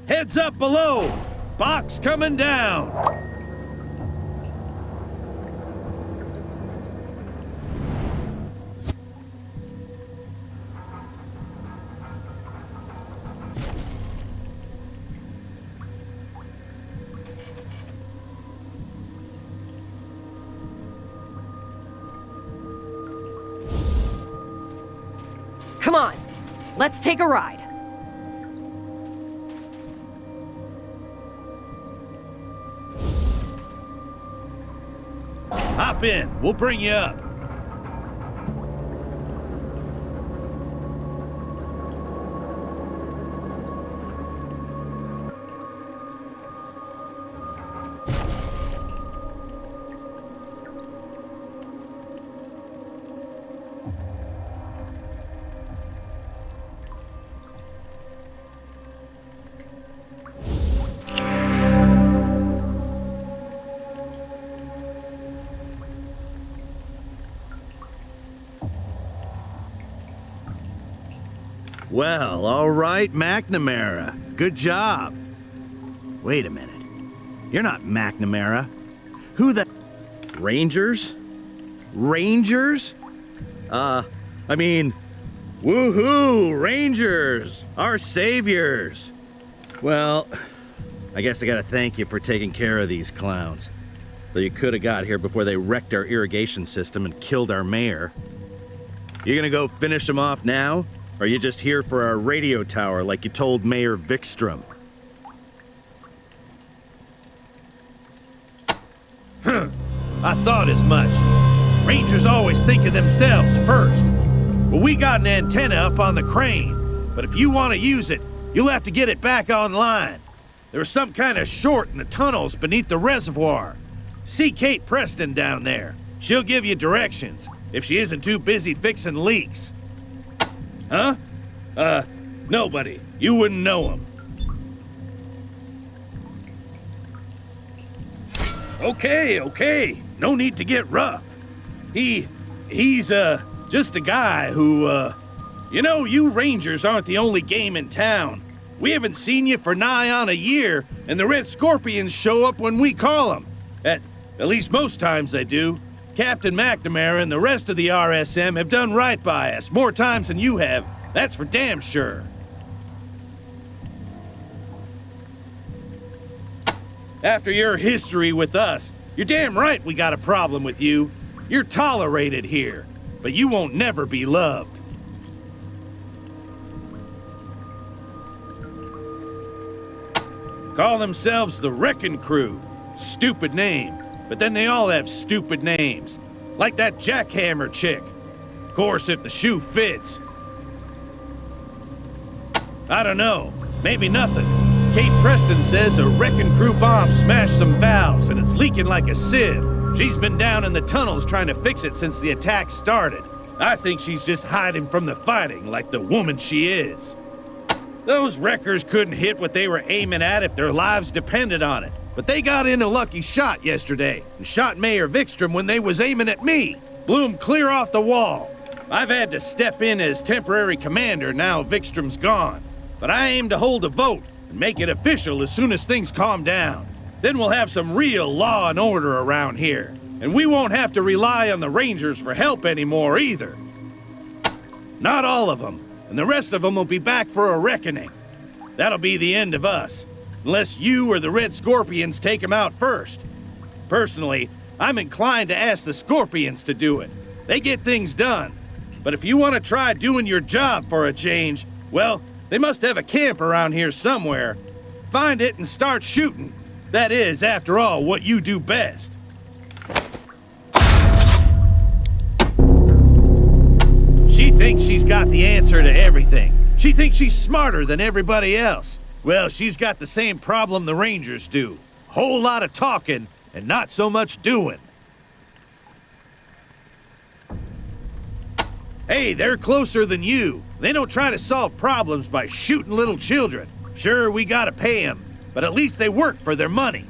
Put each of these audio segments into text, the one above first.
Heads up below! Box coming down! Come on, let's take a ride. Hop in, we'll bring you up. Well, all right, McNamara. Good job. Wait a minute. You're not McNamara. Who the... Rangers? Rangers? I mean... Woohoo! Rangers! Our saviors! Well, I guess I gotta thank you for taking care of these clowns. Though you could have got here before they wrecked our irrigation system and killed our mayor. You gonna go finish them off now? Or are you just here for our radio tower like you told Mayor Vikstrom? Huh. I thought as much. Rangers always think of themselves first. Well, we got an antenna up on the crane, but if you want to use it, you'll have to get it back online. There was some kind of short in the tunnels beneath the reservoir. See Kate Preston down there. She'll give you directions, if she isn't too busy fixing leaks. Huh? Nobody. You wouldn't know him. Okay. No need to get rough. He's just a guy who, You know, you Rangers aren't the only game in town. We haven't seen you for nigh on a year, and the Red Scorpions show up when we call them. At least most times they do. Captain McNamara and the rest of the RSM have done right by us more times than you have. That's for damn sure. After your history with us, you're damn right we got a problem with you. You're tolerated here, but you won't never be loved. Call themselves the Wrecking Crew. Stupid name. But then they all have stupid names. Like that jackhammer chick. Of course, if the shoe fits. I don't know. Maybe nothing. Kate Preston says a Wrecking Crew bomb smashed some valves and it's leaking like a sieve. She's been down in the tunnels trying to fix it since the attack started. I think she's just hiding from the fighting like the woman she is. Those wreckers couldn't hit what they were aiming at if their lives depended on it. But they got in a lucky shot yesterday and shot Mayor Vikstrom when they was aiming at me. Blew him clear off the wall. I've had to step in as temporary commander now Vikstrom's gone. But I aim to hold a vote and make it official as soon as things calm down. Then we'll have some real law and order around here. And we won't have to rely on the Rangers for help anymore either. Not all of them. And the rest of them will be back for a reckoning. That'll be the end of us. Unless you or the Red Scorpions take them out first. Personally, I'm inclined to ask the Scorpions to do it. They get things done. But if you want to try doing your job for a change, well, they must have a camp around here somewhere. Find it and start shooting. That is, after all, what you do best. She thinks she's got the answer to everything. She thinks she's smarter than everybody else. Well, she's got the same problem the Rangers do. Whole lot of talking and not so much doing. Hey, they're closer than you. They don't try to solve problems by shooting little children. Sure, we gotta pay them, but at least they work for their money.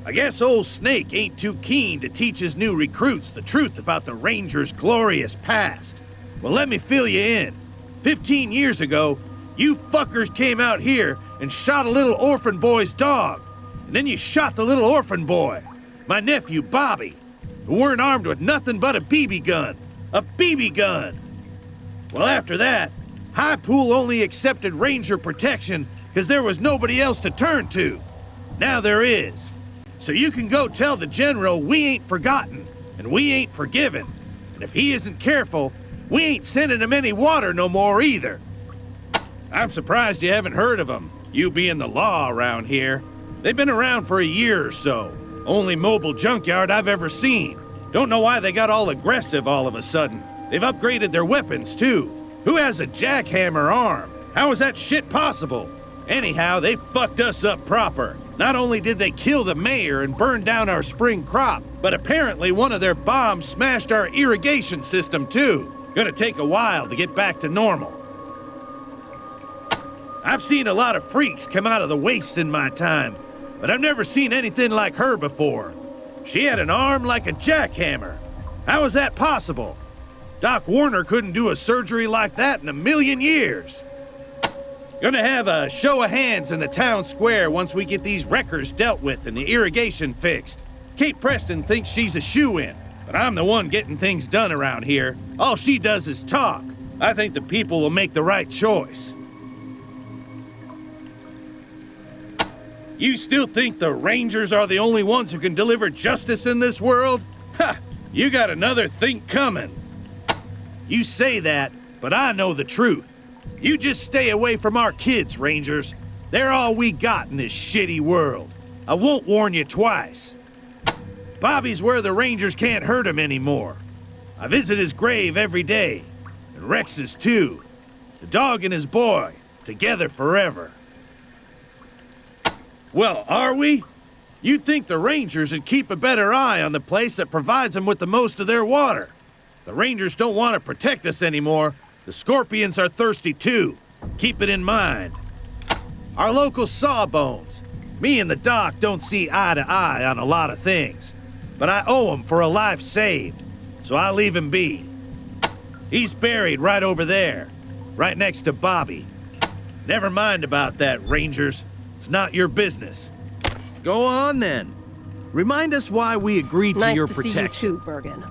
I guess old Snake ain't too keen to teach his new recruits the truth about the Rangers' glorious past. Well, let me fill you in. 15 years ago, You fuckers came out here and shot a little orphan boy's dog. And then you shot the little orphan boy, my nephew Bobby, who weren't armed with nothing but a BB gun. A BB gun! Well, after that, High Pool only accepted Ranger protection because there was nobody else to turn to. Now there is. So you can go tell the General we ain't forgotten, and we ain't forgiven. And if he isn't careful, we ain't sending him any water no more either. I'm surprised you haven't heard of them, you being the law around here. They've been around for a year or so. Only mobile junkyard I've ever seen. Don't know why they got all aggressive all of a sudden. They've upgraded their weapons, too. Who has a jackhammer arm? How is that shit possible? Anyhow, they fucked us up proper. Not only did they kill the mayor and burn down our spring crop, but apparently one of their bombs smashed our irrigation system, too. Gonna take a while to get back to normal. I've seen a lot of freaks come out of the waste in my time, but I've never seen anything like her before. She had an arm like a jackhammer. How is that possible? Doc Warner couldn't do a surgery like that in a million years. Gonna have a show of hands in the town square once we get these wreckers dealt with and the irrigation fixed. Kate Preston thinks she's a shoo-in, but I'm the one getting things done around here. All she does is talk. I think the people will make the right choice. You still think the Rangers are the only ones who can deliver justice in this world? Ha! You got another think coming. You say that, but I know the truth. You just stay away from our kids, Rangers. They're all we got in this shitty world. I won't warn you twice. Bobby's where the Rangers can't hurt him anymore. I visit his grave every day. And Rex's too. The dog and his boy, together forever. Well, are we? You'd think the Rangers would keep a better eye on the place that provides them with the most of their water. The Rangers don't want to protect us anymore. The Scorpions are thirsty too. Keep it in mind. Our local sawbones. Me and the Doc don't see eye to eye on a lot of things. But I owe him for a life saved, so I leave him be. He's buried right over there, right next to Bobby. Never mind about that, Rangers. It's not your business. Go on, then. Remind us why we agreed to your protection. Nice to see you too, Bergen.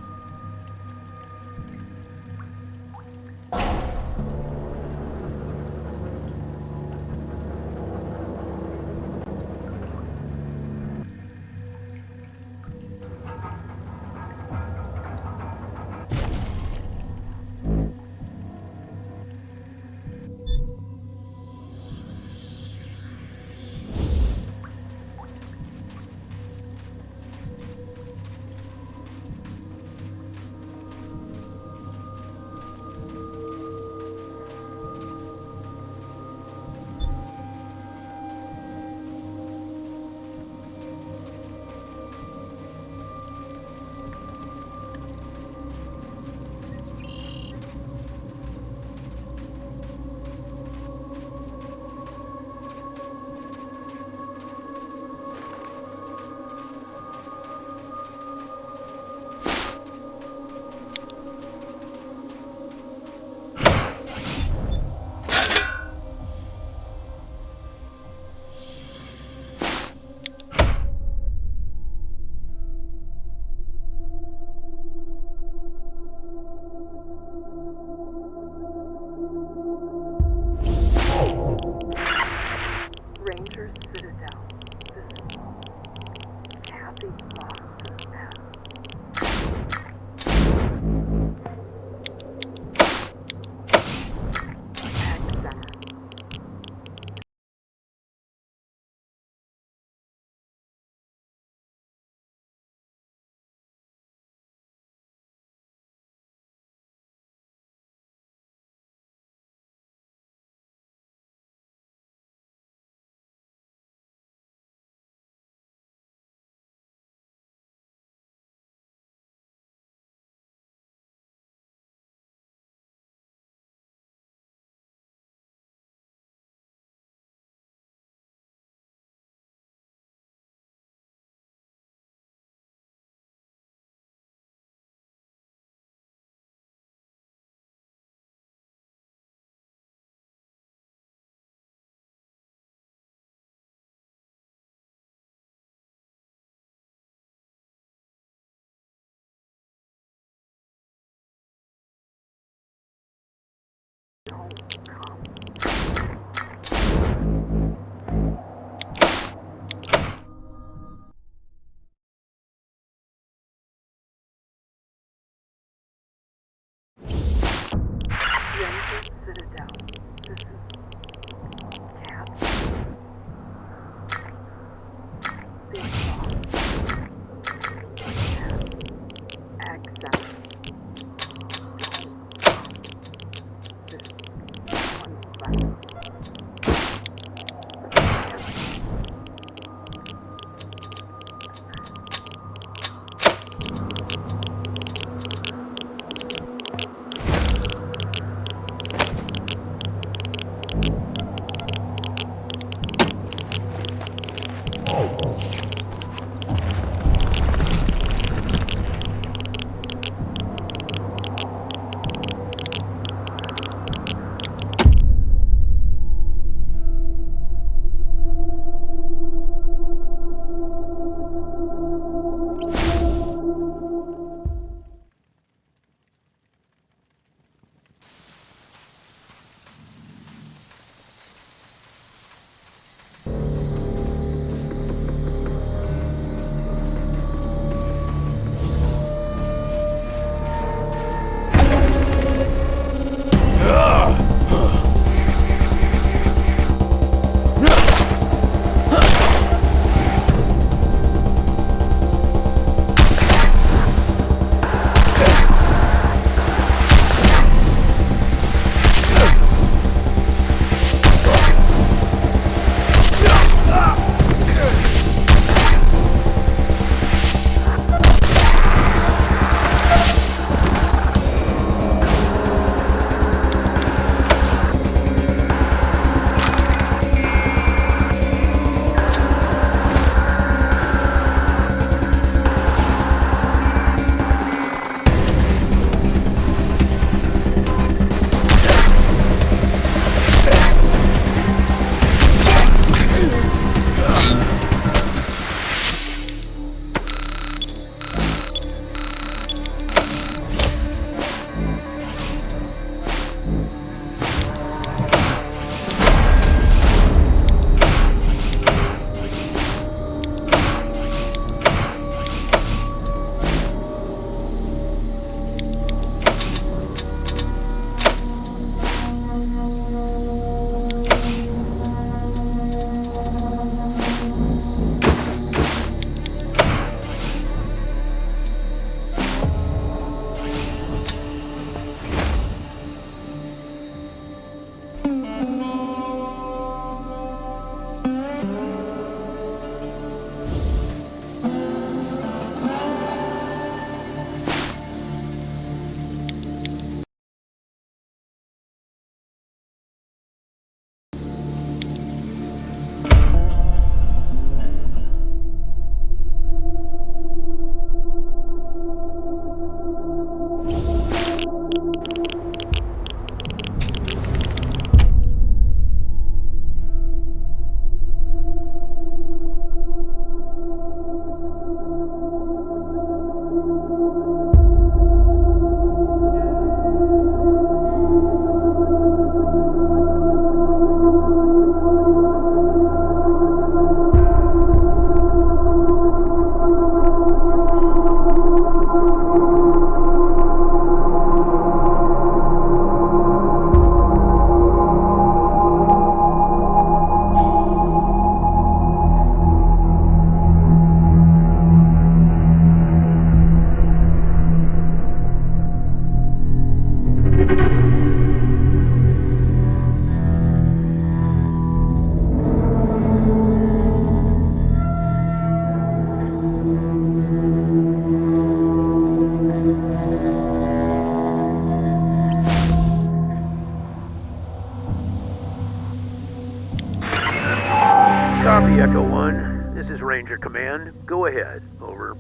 Ranger Command. Go ahead. Over.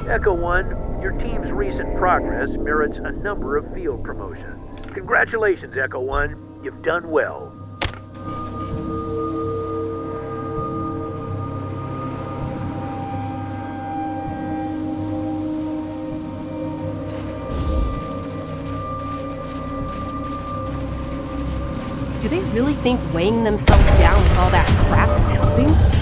Echo 1, your team's recent progress merits a number of field promotions. Congratulations, Echo 1. You've done well. Do they really think weighing themselves down with all that crap is helping?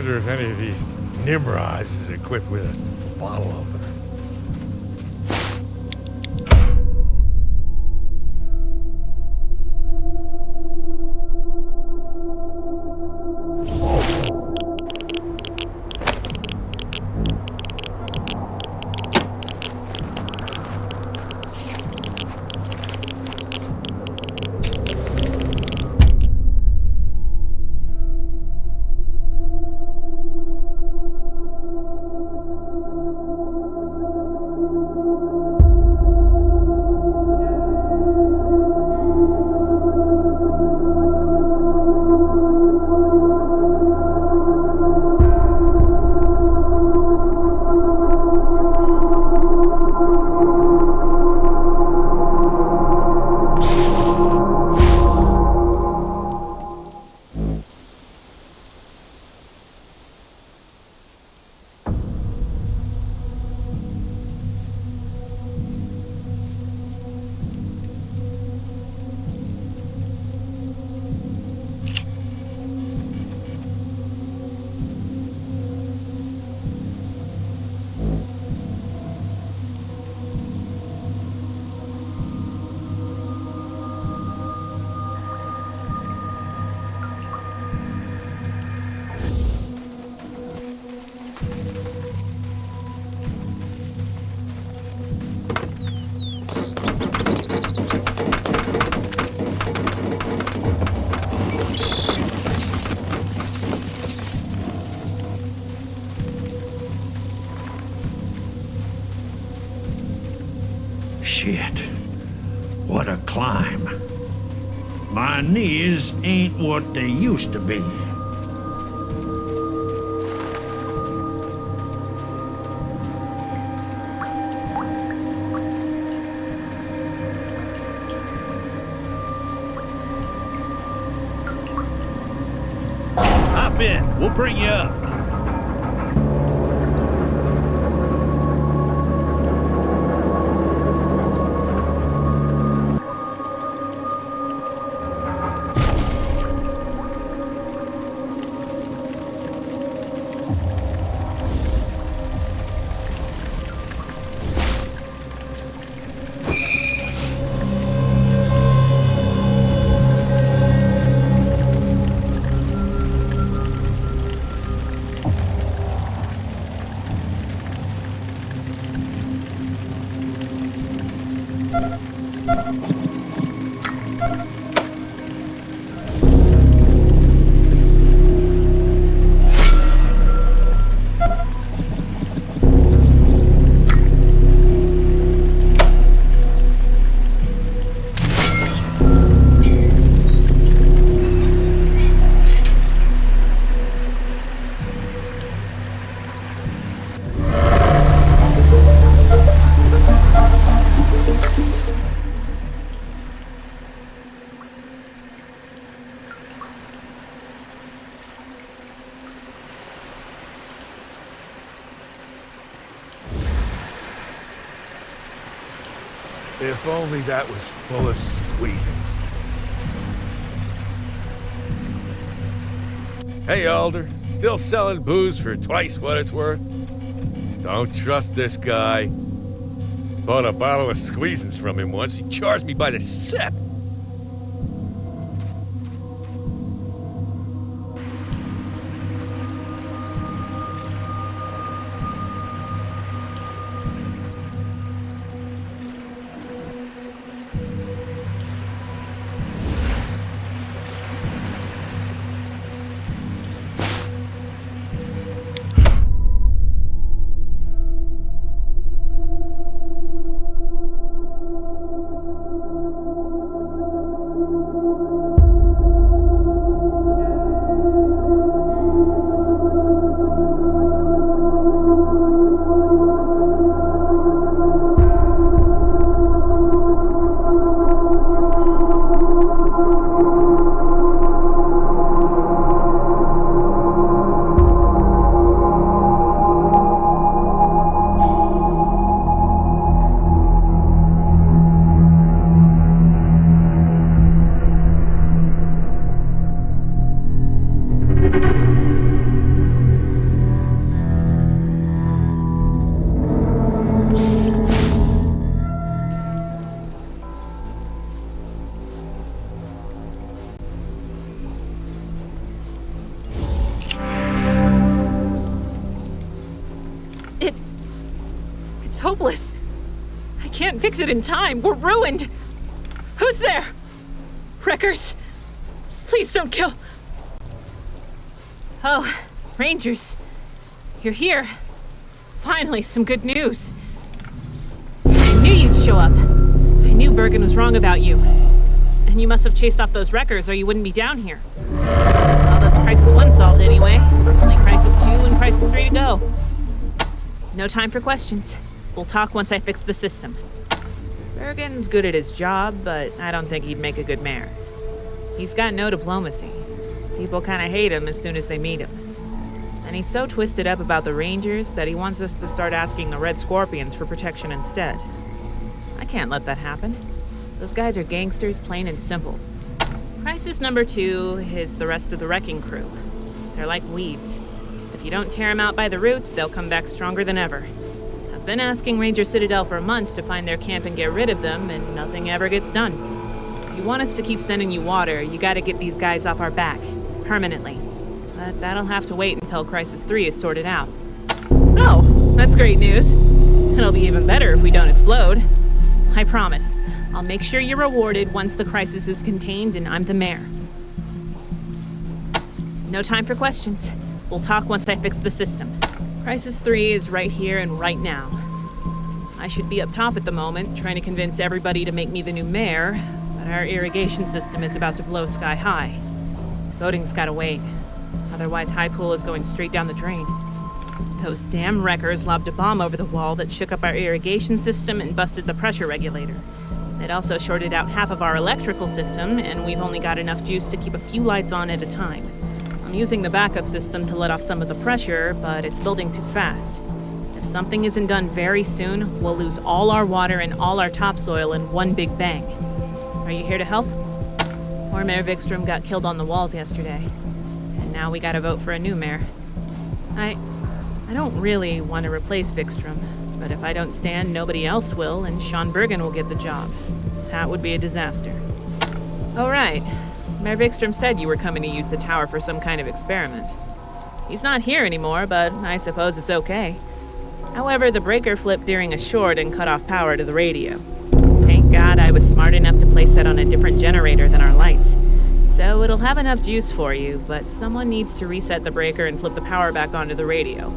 wonder if any of these Nimrods is equipped with a bottle opener. Shit. What a climb. My knees ain't what they used to be. Hop in. We'll bring you up. If only that was full of squeezings. Hey, Alder. Still selling booze for twice what it's worth? Don't trust this guy. Bought a bottle of squeezings from him once. He charged me by the sip. can't fix it in time. We're ruined. Who's there? Wreckers. Please don't kill. Oh, Rangers. You're here. Finally, some good news. I knew you'd show up. I knew Bergen was wrong about you. And you must have chased off those wreckers or you wouldn't be down here. Well, that's Crisis 1 solved anyway. Only Crisis 2 and Crisis 3 to go. No time for questions. We'll talk once I fix the system. Bergen's good at his job, but I don't think he'd make a good mayor. He's got no diplomacy. People kind of hate him as soon as they meet him. And he's so twisted up about the Rangers that he wants us to start asking the Red Scorpions for protection instead. I can't let that happen. Those guys are gangsters, plain and simple. Crisis number 2 is the rest of the wrecking crew. They're like weeds. If you don't tear them out by the roots, they'll come back stronger than ever. I've been asking Ranger Citadel for months to find their camp and get rid of them, and nothing ever gets done. If you want us to keep sending you water, you gotta get these guys off our back. Permanently. But that'll have to wait until Crisis 3 is sorted out. Oh, that's great news. It'll be even better if we don't explode. I promise. I'll make sure you're rewarded once the crisis is contained and I'm the mayor. No time for questions. We'll talk once I fix the system. Crisis 3 is right here and right now. I should be up top at the moment, trying to convince everybody to make me the new mayor, but our irrigation system is about to blow sky high. Voting's gotta wait. Otherwise, High Pool is going straight down the drain. Those damn wreckers lobbed a bomb over the wall that shook up our irrigation system and busted the pressure regulator. It also shorted out half of our electrical system, and we've only got enough juice to keep a few lights on at a time. I'm using the backup system to let off some of the pressure, but it's building too fast. If something isn't done very soon, we'll lose all our water and all our topsoil in one big bang. Are you here to help? Poor Mayor Vikstrom got killed on the walls yesterday. And now we gotta vote for a new mayor. I don't really want to replace Vikstrom, but if I don't stand, nobody else will, and Sean Bergen will get the job. That would be a disaster. Oh, right. Mayor Vikstrom said you were coming to use the tower for some kind of experiment. He's not here anymore, but I suppose it's okay. However, the breaker flipped during a short and cut off power to the radio. Thank God I was smart enough to place it on a different generator than our lights. So it'll have enough juice for you, but someone needs to reset the breaker and flip the power back onto the radio.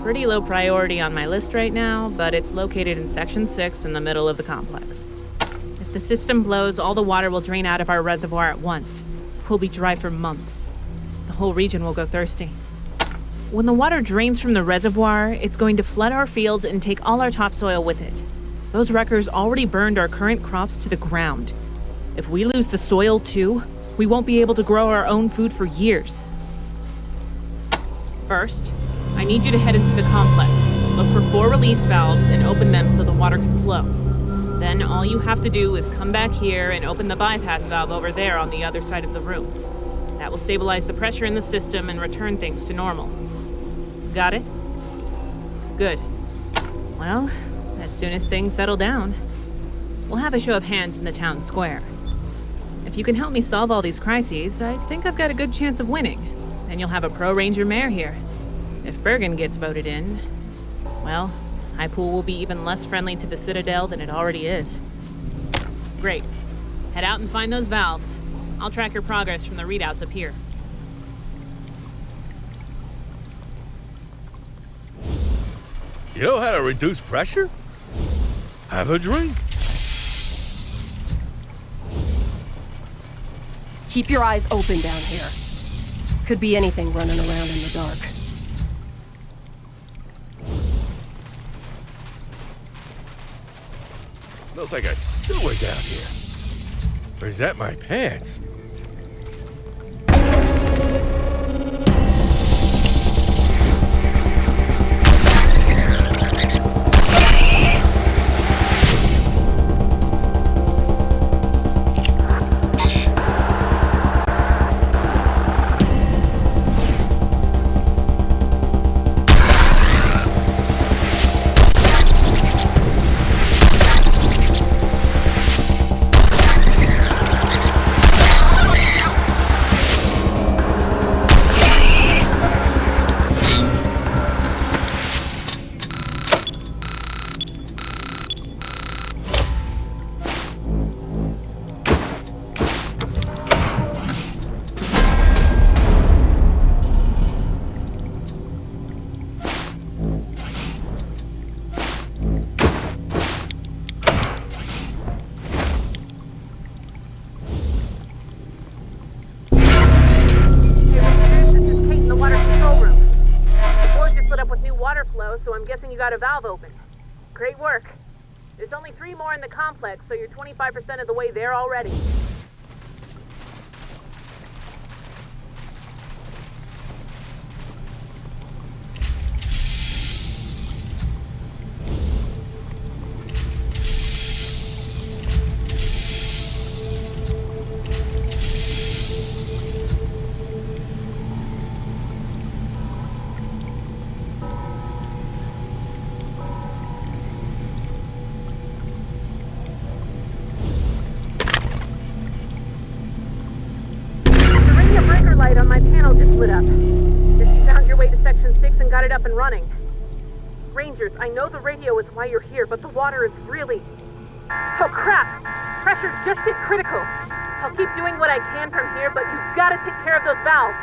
Pretty low priority on my list right now, but it's located in Section 6 in the middle of the complex. If the system blows, all the water will drain out of our reservoir at once. We'll be dry for months. The whole region will go thirsty. When the water drains from the reservoir, it's going to flood our fields and take all our topsoil with it. Those wreckers already burned our current crops to the ground. If we lose the soil too, we won't be able to grow our own food for years. First, I need you to head into the complex, look for 4 release valves and open them so the water can flow. Then all you have to do is come back here and open the bypass valve over there on the other side of the room. That will stabilize the pressure in the system and return things to normal. Got it? Good. Well, as soon as things settle down, we'll have a show of hands in the town square. If you can help me solve all these crises, I think I've got a good chance of winning. And you'll have a pro-Ranger mayor here. If Bergen gets voted in, well, High Pool will be even less friendly to the Citadel than it already is. Great. Head out and find those valves. I'll track your progress from the readouts up here. You know how to reduce pressure? Have a drink. Keep your eyes open down here. Could be anything running around in the dark. Smells like a sewer down here. Or is that my pants? got a valve open. Great work. There's only 3 more in the complex, so you're 25% of the way there already. Light on my panel just lit up. Guess you found your way to Section 6 and got it up and running. Rangers, I know the radio is why you're here, but the water is really... Oh crap! Pressure's just hit critical. I'll keep doing what I can from here, but you've got to take care of those valves.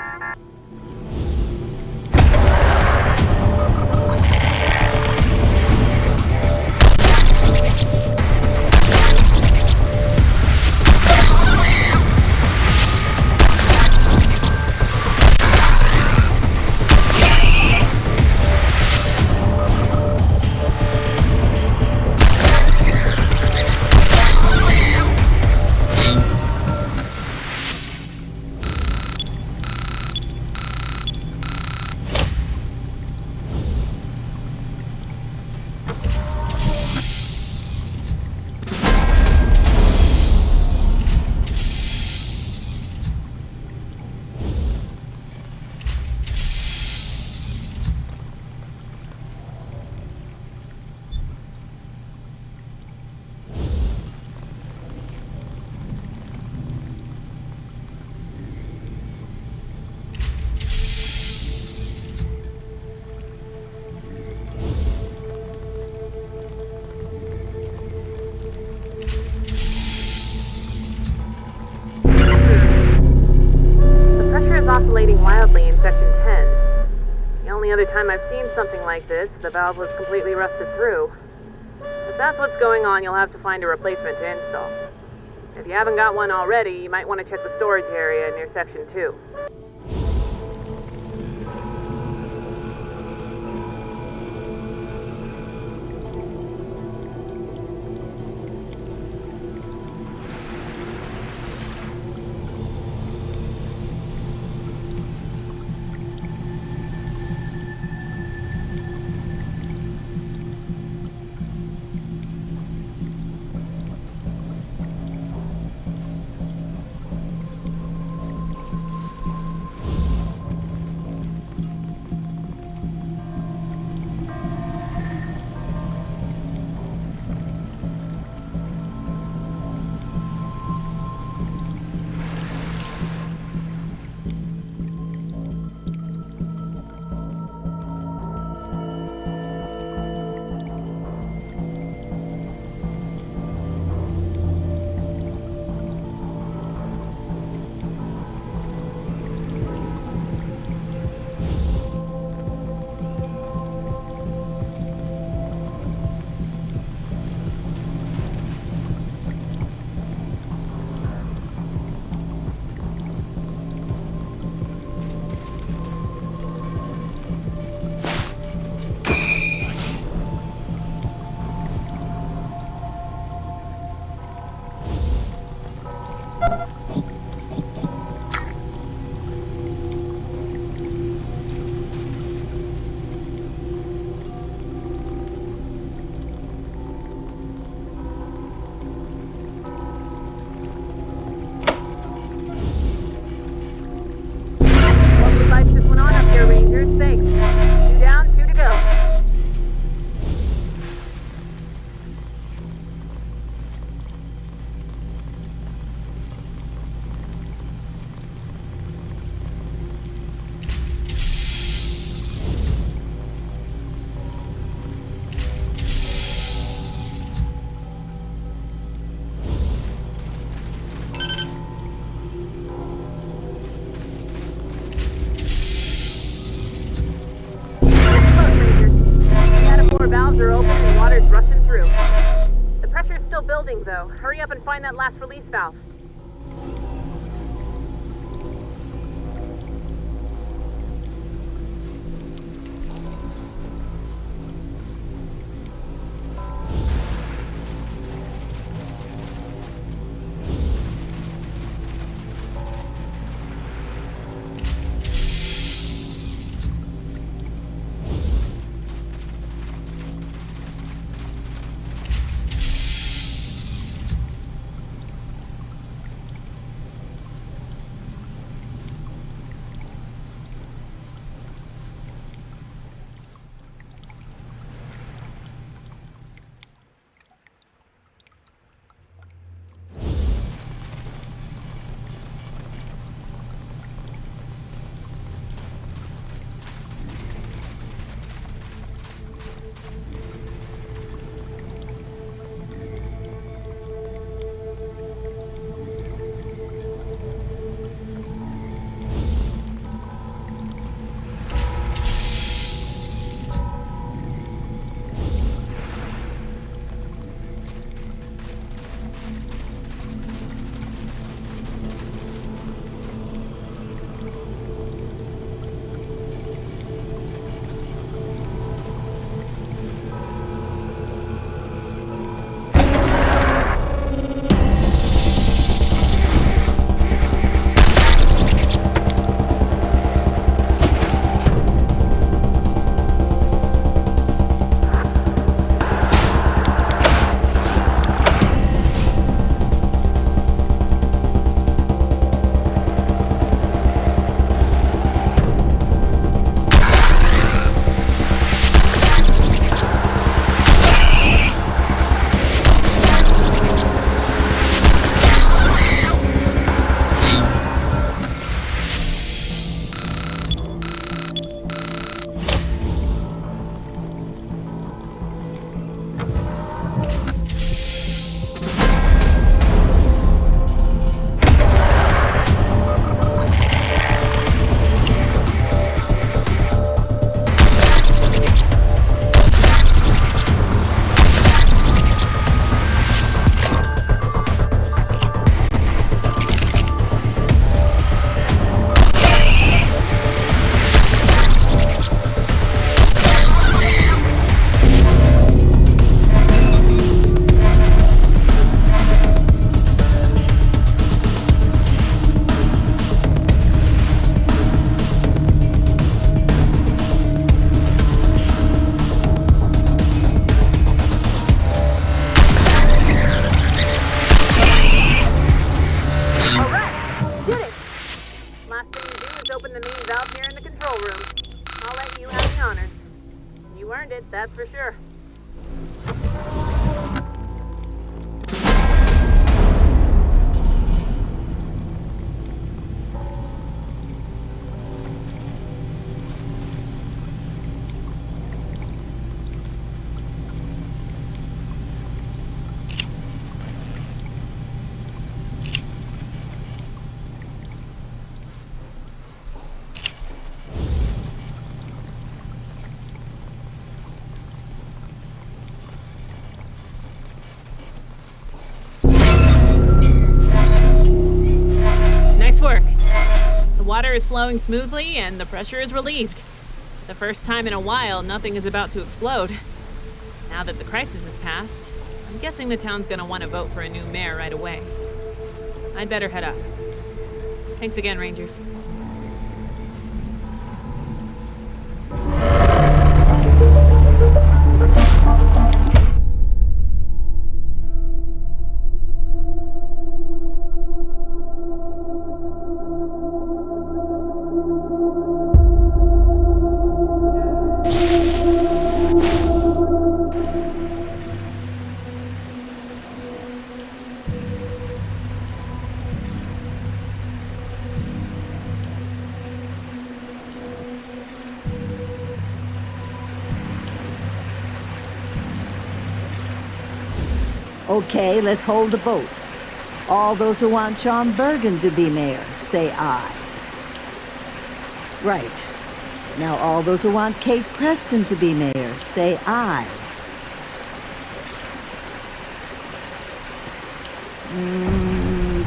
Oscillating wildly in Section 10. The only other time I've seen something like this, the valve was completely rusted through. If that's what's going on, you'll have to find a replacement to install. If you haven't got one already, you might want to check the storage area near Section 2. Though. Hurry up and find that last release valve. for sure. Work. The water is flowing smoothly and the pressure is relieved. The first time in a while, nothing is about to explode. Now that the crisis has passed, I'm guessing the town's gonna want to vote for a new mayor right away. I'd better head up. Thanks again, Rangers. Okay, let's hold the vote. All those who want Sean Bergen to be mayor, say aye. Right. Now all those who want Kate Preston to be mayor, say aye.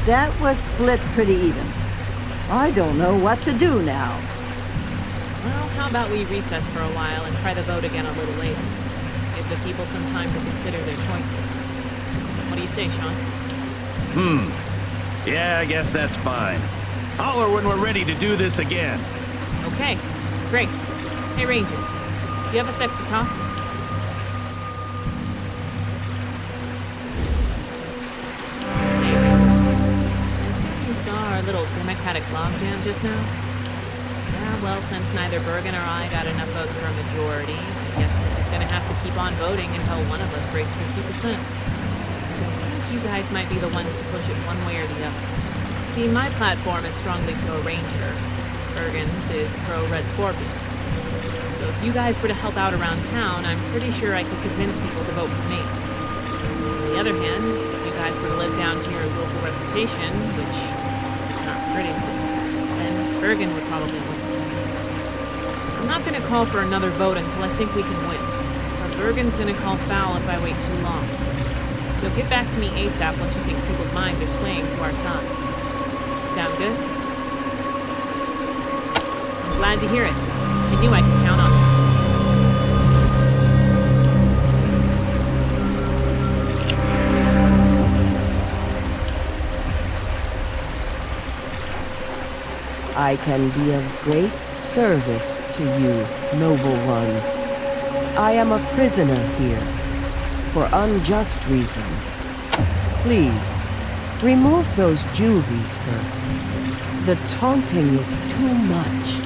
That was split pretty even. I don't know what to do now. Well, how about we recess for a while and try the vote again a little later? Give the people some time to consider their choices. What do you say, Sean? Yeah, I guess that's fine. Holler when we're ready to do this again. Okay, great. Hey, Rangers, do you have a sec to talk? Hey, Rangers, I assume you saw our little Democratic logjam just now? Yeah, well, since neither Bergen or I got enough votes for a majority, I guess we're just gonna have to keep on voting until one of us breaks 50%. You guys might be the ones to push it one way or the other. See, my platform is strongly pro-Ranger. Bergen's is pro-Red Scorpion. So if you guys were to help out around town, I'm pretty sure I could convince people to vote for me. On the other hand, if you guys were to live down to your local reputation, which is not pretty, then Bergen would probably win. I'm not going to call for another vote until I think we can win. But Bergen's going to call foul if I wait too long. So get back to me ASAP once you think people's minds are swaying to our side. Sound good? I'm glad to hear it. I knew I could count on you. I can be of great service to you, noble ones. I am a prisoner here. For unjust reasons. Please, remove those juvies first. The taunting is too much.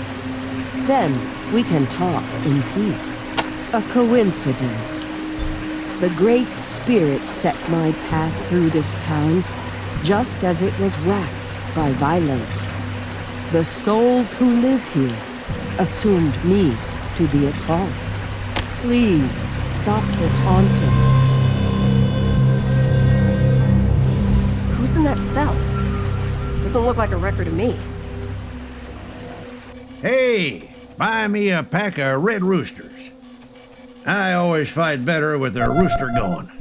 Then we can talk in peace. A coincidence. The Great Spirit set my path through this town, just as it was racked by violence. The souls who live here assumed me to be at fault. Please stop the taunting. Who's in that cell? Doesn't look like a record to me. Hey, buy me a pack of red roosters. I always fight better with a rooster going.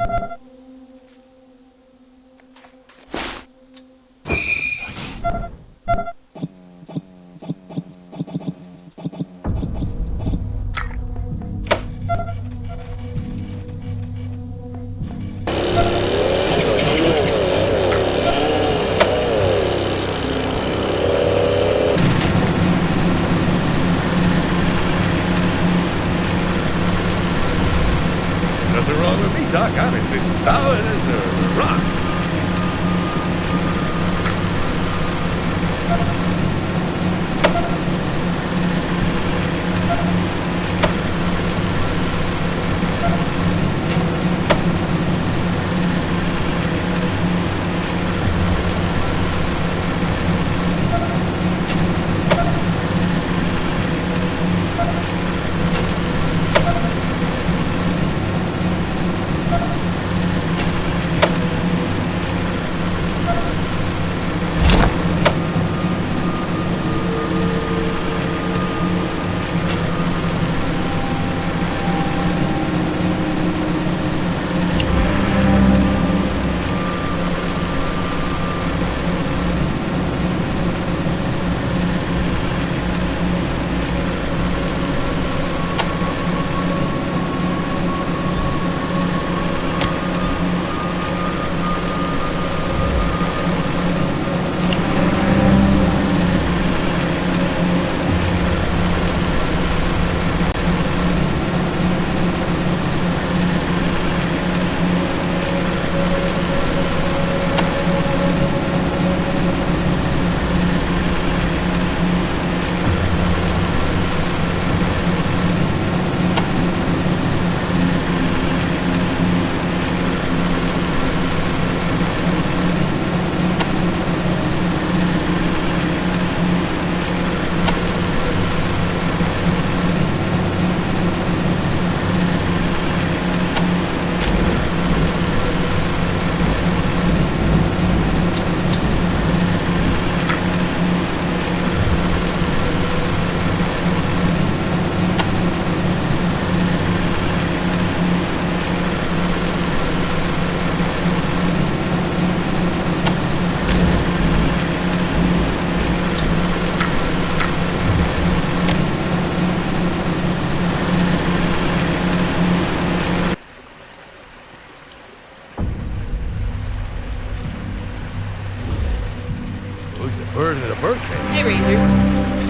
Bird in a birdcage. Hey, Rangers.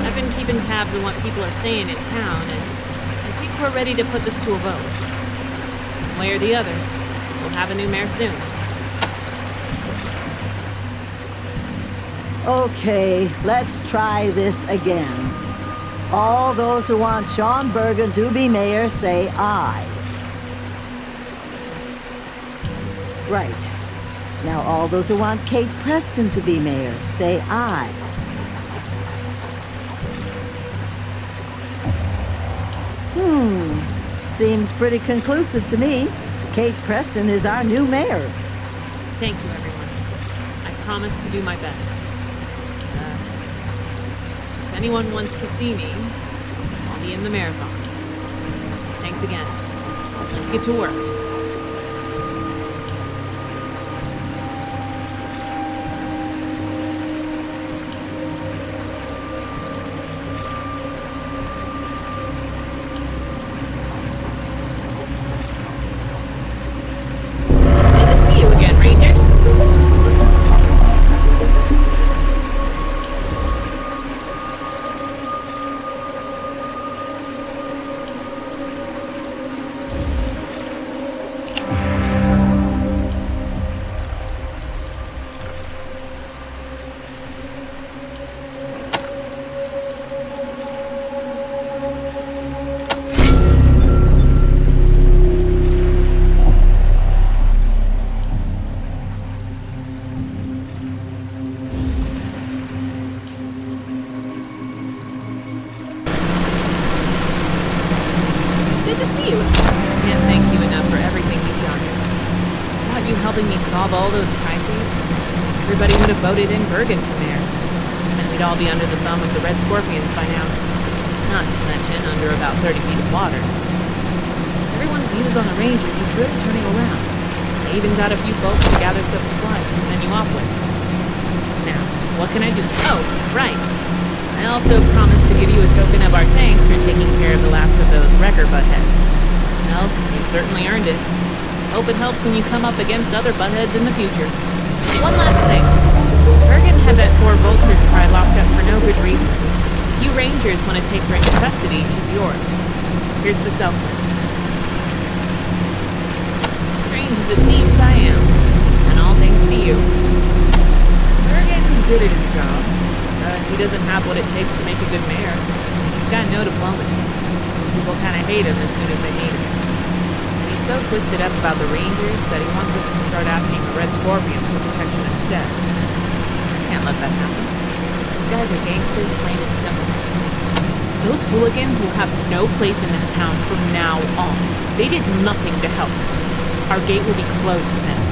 I've been keeping tabs on what people are saying in town, and I think we're ready to put this to a vote. One way or the other, we'll have a new mayor soon. Okay, let's try this again. All those who want Sean Bergen to be mayor say aye. Right. Now all those who want Kate Preston to be mayor say aye. Seems pretty conclusive to me. Kate Preston is our new mayor. Thank you, everyone. I promise to do my best. If anyone wants to see me, I'll be in the mayor's office. Thanks again. Let's get to work. Good to see you again, Rangers. Good to see you. Can't thank you enough for everything you've done. Without you helping me solve all those crises, everybody would have voted in Bergen for mayor. And we'd all be under the thumb of the Red Scorpions by now. Not to mention under about 30 feet of water. Everyone's views on the Rangers is really turning around. I even got a few folks to gather some supplies to send you off with. Now, what can I do? Oh, right. I also promised to give you a token of our thanks for taking care of the last of those wrecker buttheads. Well, you certainly earned it. Hope it helps when you come up against other buttheads in the future. One last thing. Bergen had that poor Vulture's cry locked up for no good reason. If you Rangers want to take her into custody, she's yours. Here's the cell phone. Strange as it seems, I am. And all thanks to you. Bergen's good at his job. He doesn't have what it takes to make a good mayor. He's got no diplomacy. People kind of hate him as soon as they meet him. And he's so twisted up about the Rangers that he wants us to start asking the Red Scorpions for protection instead. I can't let that happen. Those guys are gangsters, plain and simple. Those hooligans will have no place in this town from now on. They did nothing to help. Our gate will be closed to them.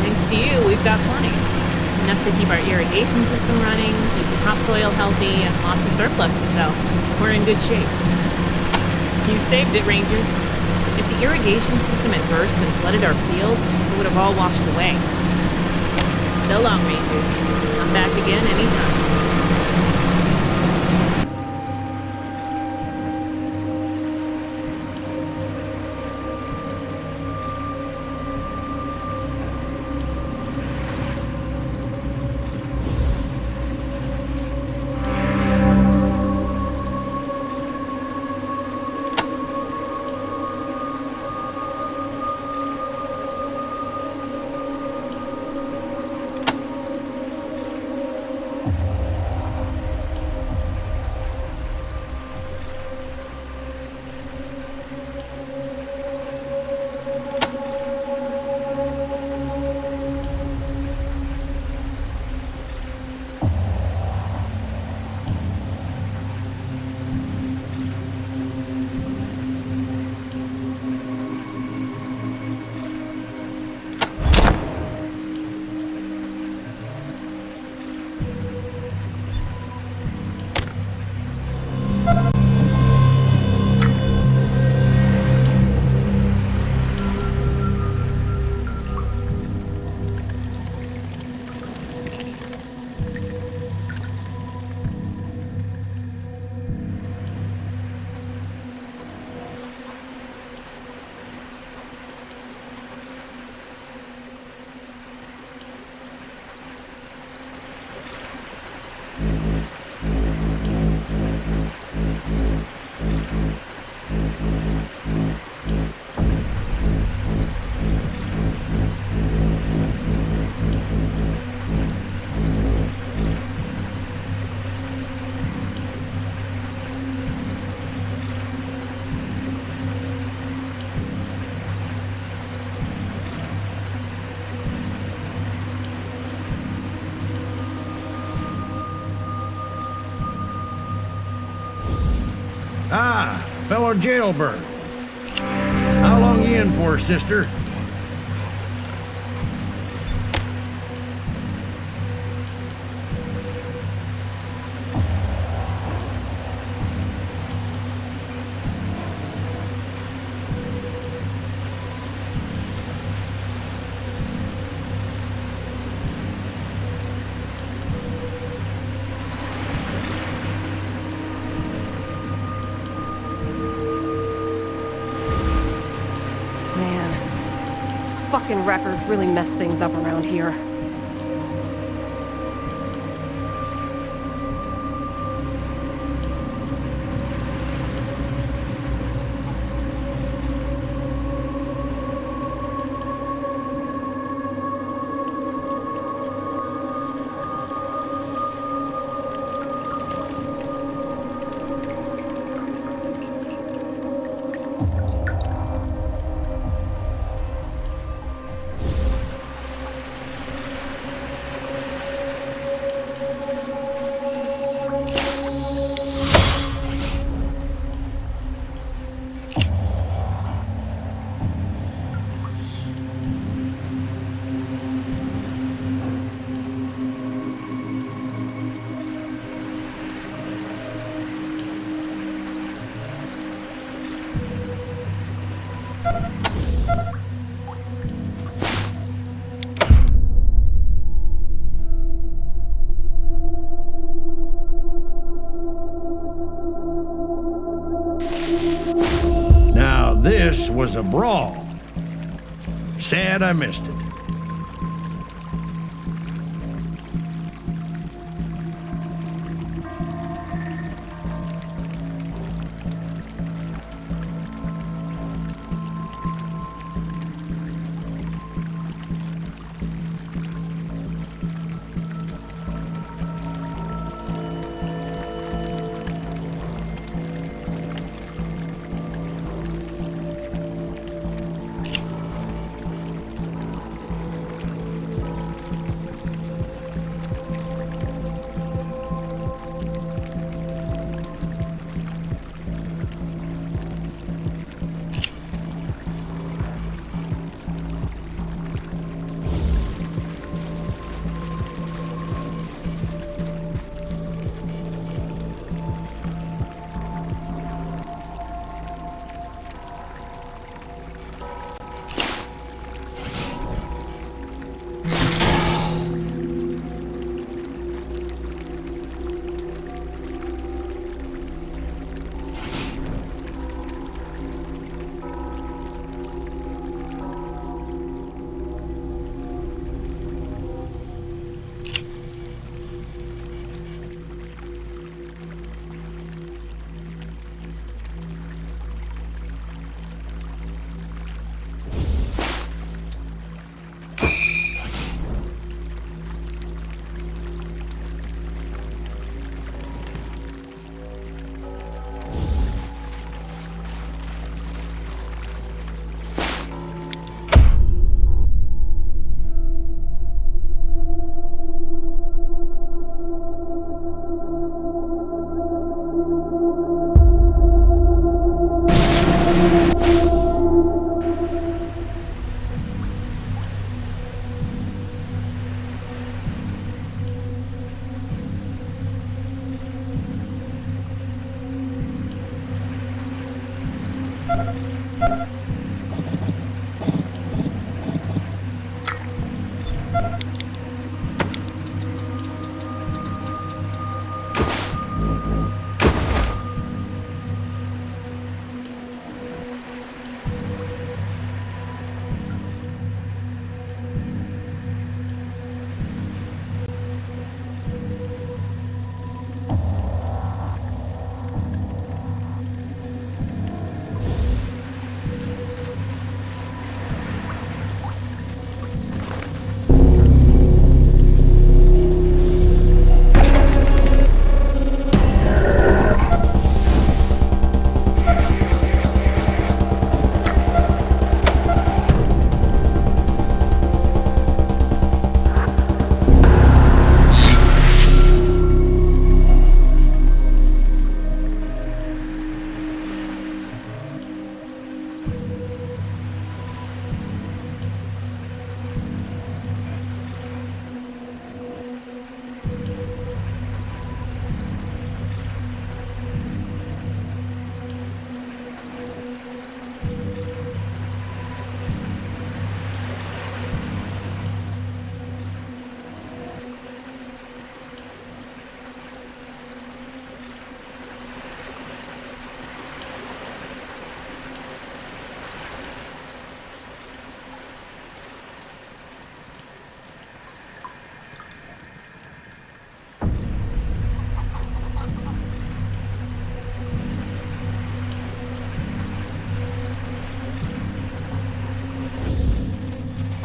Thanks to you, we've got plenty. Enough to keep our irrigation system running, keep the topsoil healthy, and lots of surplus to sell. We're in good shape. You saved it, Rangers. If the irrigation system had burst and flooded our fields, it would have all washed away. So long, Rangers. I'm back again anytime. fellow jailbird. How long you in for, sister? Fucking wreckers really mess things up around here. Now this was a brawl. Sad I missed it.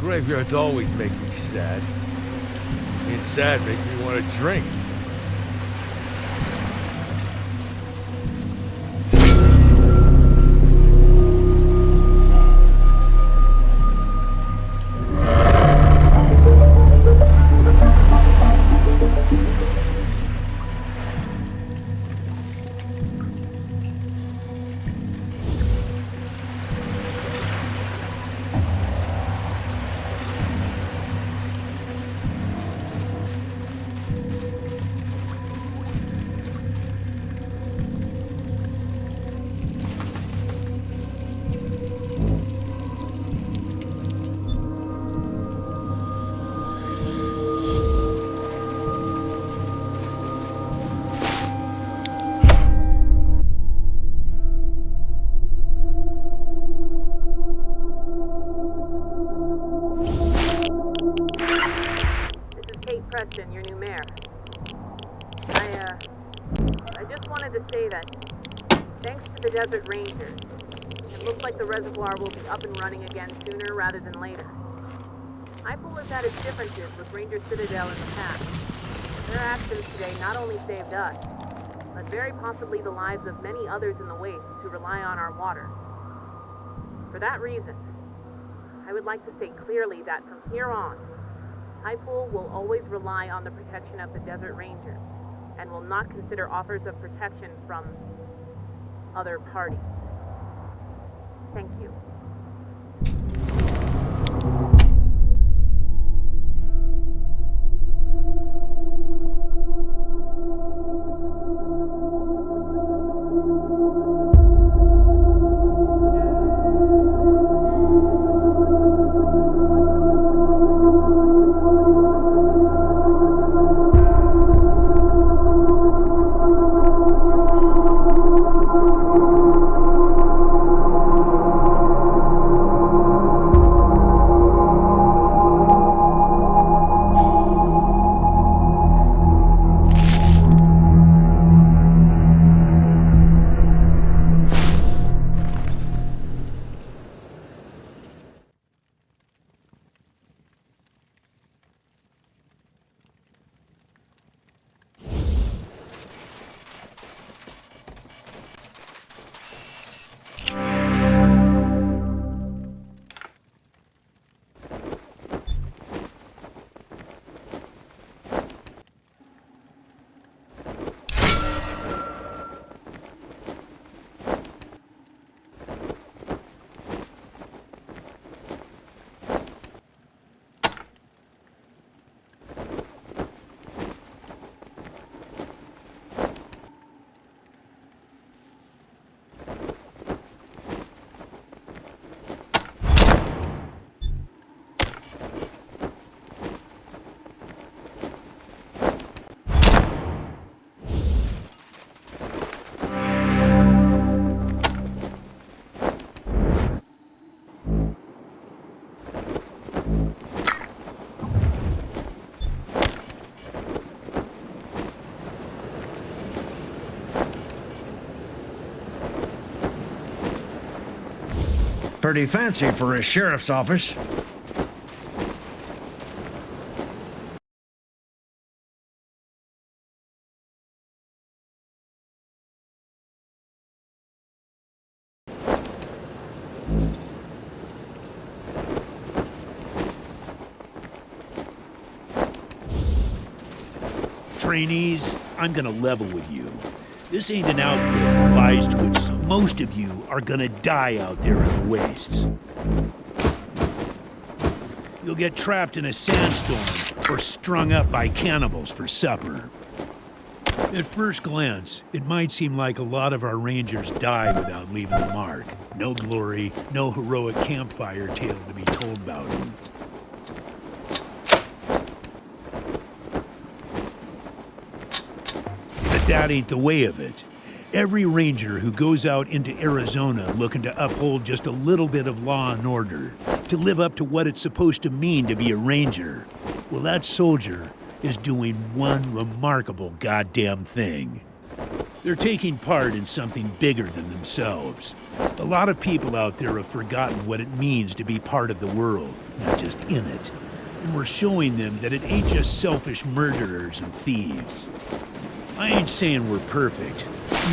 Graveyards always make me sad. Being sad makes me want to drink. Preston, your new mayor. I just wanted to say that thanks to the Desert Rangers, it looks like the reservoir will be up and running again sooner rather than later. Highpool has had its differences with Ranger Citadel in the past. Their actions today not only saved us, but very possibly the lives of many others in the Waste who rely on our water. For that reason, I would like to state clearly that from here on, Highpool will always rely on the protection of the Desert Rangers and will not consider offers of protection from other parties. Thank you. Pretty fancy for a sheriff's office. Trainees, I'm gonna level with you. This ain't an outfit that lies to its most of you are gonna die out there in the wastes. You'll get trapped in a sandstorm or strung up by cannibals for supper. At first glance, it might seem like a lot of our rangers die without leaving a mark. No glory, no heroic campfire tale to be told about them. But that ain't the way of it. Every ranger who goes out into Arizona looking to uphold just a little bit of law and order, to live up to what it's supposed to mean to be a ranger, well, that soldier is doing one remarkable goddamn thing. They're taking part in something bigger than themselves. A lot of people out there have forgotten what it means to be part of the world. not just in it. And we're showing them that it ain't just selfish murderers and thieves. I ain't saying we're perfect.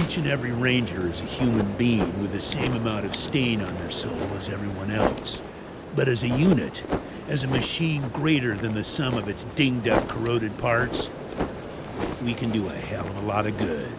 Each and every ranger is a human being with the same amount of stain on their soul as everyone else. But as a unit, as a machine greater than the sum of its dinged-up, corroded parts, we can do a hell of a lot of good.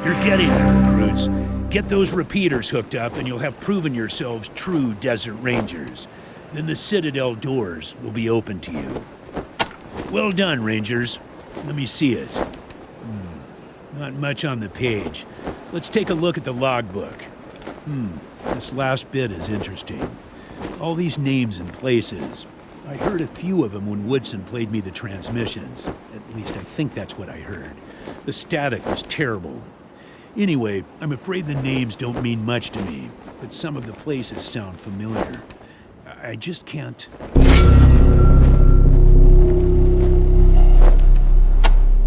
You're getting it, recruits. Get those repeaters hooked up and you'll have proven yourselves true Desert Rangers. Then the Citadel doors will be open to you. Well done, Rangers. Let me see it. Not much on the page. Let's take a look at the logbook. This last bit is interesting. All these names and places. I heard a few of them when Woodson played me the transmissions. At least I think that's what I heard. The static was terrible. Anyway, I'm afraid the names don't mean much to me, but some of the places sound familiar. I just can't...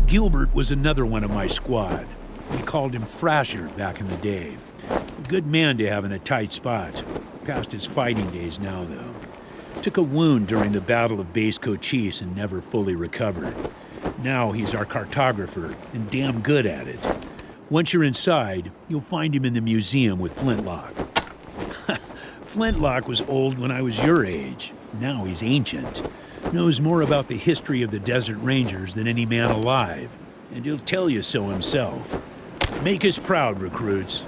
Gilbert was another one of my squad. We called him Thrasher back in the day. A good man to have in a tight spot. Past his fighting days now, though. Took a wound during the Battle of Base Cochise and never fully recovered. Now he's our cartographer, and damn good at it. Once you're inside, you'll find him in the museum with Flintlock. Flintlock was old when I was your age. Now he's ancient. Knows more about the history of the Desert Rangers than any man alive, and he'll tell you so himself. Make us proud, recruits.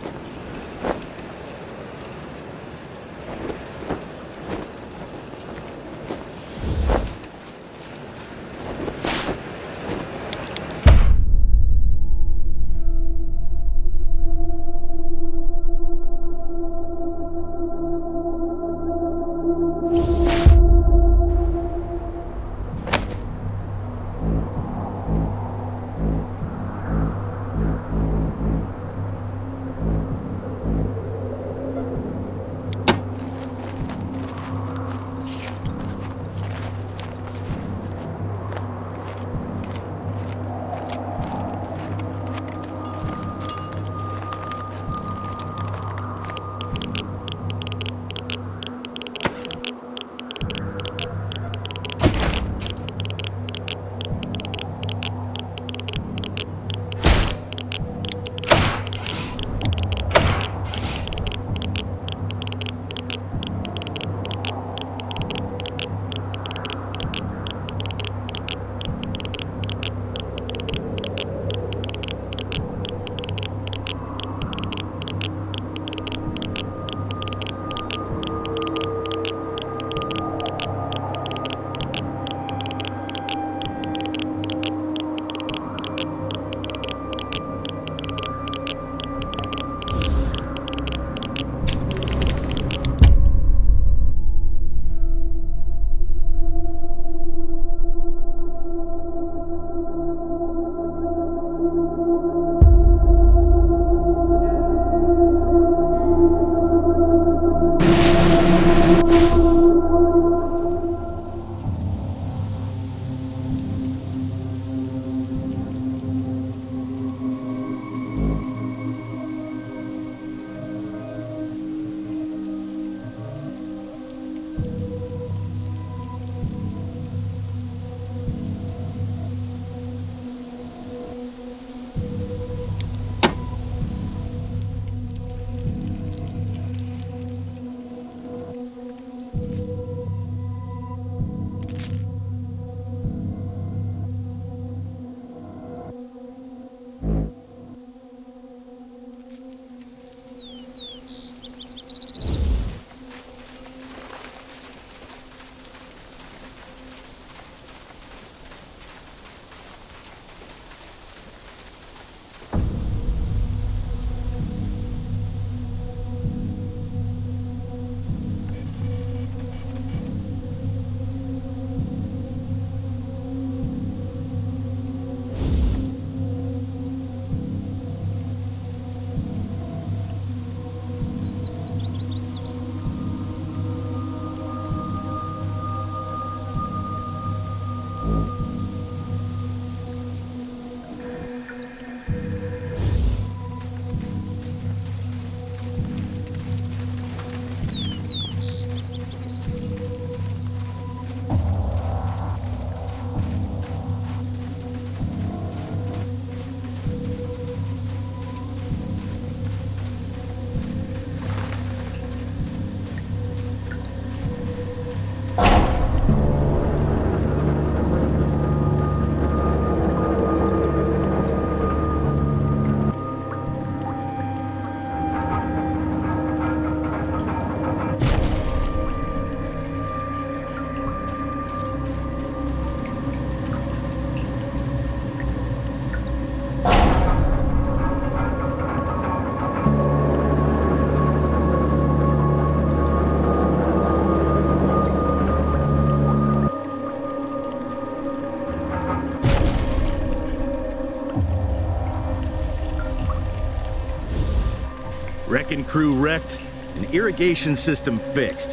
Wrecking crew wrecked, and irrigation system fixed.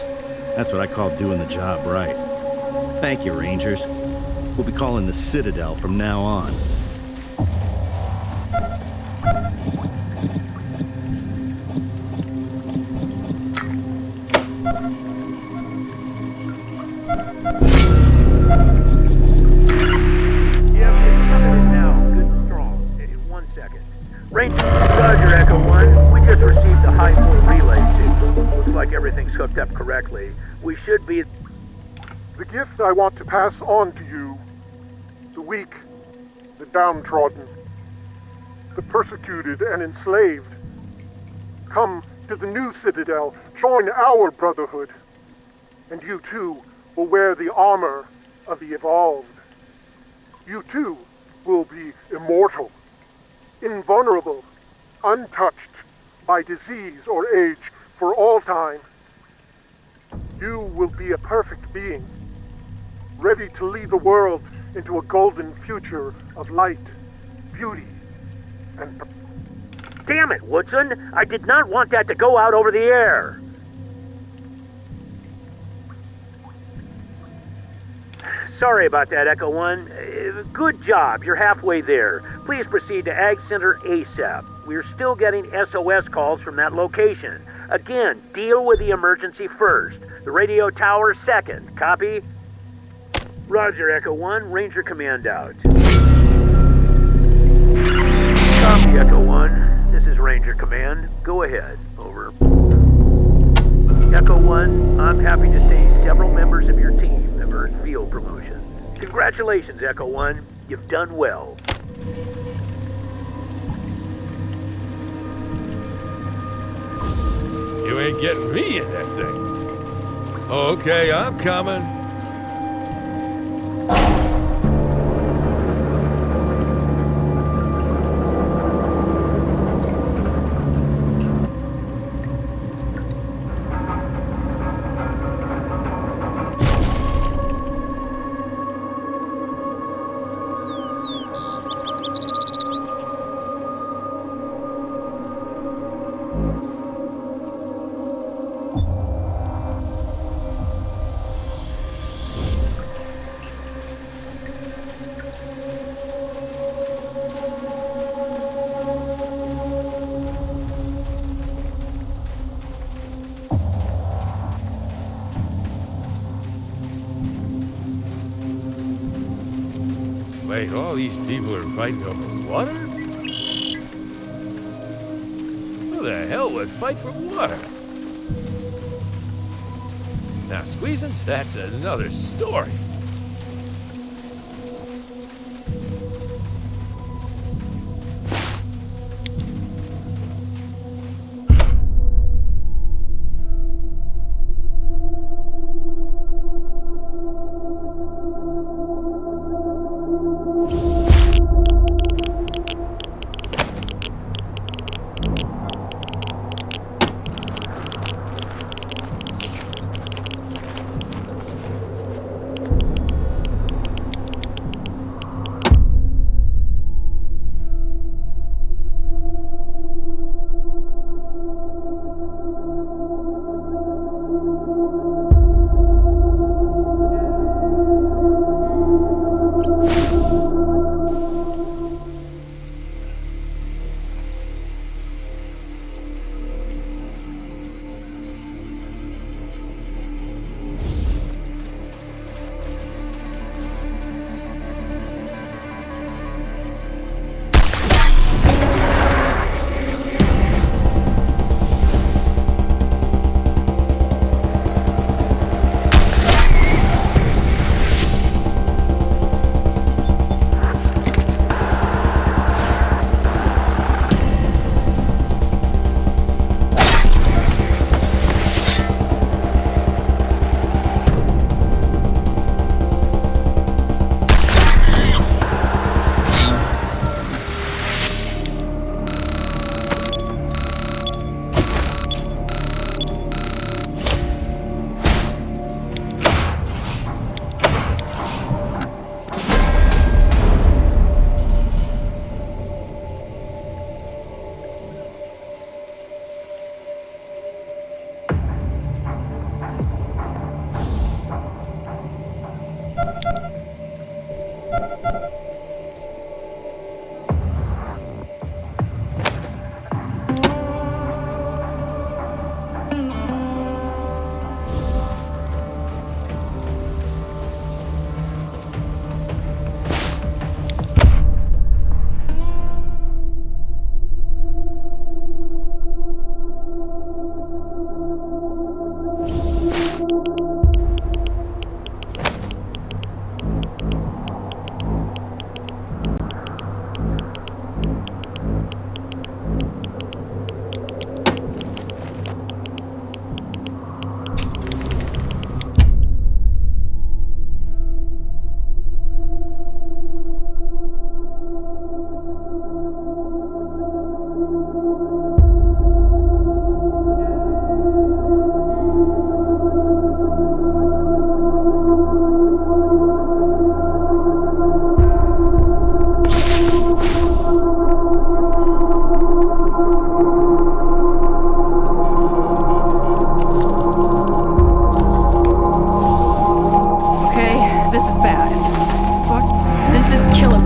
That's what I call doing the job right. Thank you, Rangers. We'll be calling the Citadel from now on. Roger, Echo 1. We just received the high flow relay signal. Looks like everything's hooked up correctly. We should be... The gift I want to pass on to you, the weak, the downtrodden, the persecuted and enslaved. Come to the new Citadel, join our brotherhood, and you too will wear the armor of the evolved. You too will be immortal, invulnerable, untouched by disease or age for all time. You will be a perfect being, ready to lead the world into a golden future of light, beauty, and... Damn it, Woodson! I did not want that to go out over the air! Sorry about that, Echo 1. Good job, you're halfway there. Please proceed to Ag Center ASAP. We're still getting SOS calls from that location. Again, deal with the emergency first. The radio tower second. Copy? Roger, Echo 1. Ranger Command out. Copy, Echo 1. This is Ranger Command. Go ahead. Over. Echo 1, I'm happy to say several members of your team have earned field promotions. Congratulations, Echo 1. You've done well. You ain't getting me in that thing. Okay, I'm coming. Wait, all these people are fighting over water? Who the hell would fight for water? Now, squeezing, that's another story.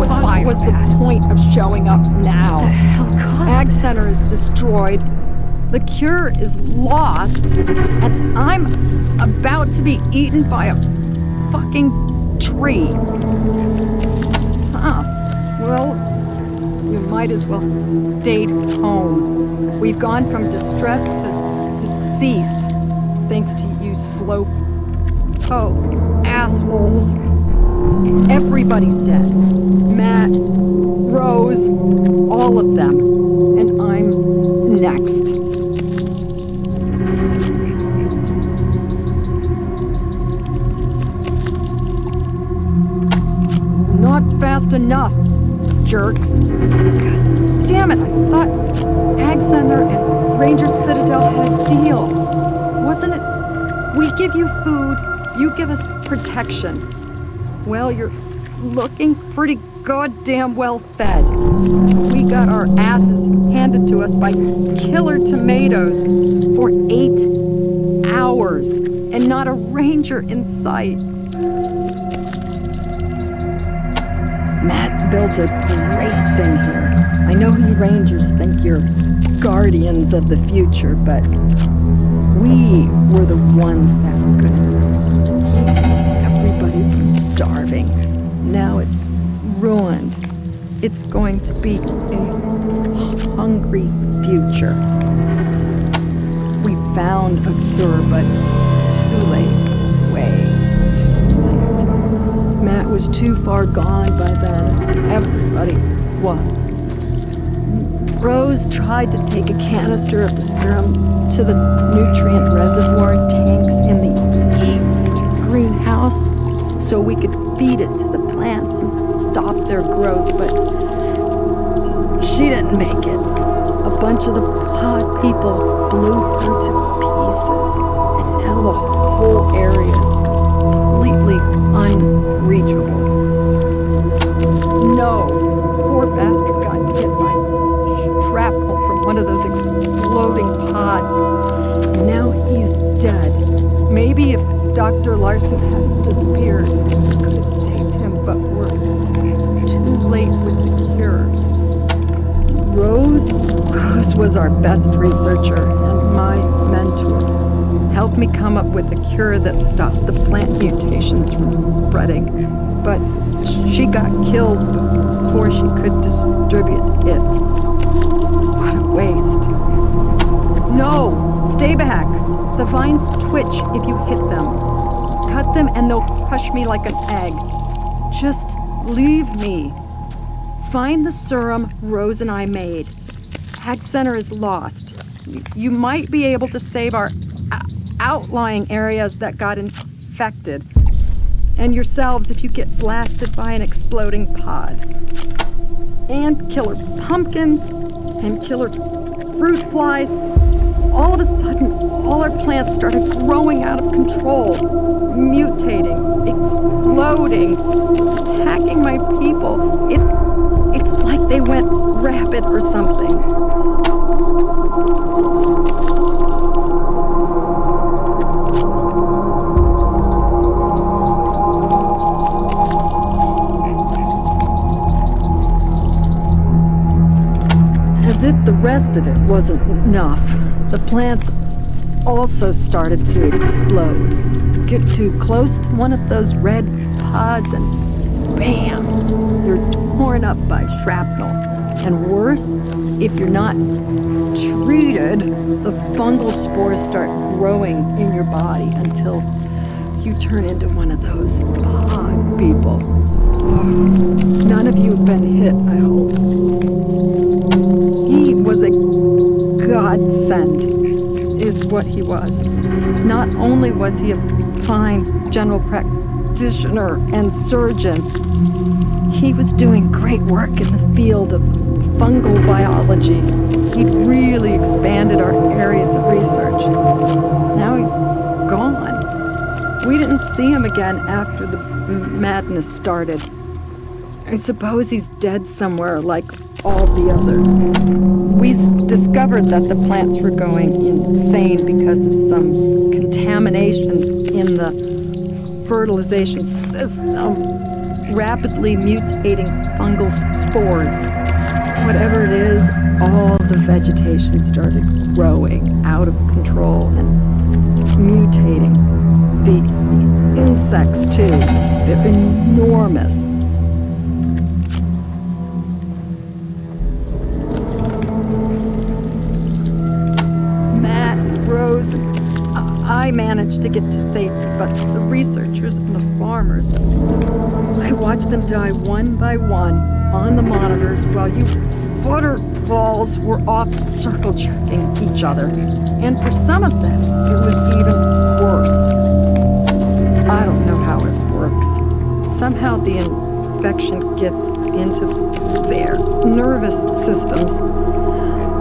What was the point of showing up now? The hell caused Ag this? Center is destroyed. The cure is lost. And I'm about to be eaten by a fucking tree. Well, you might as well have stayed home. We've gone from distress to deceased, thanks to you slow assholes. Everybody's dead. Matt, Rose, all of them. And I'm next. Not fast enough, jerks. God damn it, I thought Ag Center and Ranger Citadel had a deal. Wasn't it? We give you food, you give us protection. Well, you're looking pretty goddamn well fed. We got our asses handed to us by killer tomatoes for 8 hours and not a ranger in sight. Matt built a great thing here. I know you rangers think you're guardians of the future, but we were the ones that were gonna keep everybody from starving. Now it's ruined. It's going to be a hungry future. We found a cure, but too late. Way too late. Matt was too far gone by then. Everybody was. Rose tried to take a canister of the serum to the nutrient reservoir tanks in the east greenhouse so we could feed it to the plants and stop their growth, but she didn't make it. A bunch of the pod people blew her to pieces, and now the whole area is completely unreachable. No, poor bastard got hit by shrapnel from one of those exploding pods. And now he's dead. Maybe if Dr. Larson hadn't disappeared, we could have saved him, but we're too late with the cure. Rose was our best researcher and my mentor. Helped me come up with a cure that stopped the plant mutations from spreading. But she got killed before she could distribute it. What a waste. No! Stay back! The vines twitch if you hit them. Cut them and they'll crush me like an egg. Just leave me. Find the serum Rose and I made. Ag Center is lost. You might be able to save our outlying areas that got infected. And yourselves if you get blasted by an exploding pod. And killer pumpkins and killer fruit flies. All of a sudden, all our plants started growing out of control, mutating, exploding, attacking my people. It's like they went rabid or something. As if the rest of it wasn't enough, the plants also started to explode. Get too close to one of those red pods and bam, you're torn up by shrapnel. And worse, if you're not treated, the fungal spores start growing in your body until you turn into one of those pod people. None of you have been hit, I hope. He was a godsend, is what he was. Not only was he a fine general practitioner and surgeon, he was doing great work in the field of fungal biology. He'd really expanded our areas of research. Now he's gone. We didn't see him again after the madness started. I suppose he's dead somewhere like all the others. We discovered that the plants were going insane because of some contamination in the fertilization system. rapidly mutating fungal spores. Whatever it is, all the vegetation started growing out of control and mutating. The insects, too. They're enormous. Matt, Rose, I managed to get to safety, but the researchers and the farmers, I watched them die one by one on the monitors while you butterballs were off circle checking each other. And for some of them, it was even worse. I don't know how it works. Somehow the infection gets into their nervous systems,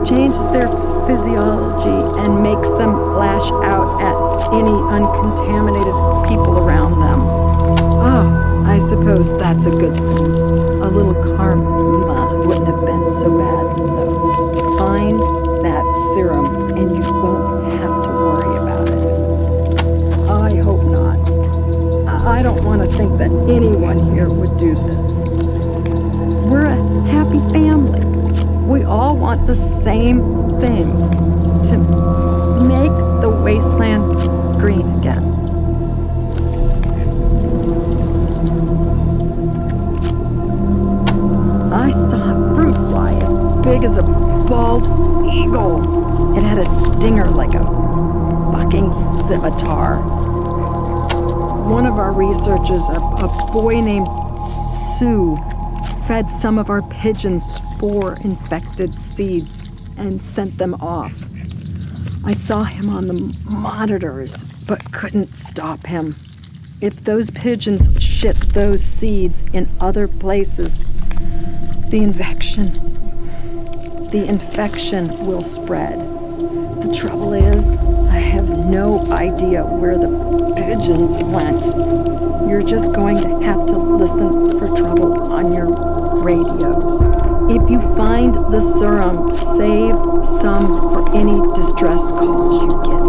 changes their physiology, and makes them lash out at any uncontaminated people around them. Oh, I suppose that's a good thing. A little karma wouldn't have been so bad, though. Find that serum and you won't have to worry about it. I hope not. I don't want to think that anyone here would do this. We're a happy family. We all want the same thing, to make the wasteland green again. I saw a fruit fly as big as a bald eagle. It had a stinger like a fucking scimitar. One of our researchers, a boy named Sue, fed some of our pigeons spore-infected seeds and sent them off. I saw him on the monitors, but couldn't stop him. If those pigeons shit those seeds in other places, the infection will spread. The trouble is, I have no idea where the pigeons went. You're just going to have to listen for trouble on your radios. If you find the serum, save some for any distress calls you get.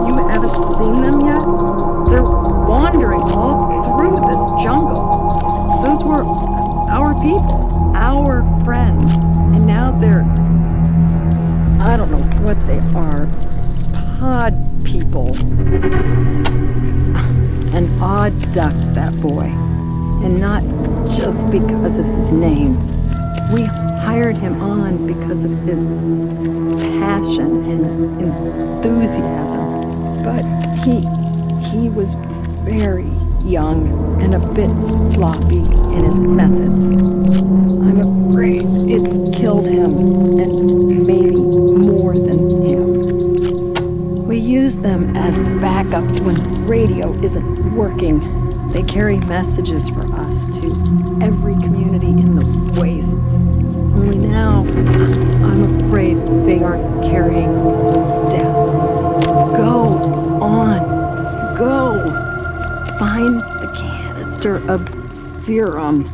You haven't seen them yet? They're wandering all through this jungle. Those were our people, our friends, and now they're, I don't know what they are, pod people. An odd duck, that boy, and not just because of his name. We hired him on because of his passion and enthusiasm, but he was very young and a bit sloppy in his methods. I'm afraid it's killed him, and maybe more than him. We use them as backups when radio isn't working. They carry messages for us to every community in the wastes. Only now, I'm afraid they aren't carrying death. Go on. Go. Find the canister of serum.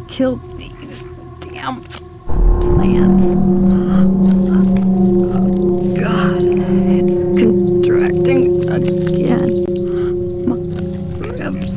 Kill these damn plants. Oh, God, it's contracting again. My ribs.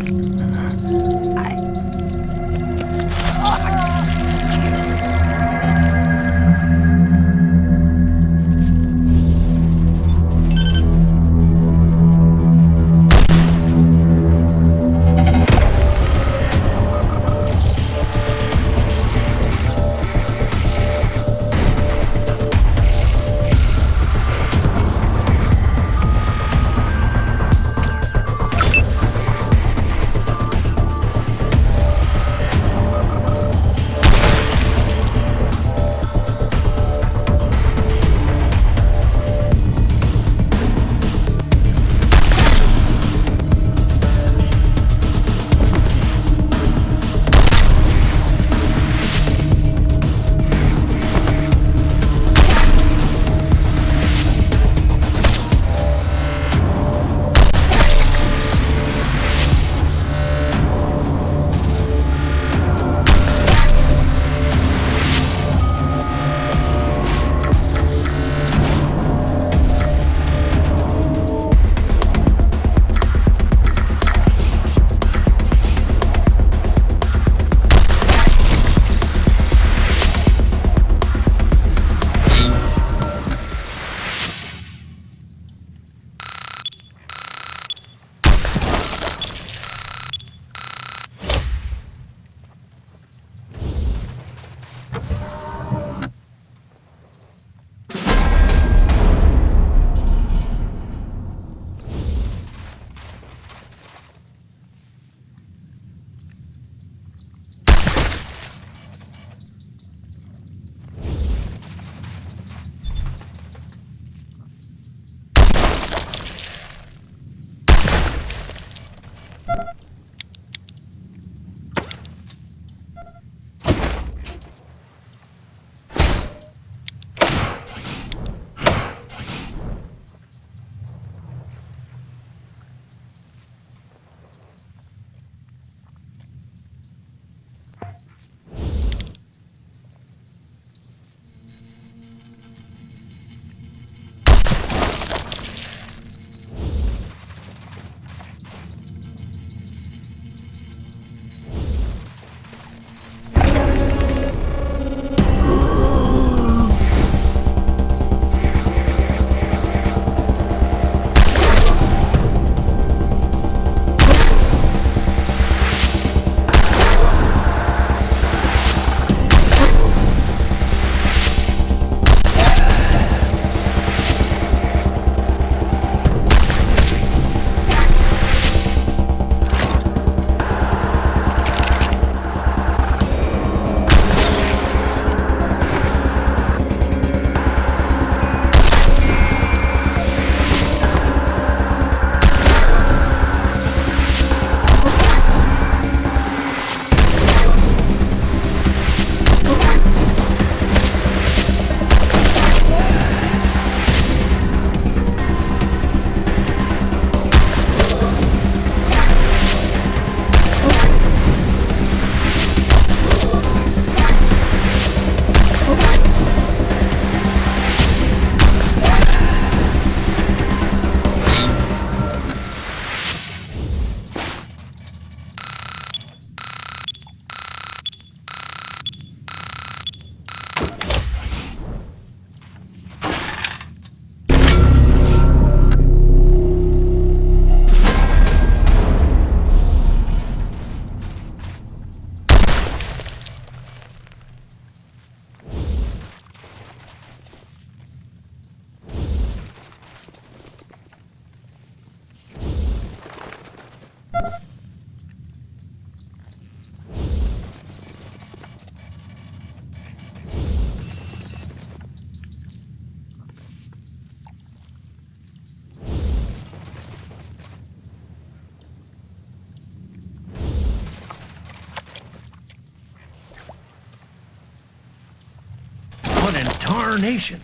What in tarnation?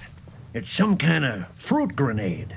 It's some kind of fruit grenade.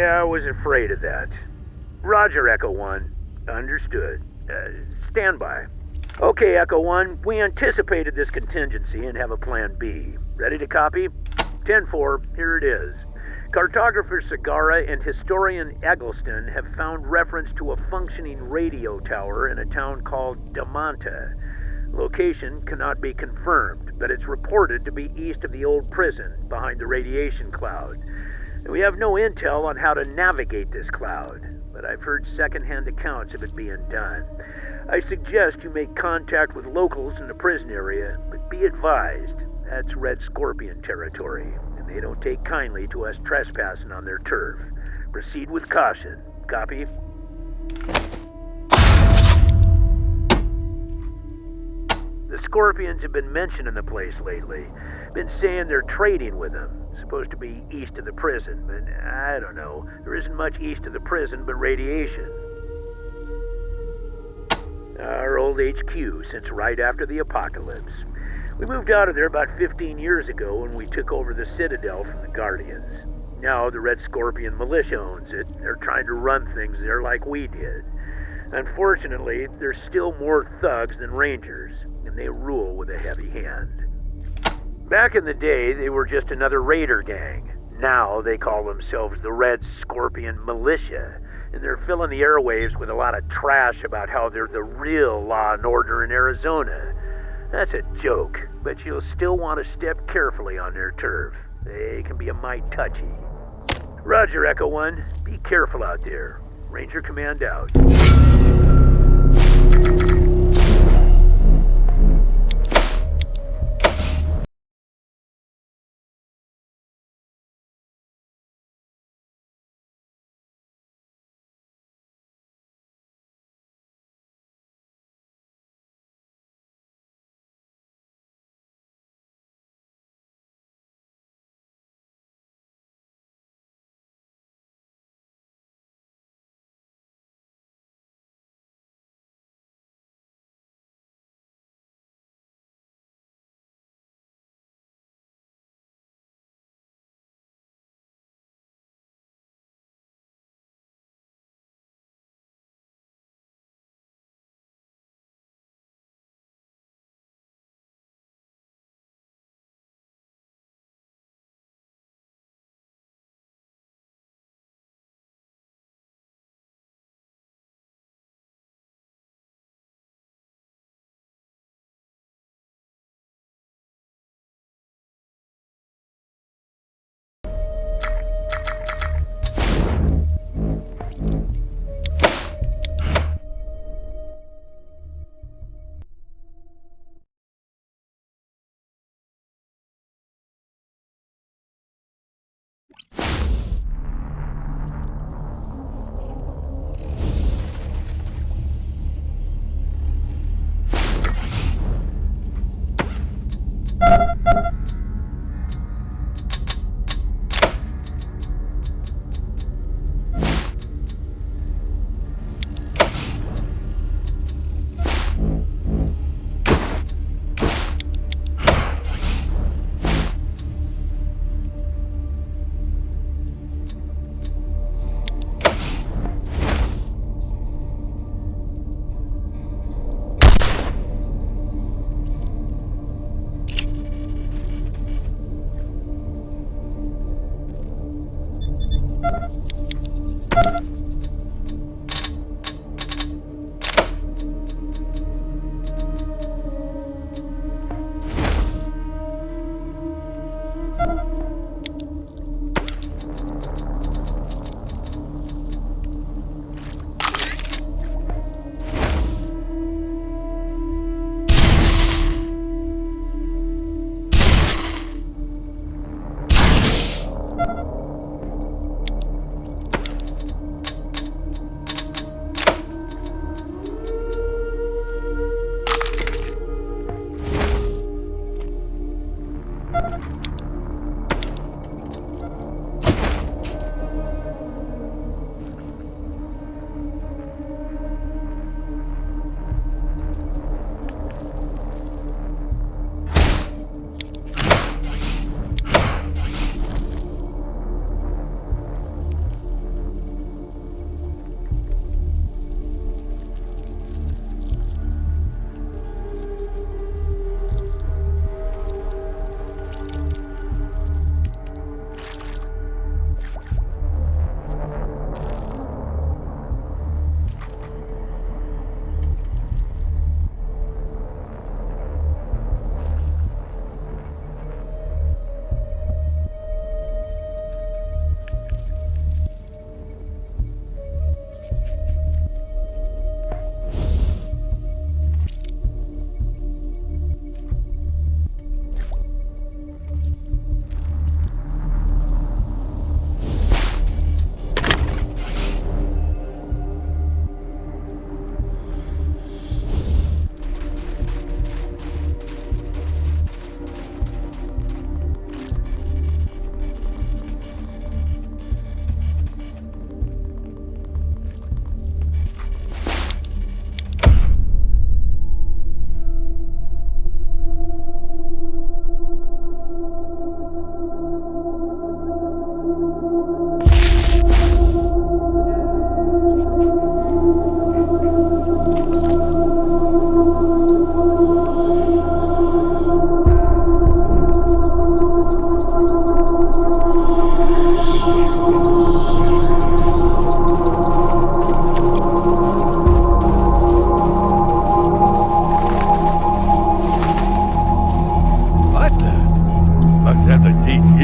Yeah, I was afraid of that. Roger, Echo 1. Understood. Stand by. Okay, Echo 1, we anticipated this contingency and have a plan B. Ready to copy? 10-4, here it is. Cartographer Sagara and historian Eggleston have found reference to a functioning radio tower in a town called Damanta. Location cannot be confirmed, but it's reported to be east of the old prison, behind the radiation cloud. We have no intel on how to navigate this cloud, but I've heard second-hand accounts of it being done. I suggest you make contact with locals in the prison area, but be advised, that's Red Scorpion territory, and they don't take kindly to us trespassing on their turf. Proceed with caution. Copy? The Scorpions have been mentioning the place lately. Been saying they're trading with them. Supposed to be east of the prison, but I don't know. There isn't much east of the prison but radiation. Our old HQ since right after the apocalypse. We moved out of there about 15 years ago when we took over the Citadel from the Guardians. Now the Red Scorpion militia owns it. They're trying to run things there like we did. Unfortunately, there's still more thugs than rangers, and they rule with a heavy hand. Back in the day, they were just another raider gang. Now they call themselves the Red Scorpion Militia, and they're filling the airwaves with a lot of trash about how they're the real law and order in Arizona. That's a joke, but you'll still want to step carefully on their turf. They can be a mite touchy. Roger, Echo 1. Be careful out there. Ranger Command out.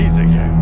bees again.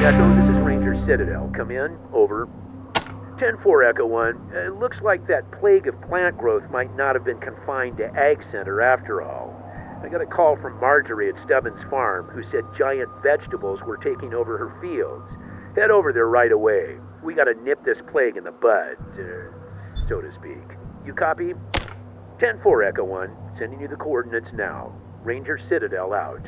Echo, this is Ranger Citadel. Come in. Over. 10-4, Echo 1. It looks like that plague of plant growth might not have been confined to Ag Center after all. I got a call from Marjorie at Stubbins Farm, who said giant vegetables were taking over her fields. Head over there right away. We gotta nip this plague in the bud, so to speak. You copy? 10-4, Echo 1. Sending you the coordinates now. Ranger Citadel out.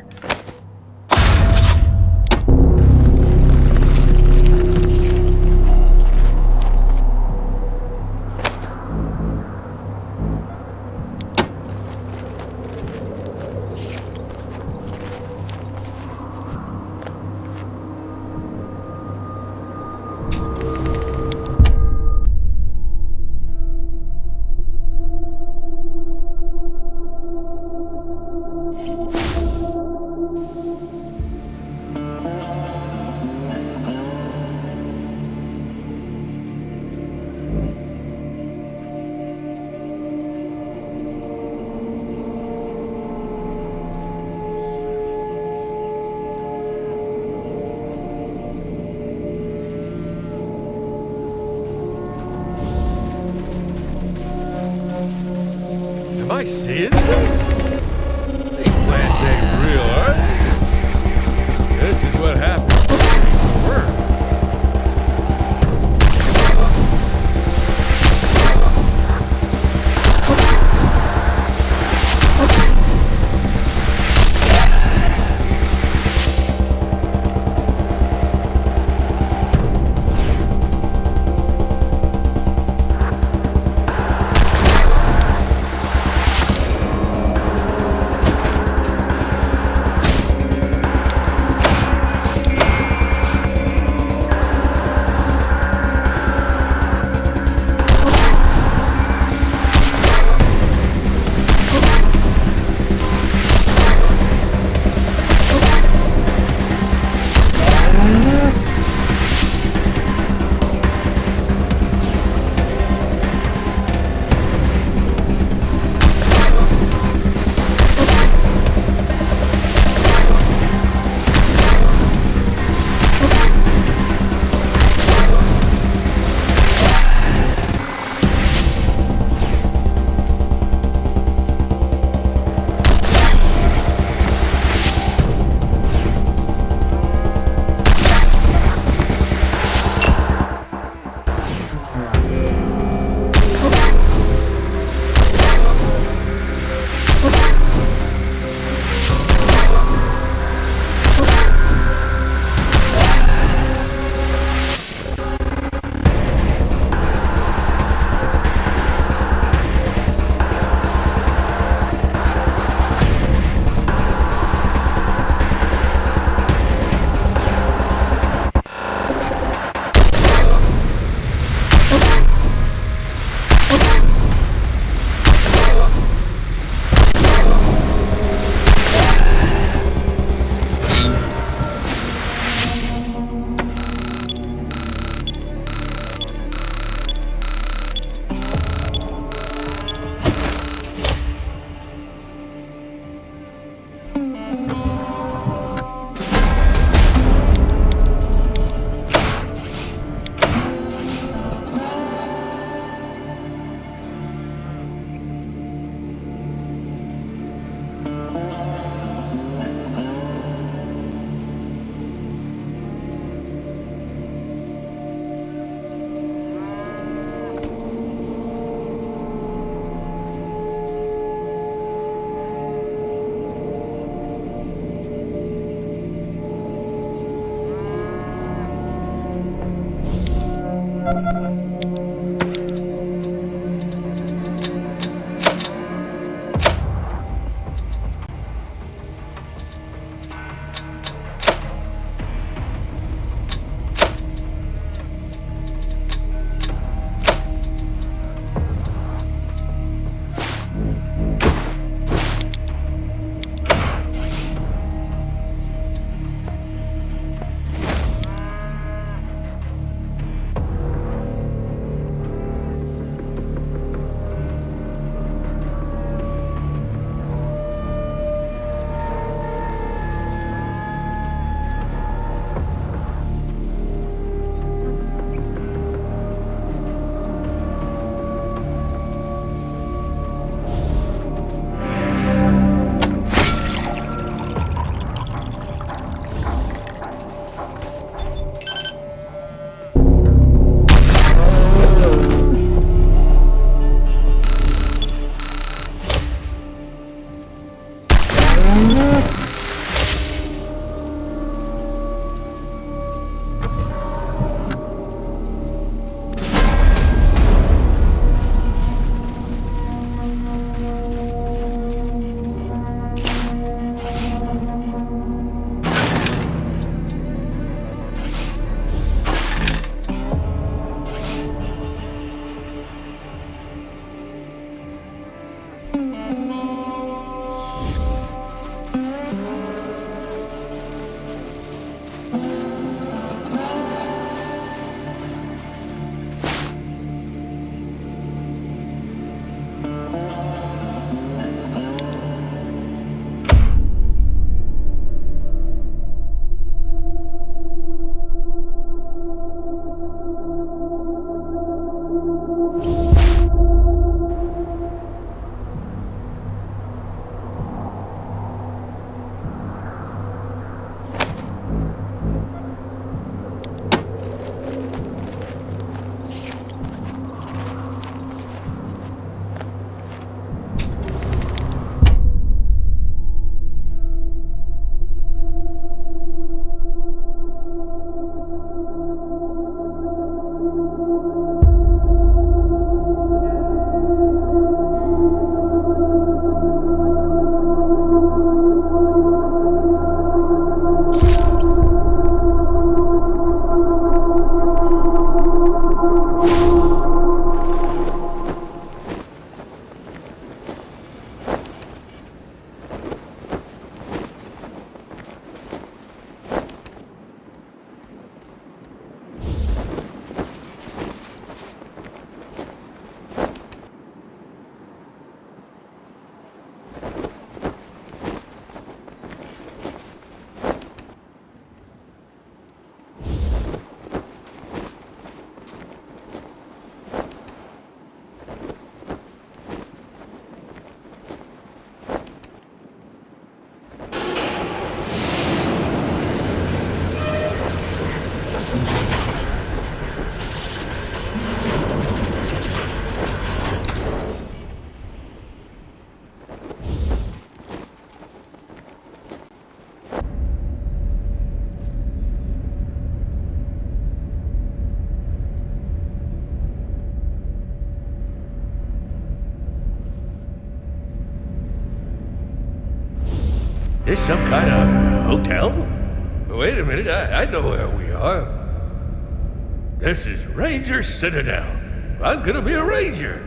I see it. These plants ain't real, are they? This is what happens when you eat the worm. This some kind of hotel? Wait a minute, I know where we are. This is Ranger Citadel. I'm gonna be a ranger.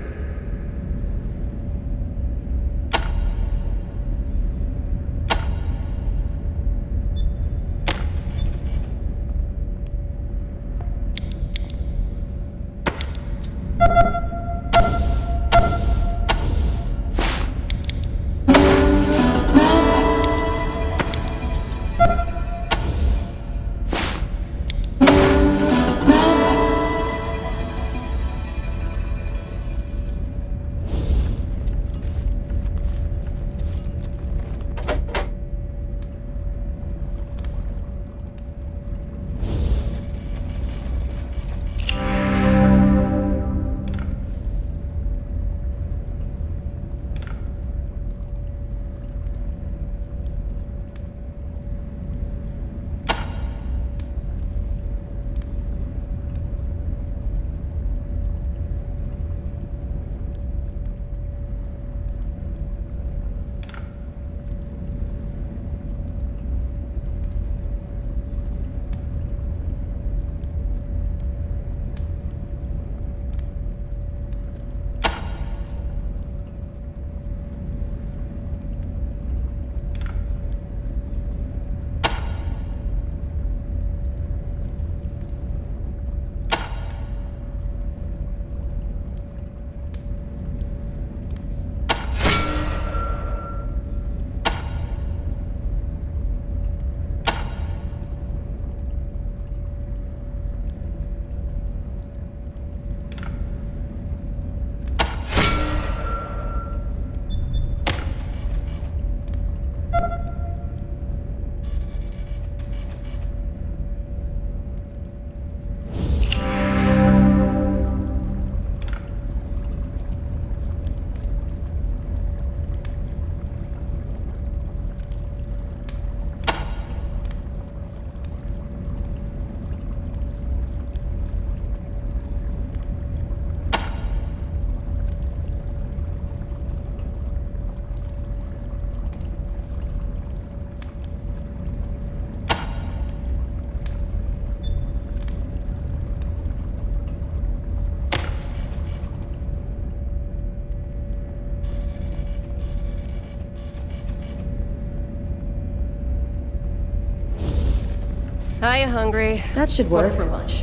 Are you hungry? That should work. What's for lunch?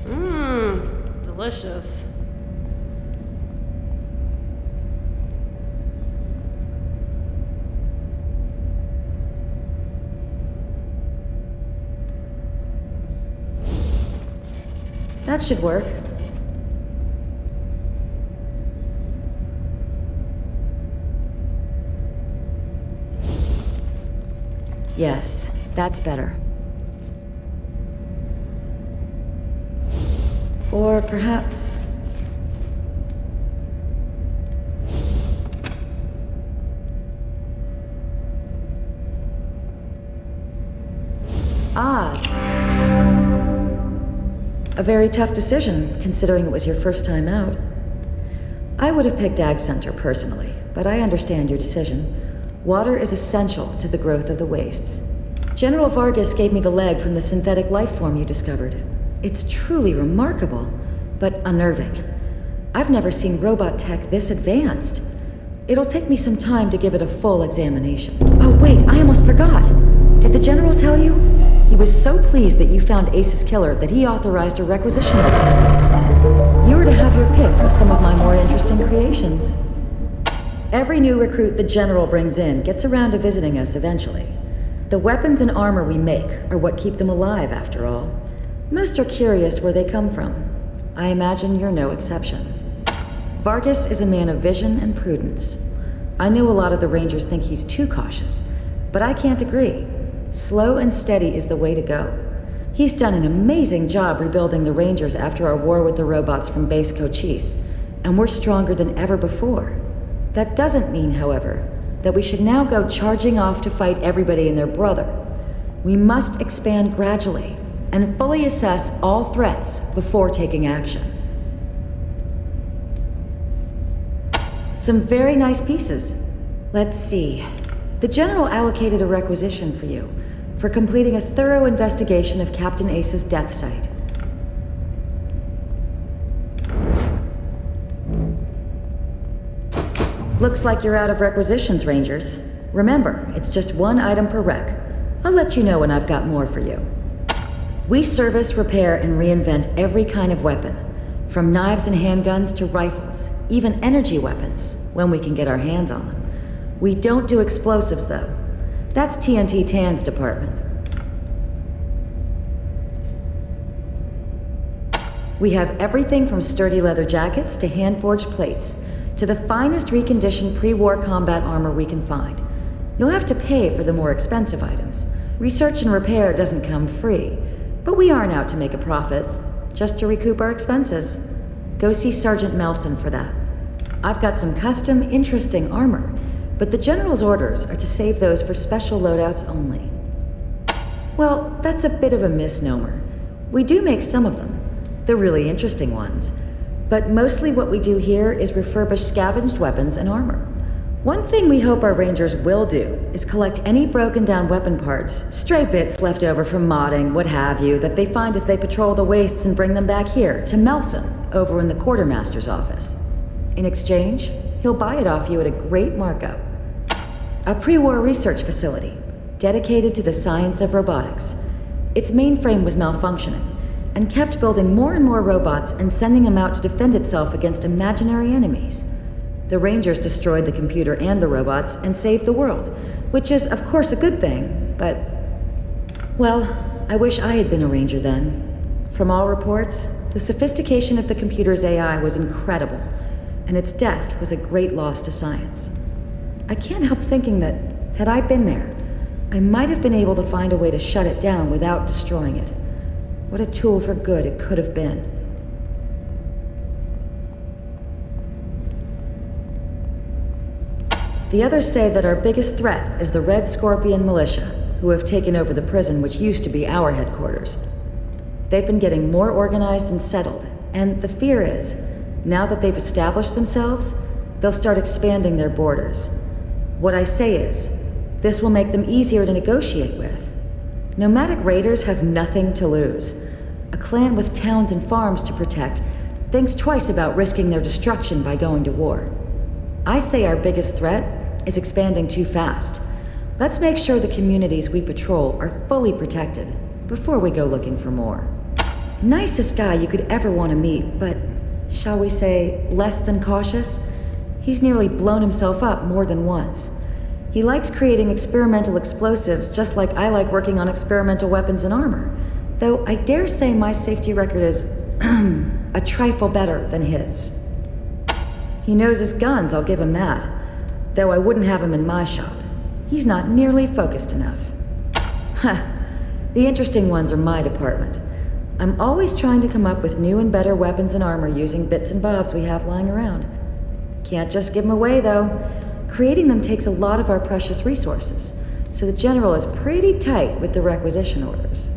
Mmm, delicious. That should work. Yes, that's better. Or perhaps... odd. A very tough decision, considering it was your first time out. I would have picked Ag Center personally, but I understand your decision. Water is essential to the growth of the wastes. General Vargas gave me the leg from the synthetic life form you discovered. It's truly remarkable, but unnerving. I've never seen robot tech this advanced. It'll take me some time to give it a full examination. Oh wait, I almost forgot. Did the General tell you? He was so pleased that you found Ace's killer that he authorized a requisition order. You were to have your pick of some of my more interesting creations. Every new recruit the General brings in gets around to visiting us eventually. The weapons and armor we make are what keep them alive, after all. Most are curious where they come from. I imagine you're no exception. Vargas is a man of vision and prudence. I know a lot of the Rangers think he's too cautious, but I can't agree. Slow and steady is the way to go. He's done an amazing job rebuilding the Rangers after our war with the robots from Base Cochise, and we're stronger than ever before. That doesn't mean, however, that we should now go charging off to fight everybody and their brother. We must expand gradually and fully assess all threats before taking action. Some very nice pieces. Let's see. The General allocated a requisition for you for completing a thorough investigation of Captain Ace's death site. Looks like you're out of requisitions, Rangers. Remember, it's just one item per rec. I'll let you know when I've got more for you. We service, repair, and reinvent every kind of weapon, from knives and handguns to rifles, even energy weapons, when we can get our hands on them. We don't do explosives, though. That's TNT Tan's department. We have everything from sturdy leather jackets to hand-forged plates, to the finest reconditioned pre-war combat armor we can find. You'll have to pay for the more expensive items. Research and repair doesn't come free, but we aren't out to make a profit, just to recoup our expenses. Go see Sergeant Melson for that. I've got some custom, interesting armor, but the General's orders are to save those for special loadouts only. Well, that's a bit of a misnomer. We do make some of them, the really interesting ones. But mostly what we do here is refurbish scavenged weapons and armor. One thing we hope our Rangers will do is collect any broken down weapon parts, stray bits left over from modding, what have you, that they find as they patrol the wastes and bring them back here to Melson, over in the Quartermaster's office. In exchange, he'll buy it off you at a great markup. A pre-war research facility, dedicated to the science of robotics. Its mainframe was malfunctioning, and kept building more and more robots and sending them out to defend itself against imaginary enemies. The Rangers destroyed the computer and the robots and saved the world, which is, of course, a good thing, but... Well, I wish I had been a Ranger then. From all reports, the sophistication of the computer's AI was incredible, and its death was a great loss to science. I can't help thinking that, had I been there, I might have been able to find a way to shut it down without destroying it. What a tool for good it could have been. The others say that our biggest threat is the Red Scorpion militia, who have taken over the prison which used to be our headquarters. They've been getting more organized and settled, and the fear is, now that they've established themselves, they'll start expanding their borders. What I say is, this will make them easier to negotiate with. Nomadic raiders have nothing to lose. A clan with towns and farms to protect thinks twice about risking their destruction by going to war. I say our biggest threat is expanding too fast. Let's make sure the communities we patrol are fully protected before we go looking for more. Nicest guy you could ever want to meet, but shall we say less than cautious? He's nearly blown himself up more than once. He likes creating experimental explosives just like I like working on experimental weapons and armor. Though I dare say my safety record is a trifle better than his. He knows his guns, I'll give him that. Though I wouldn't have him in my shop. He's not nearly focused enough. Huh. The interesting ones are my department. I'm always trying to come up with new and better weapons and armor using bits and bobs we have lying around. Can't just give them away, though. Creating them takes a lot of our precious resources, so the General is pretty tight with the requisition orders.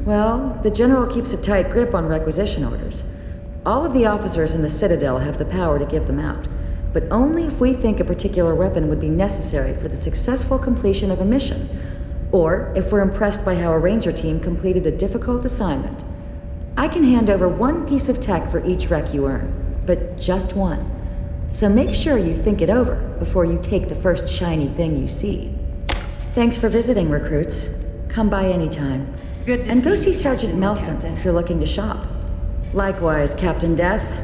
Well, the General keeps a tight grip on requisition orders. All of the officers in the Citadel have the power to give them out, but only if we think a particular weapon would be necessary for the successful completion of a mission, or if we're impressed by how a Ranger team completed a difficult assignment. I can hand over one piece of tech for each rec you earn, but just one. So make sure you think it over before you take the first shiny thing you see. Thanks for visiting, recruits. Come by anytime. Good to and go see see Sergeant Melson if you're looking to shop. Likewise, Captain Death.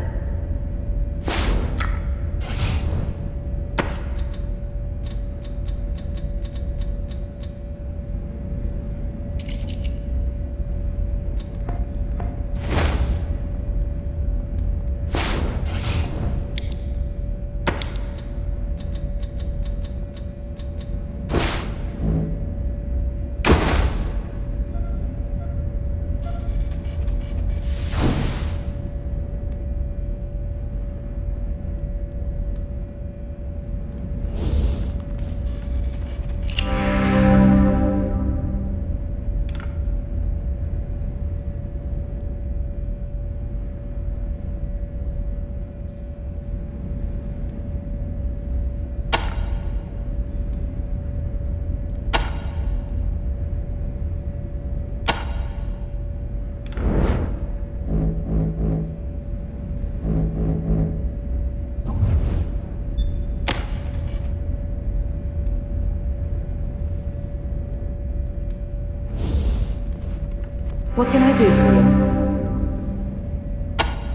What can I do for you?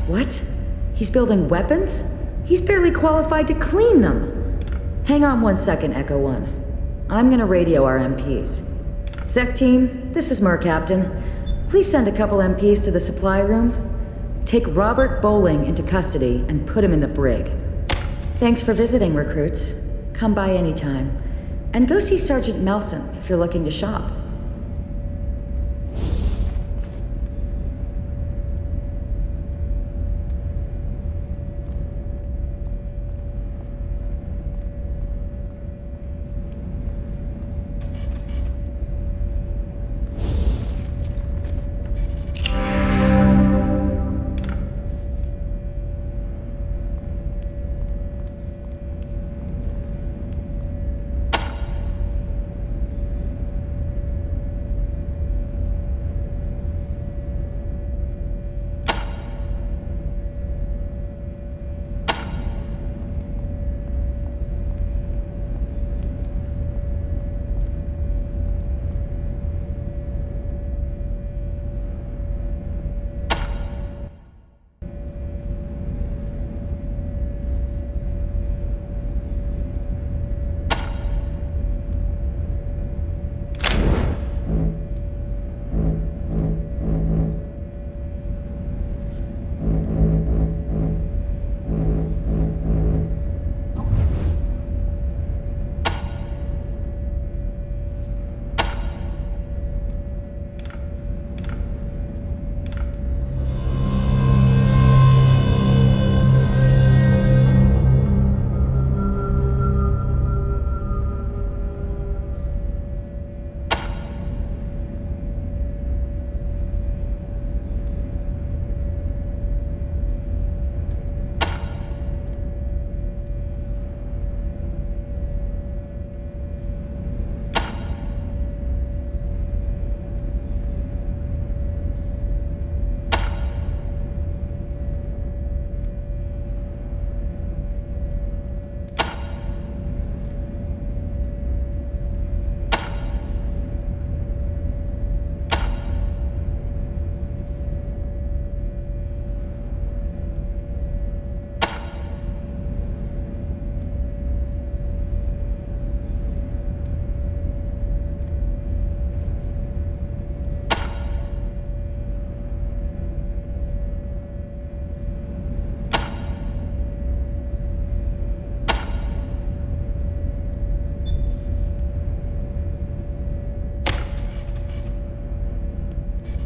What? He's building weapons? He's barely qualified to clean them. Hang on 1 second, Echo 1. I'm gonna radio our MPs. Sec team, this is Mer Captain. Please send a couple MPs to the supply room. Take Robert Bowling into custody and put him in the brig. Thanks for visiting, recruits. Come by anytime. And go see Sergeant Melson if you're looking to shop.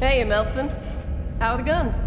Hey, Melson. How are the guns?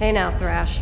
Hey now, Thrash.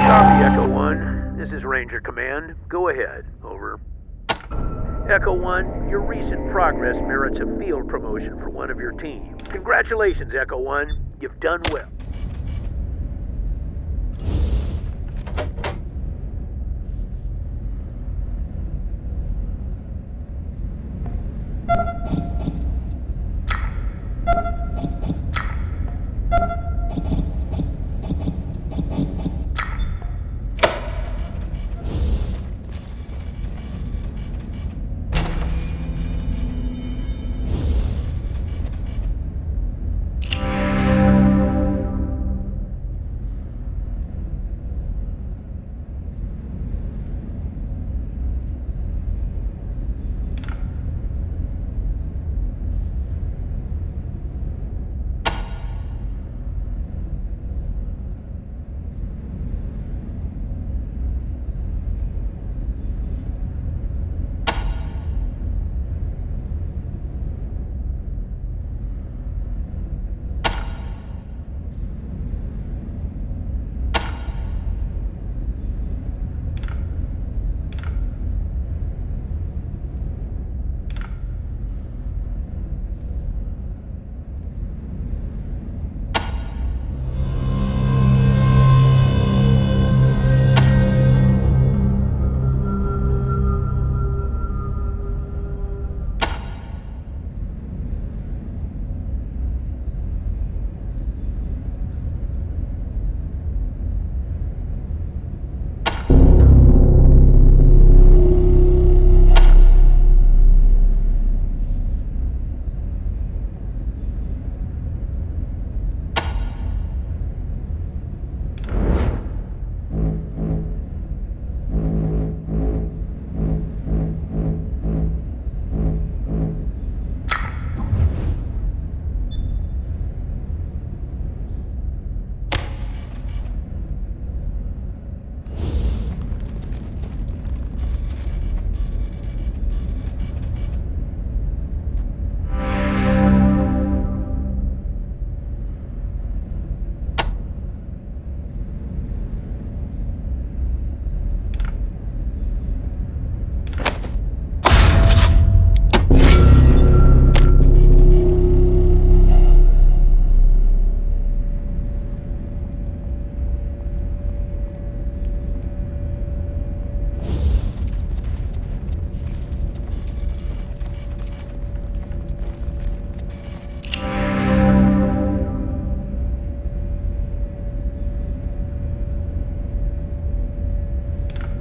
Copy, Echo 1. This is Ranger Command. Go ahead. Over. Echo 1, your recent progress merits a field promotion for one of your team. Congratulations, Echo 1. You've done well.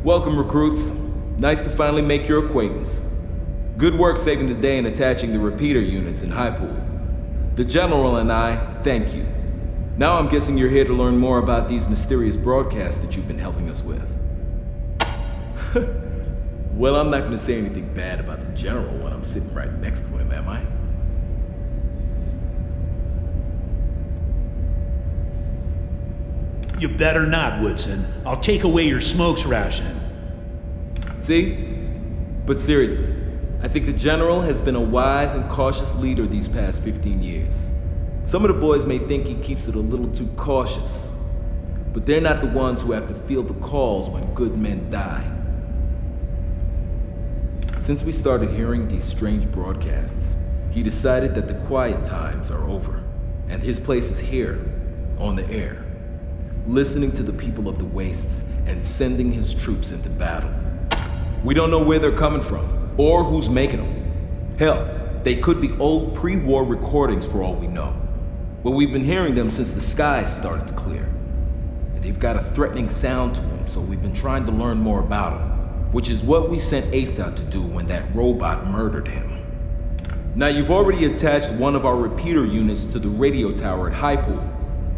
Welcome, recruits. Nice to finally make your acquaintance. Good work saving the day and attaching the repeater units in High Pool. The General and I thank you. Now I'm guessing you're here to learn more about these mysterious broadcasts that you've been helping us with. Well, I'm not gonna say anything bad about the General when I'm sitting right next to him, am I? You better not, Woodson. I'll take away your smokes ration. See? But seriously, I think the General has been a wise and cautious leader these past 15 years. Some of the boys may think he keeps it a little too cautious, but they're not the ones who have to feel the calls when good men die. Since we started hearing these strange broadcasts, he decided that the quiet times are over, and his place is here, on the air, listening to the people of the wastes and sending his troops into battle. We don't know where they're coming from, or who's making them. Hell, they could be old pre-war recordings for all we know. But we've been hearing them since the skies started to clear. And they've got a threatening sound to them, so we've been trying to learn more about them. Which is what we sent Ace out to do when that robot murdered him. Now, you've already attached one of our repeater units to the radio tower at High Pool,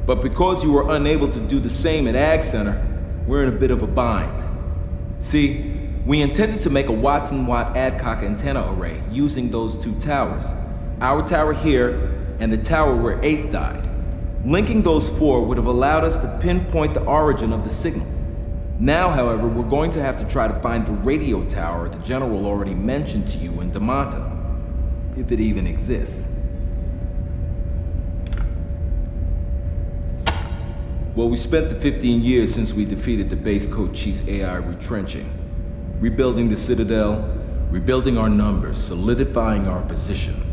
but because you were unable to do the same at Ag Center, we're in a bit of a bind. See, we intended to make a Watson-Watt Adcock antenna array using those two towers, our tower here and the tower where Ace died. Linking those four would have allowed us to pinpoint the origin of the signal. Now, however, we're going to have to try to find the radio tower the General already mentioned to you in Damanta, if it even exists. Well, we spent the 15 years since we defeated the base code chief's AI retrenching, rebuilding the Citadel, rebuilding our numbers, solidifying our position.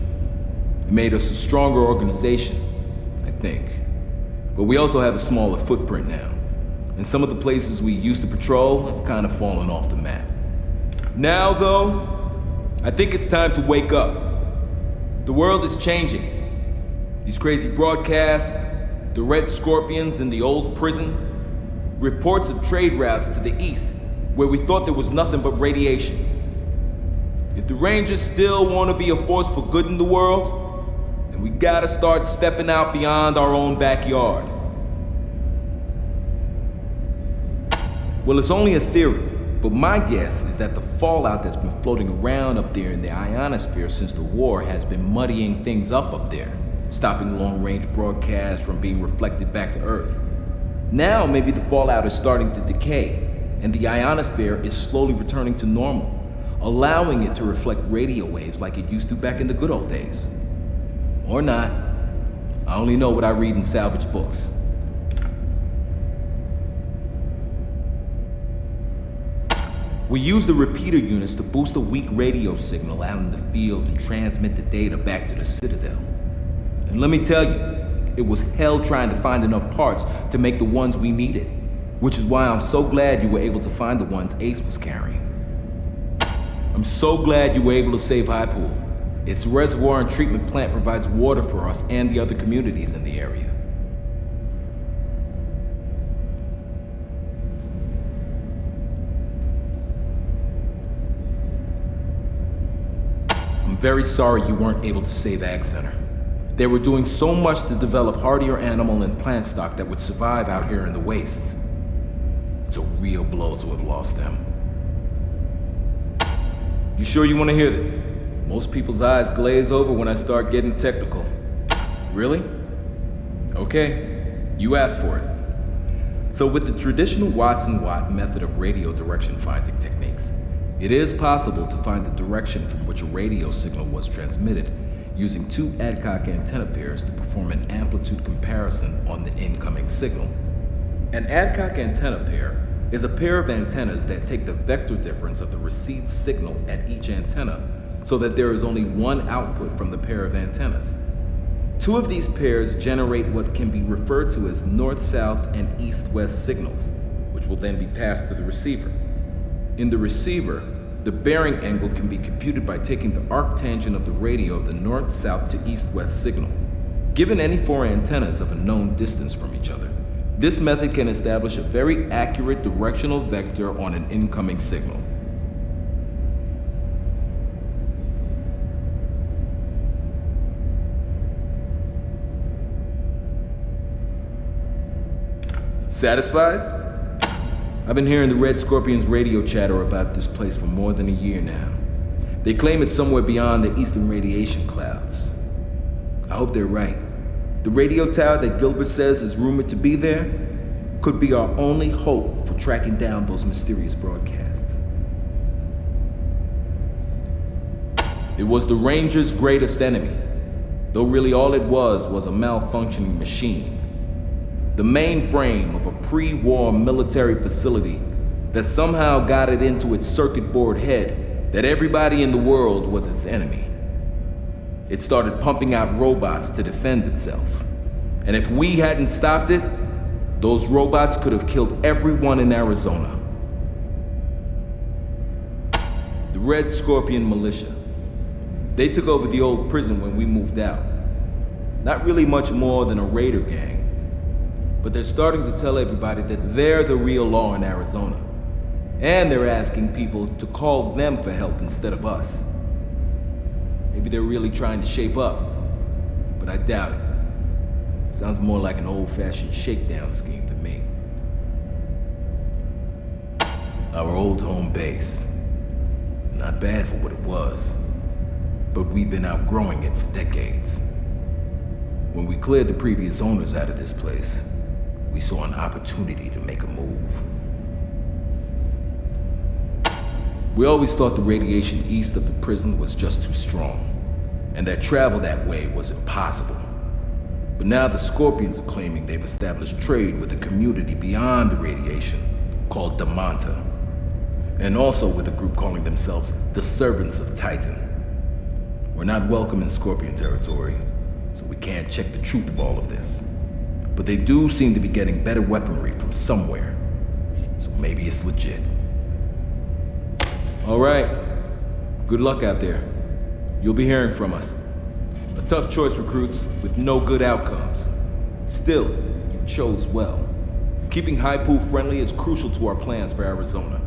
It made us a stronger organization, I think. But we also have a smaller footprint now. And some of the places we used to patrol have kind of fallen off the map. Now, though, I think it's time to wake up. The world is changing. These crazy broadcasts, the Red Scorpions in the old prison, reports of trade routes to the east, where we thought there was nothing but radiation. If the Rangers still want to be a force for good in the world, then we gotta start stepping out beyond our own backyard. Well, it's only a theory, but my guess is that the fallout that's been floating around up there in the ionosphere since the war has been muddying things up there, stopping long-range broadcasts from being reflected back to Earth. Now, maybe the fallout is starting to decay, and the ionosphere is slowly returning to normal, allowing it to reflect radio waves like it used to back in the good old days. Or not. I only know what I read in salvage books. We use the repeater units to boost a weak radio signal out in the field and transmit the data back to the Citadel. And let me tell you, it was hell trying to find enough parts to make the ones we needed, which is why I'm so glad you were able to find the ones Ace was carrying. I'm so glad you were able to save High Pool. Its reservoir and treatment plant provides water for us and the other communities in the area. I'm very sorry you weren't able to save Ag Center. They were doing so much to develop hardier animal and plant stock that would survive out here in the wastes. It's a real blow to have lost them. You sure you want to hear this? Most people's eyes glaze over when I start getting technical. Really? Okay, you asked for it. So with the traditional Watson-Watt method of radio direction finding techniques, it is possible to find the direction from which a radio signal was transmitted using two Adcock antenna pairs to perform an amplitude comparison on the incoming signal. An Adcock antenna pair is a pair of antennas that take the vector difference of the received signal at each antenna so that there is only one output from the pair of antennas. Two of these pairs generate what can be referred to as north-south and east-west signals, which will then be passed to the receiver. In the receiver, the bearing angle can be computed by taking the arctangent of the radio of the north-south to east-west signal. Given any four antennas of a known distance from each other, This method can establish a very accurate directional vector on an incoming signal. Satisfied? I've been hearing the Red Scorpion's radio chatter about this place for more than a year now. They claim it's somewhere beyond the eastern radiation clouds. I hope they're right. The radio tower that Gilbert says is rumored to be there could be our only hope for tracking down those mysterious broadcasts. It was the Rangers' greatest enemy, though really all it was a malfunctioning machine. The mainframe of a pre-war military facility that somehow got it into its circuit board head that everybody in the world was its enemy. It started pumping out robots to defend itself. And if we hadn't stopped it, those robots could have killed everyone in Arizona. The Red Scorpion militia. They took over the old prison when we moved out. Not really much more than a raider gang. But they're starting to tell everybody that they're the real law in Arizona. And they're asking people to call them for help instead of us. Maybe they're really trying to shape up, but I doubt it. Sounds more like an old-fashioned shakedown scheme to me. Our old home base. Not bad for what it was, but we've been outgrowing it for decades. When we cleared the previous owners out of this place, we saw an opportunity to make a move. We always thought the radiation east of the prison was just too strong, and that travel that way was impossible. But now the Scorpions are claiming they've established trade with a community beyond the radiation called Damanta, and also with a group calling themselves the Servants of Titan. We're not welcome in Scorpion territory, so we can't check the truth of all of this. But they do seem to be getting better weaponry from somewhere, so maybe it's legit. All right, good luck out there. You'll be hearing from us. A tough choice, recruits, with no good outcomes. Still, you chose well. Keeping High Pool friendly is crucial to our plans for Arizona.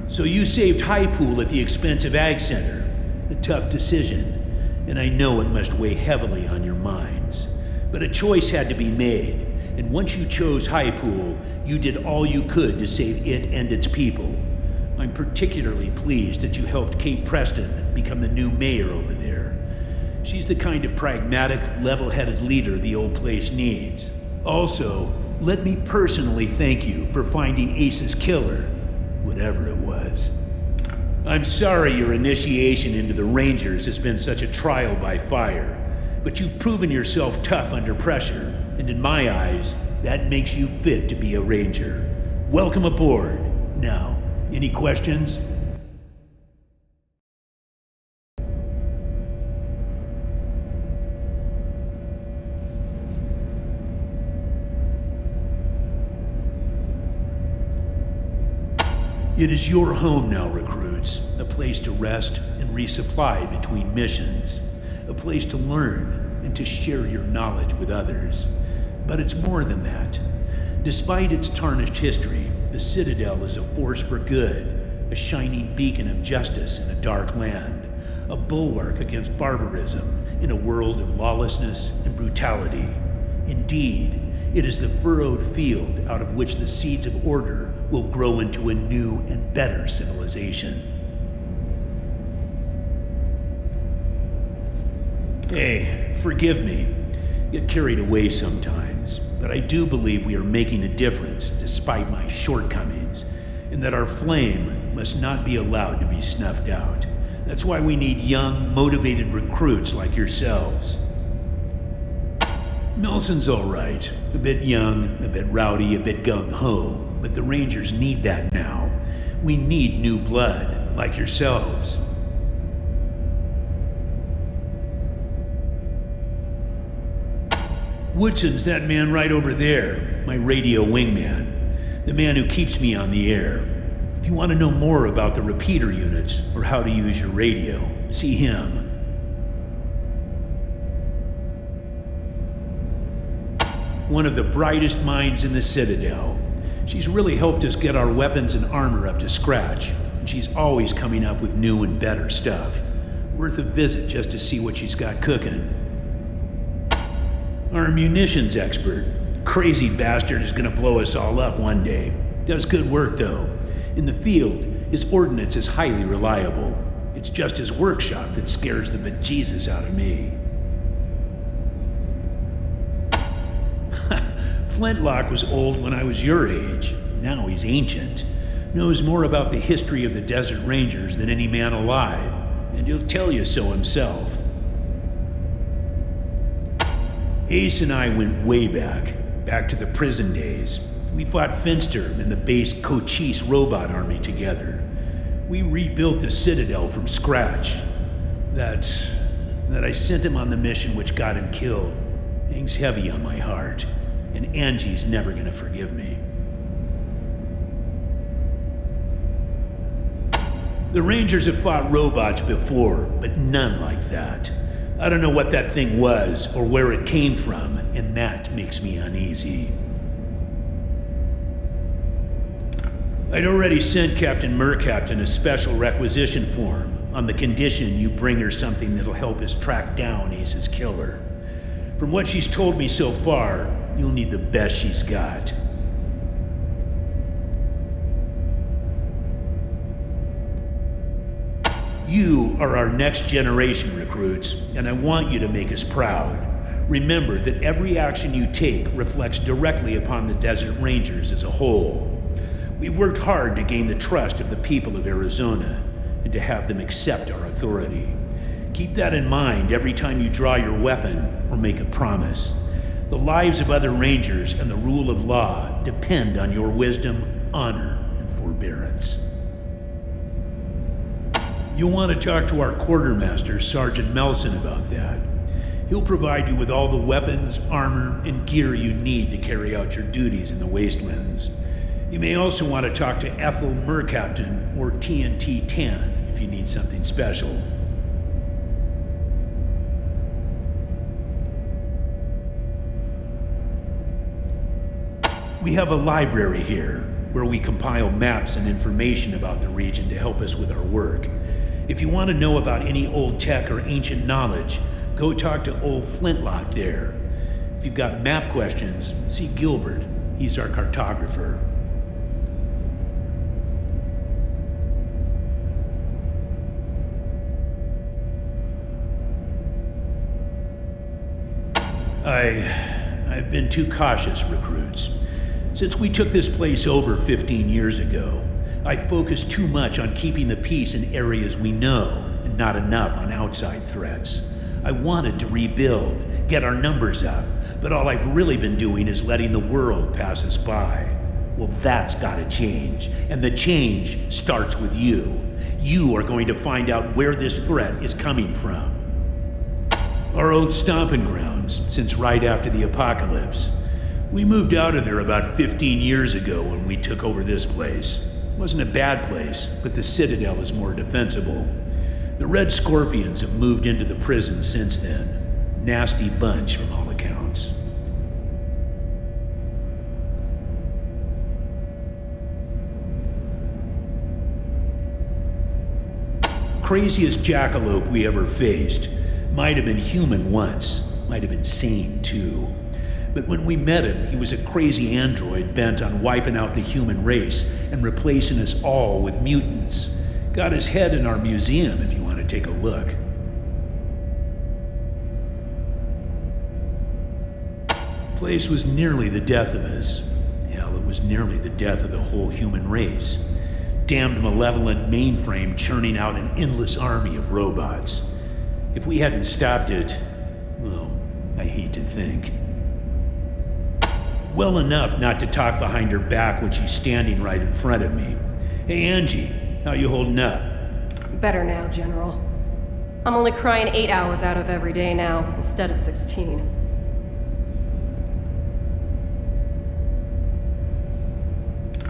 So you saved High Pool at the expense of Ag Center. A tough decision, and I know it must weigh heavily on your minds. But a choice had to be made, and once you chose High Pool, you did all you could to save it and its people. I'm particularly pleased that you helped Kate Preston become the new mayor over there. She's the kind of pragmatic, level-headed leader the old place needs. Also, let me personally thank you for finding Ace's killer, whatever it was. I'm sorry your initiation into the Rangers has been such a trial by fire, but you've proven yourself tough under pressure, and in my eyes, that makes you fit to be a Ranger. Welcome aboard. Now, any questions? It is your home now, recruits. A place to rest and resupply between missions. A place to learn and to share your knowledge with others. But it's more than that. Despite its tarnished history, the Citadel is a force for good, a shining beacon of justice in a dark land, a bulwark against barbarism in a world of lawlessness and brutality. Indeed, it is the furrowed field out of which the seeds of order will grow into a new and better civilization. Hey, forgive me. Get carried away sometimes, but I do believe we are making a difference despite my shortcomings, and that our flame must not be allowed to be snuffed out. That's why we need young, motivated recruits like yourselves. Nelson's all right. A bit young, a bit rowdy, a bit gung-ho, but the Rangers need that now. We need new blood, like yourselves. Woodson's that man right over there, my radio wingman, the man who keeps me on the air. If you want to know more about the repeater units or how to use your radio, see him. one of the brightest minds in the Citadel. She's really helped us get our weapons and armor up to scratch, and she's always coming up with new and better stuff. Worth a visit just to see what she's got cooking. Our munitions expert, crazy bastard, is gonna blow us all up one day. Does good work though. In the field, his ordnance is highly reliable. It's just his workshop that scares the bejesus out of me. Flintlock was old when I was your age. Now he's ancient. Knows more about the history of the Desert Rangers than any man alive, and he'll tell you so himself. Ace and I went way back to the prison days. We fought Finster and the base Cochise robot army together. We rebuilt the Citadel from scratch. That I sent him on the mission which got him killed hangs heavy on my heart, and Angie's never gonna forgive me. The Rangers have fought robots before, but none like that. I don't know what that thing was or where it came from, and that makes me uneasy. I'd already sent Captain Mercaptain a special requisition form on the condition you bring her something that'll help us track down Ace's killer. From what she's told me so far, you'll need the best she's got. You are our next generation recruits, and I want you to make us proud. Remember that every action you take reflects directly upon the Desert Rangers as a whole. We've worked hard to gain the trust of the people of Arizona and to have them accept our authority. Keep that in mind every time you draw your weapon or make a promise. The lives of other Rangers and the rule of law depend on your wisdom, honor, and forbearance. You'll want to talk to our quartermaster, Sergeant Melson, about that. He'll provide you with all the weapons, armor, and gear you need to carry out your duties in the Wastelands. You may also want to talk to Ethel Mercaptain or TNT-10 if you need something special. We have a library here where we compile maps and information about the region to help us with our work. If you want to know about any old tech or ancient knowledge, go talk to old Flintlock there. If you've got map questions, see Gilbert. He's our cartographer. I've been too cautious, recruits. Since we took this place over 15 years ago, I focused too much on keeping the peace in areas we know, and not enough on outside threats. I wanted to rebuild, get our numbers up, but all I've really been doing is letting the world pass us by. Well, that's gotta change, and the change starts with you. You are going to find out where this threat is coming from. Our old stomping grounds, since right after the apocalypse. We moved out of there about 15 years ago when we took over this place. It wasn't a bad place, but the Citadel is more defensible. The Red Scorpions have moved into the prison since then. Nasty bunch from all accounts. Craziest jackalope we ever faced. Might have been human once, might have been sane too. But when we met him, he was a crazy android bent on wiping out the human race and replacing us all with mutants. Got his head in our museum if you want to take a look. Place was nearly the death of us. Hell, it was nearly the death of the whole human race. Damned malevolent mainframe churning out an endless army of robots. If we hadn't stopped it, well, I hate to think. Well enough not to talk behind her back when she's standing right in front of me. Hey, Angie, how you holding up? Better now, General. I'm only crying 8 hours out of every day now, instead of 16.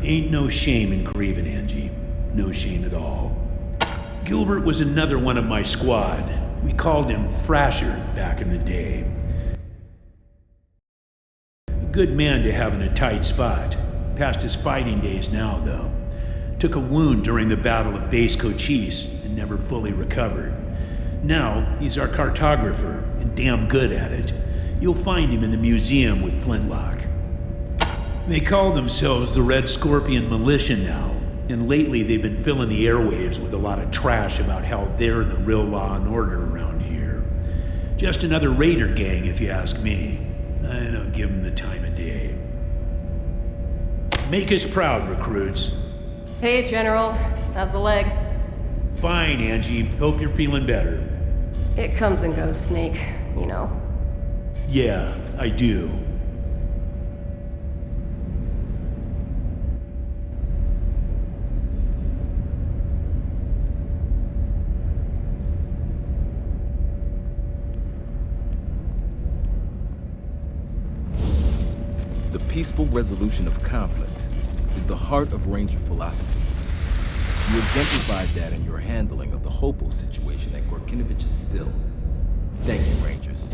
Ain't no shame in grieving, Angie. No shame at all. Gilbert was another one of my squad. We called him Thrasher back in the day. A good man to have in a tight spot. Past his fighting days now, though. Took a wound during the Battle of Base Cochise and never fully recovered. Now, he's our cartographer, and damn good at it. You'll find him in the museum with Flintlock. They call themselves the Red Scorpion Militia now, and lately they've been filling the airwaves with a lot of trash about how they're the real law and order around here. Just another raider gang, if you ask me. I don't give them the time of day. Make us proud, recruits. Hey, General. How's the leg? Fine, Angie. Hope you're feeling better. It comes and goes, Snake. You know. Yeah, I do. The peaceful resolution of conflict is the heart of Ranger philosophy. You exemplified that in your handling of the hobo situation at Gorkinovich's Still. Thank you, Rangers.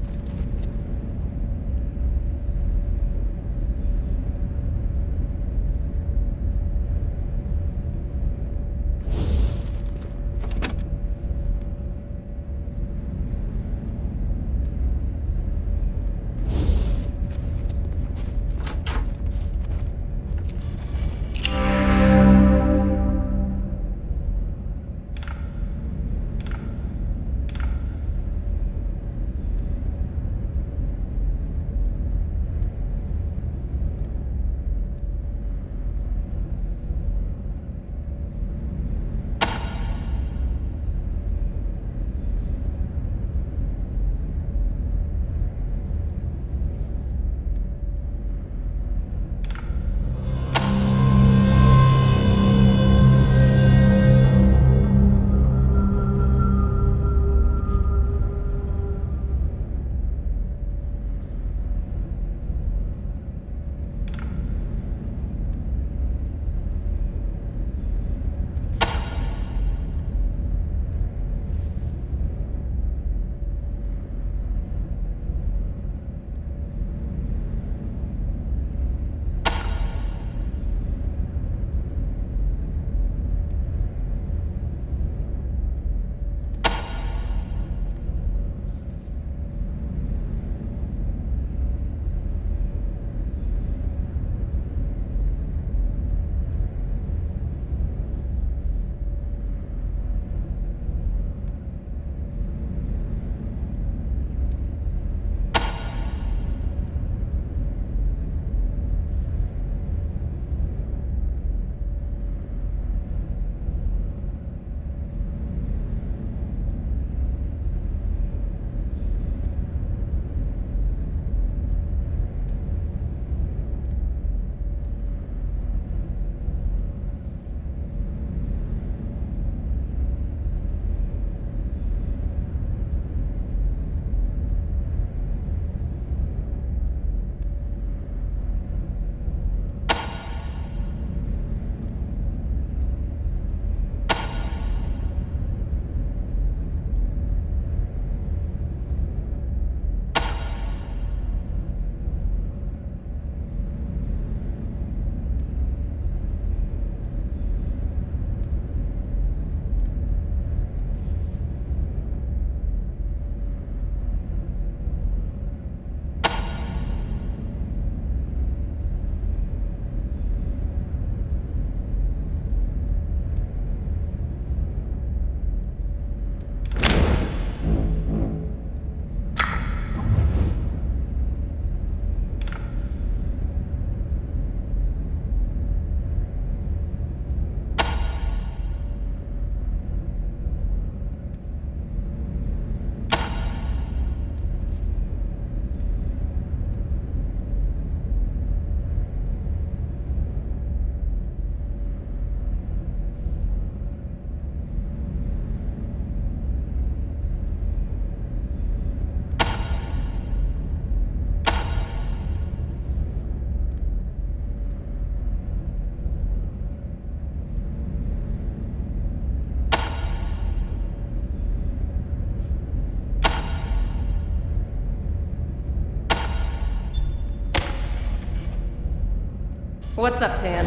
What's up, Tan?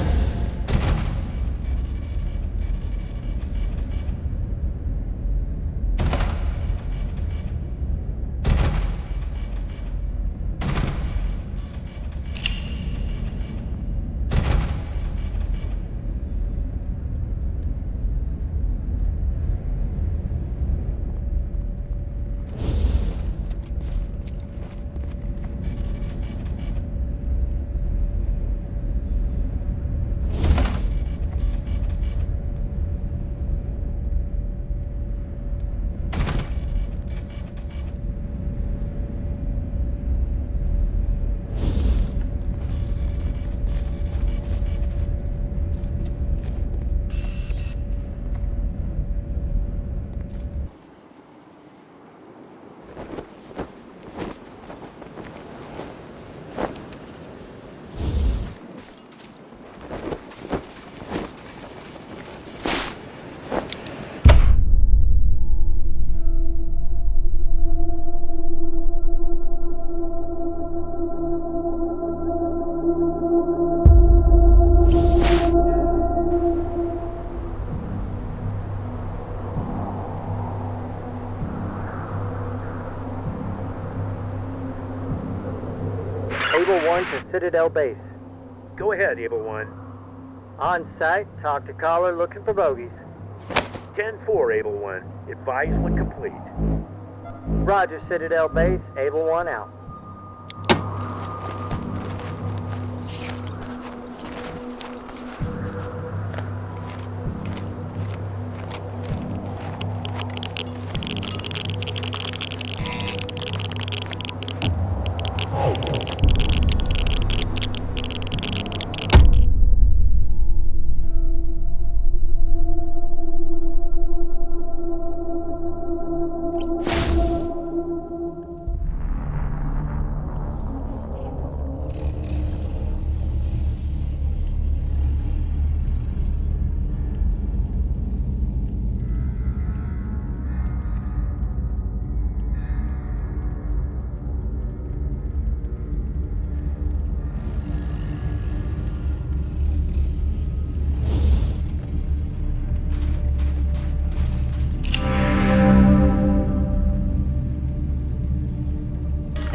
Able 1 to Citadel Base. Go ahead, Able 1. On site, talk to caller looking for bogeys. 10-4, Able 1. Advise when complete. Roger, Citadel Base. Able 1 out.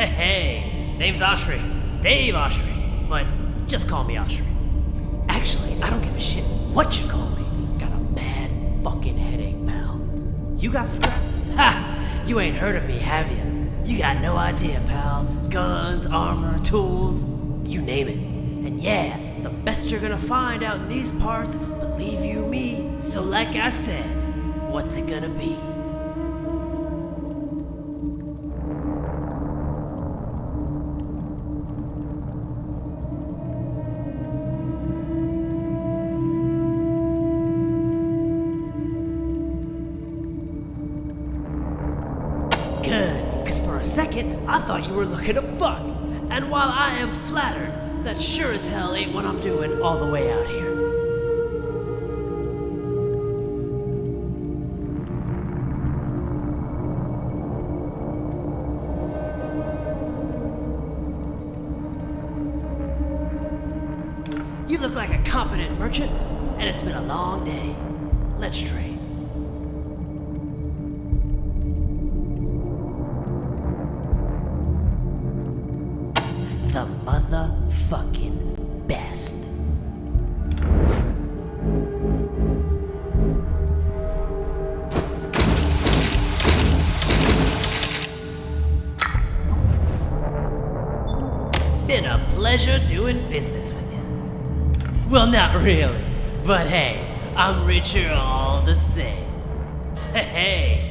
Hey, name's Oshry. Dave Oshry. But just call me Oshry. Actually, I don't give a shit what you call me. Got a bad fucking headache, pal. You got scrap? Ha! You ain't heard of me, have you? You got no idea, pal. Guns, armor, tools, you name it. And yeah, it's the best you're gonna find out in these parts, believe you me. So like I said, what's it gonna be? Good, because for a second, I thought you were looking to fuck. And while I am flattered, that sure as hell ain't what I'm doing all the way out here. You look like a competent merchant, and it's been a long day. Let's trade. The motherfucking best. Been a pleasure doing business with you. Well, not really, but hey, I'm richer all the same. Hey.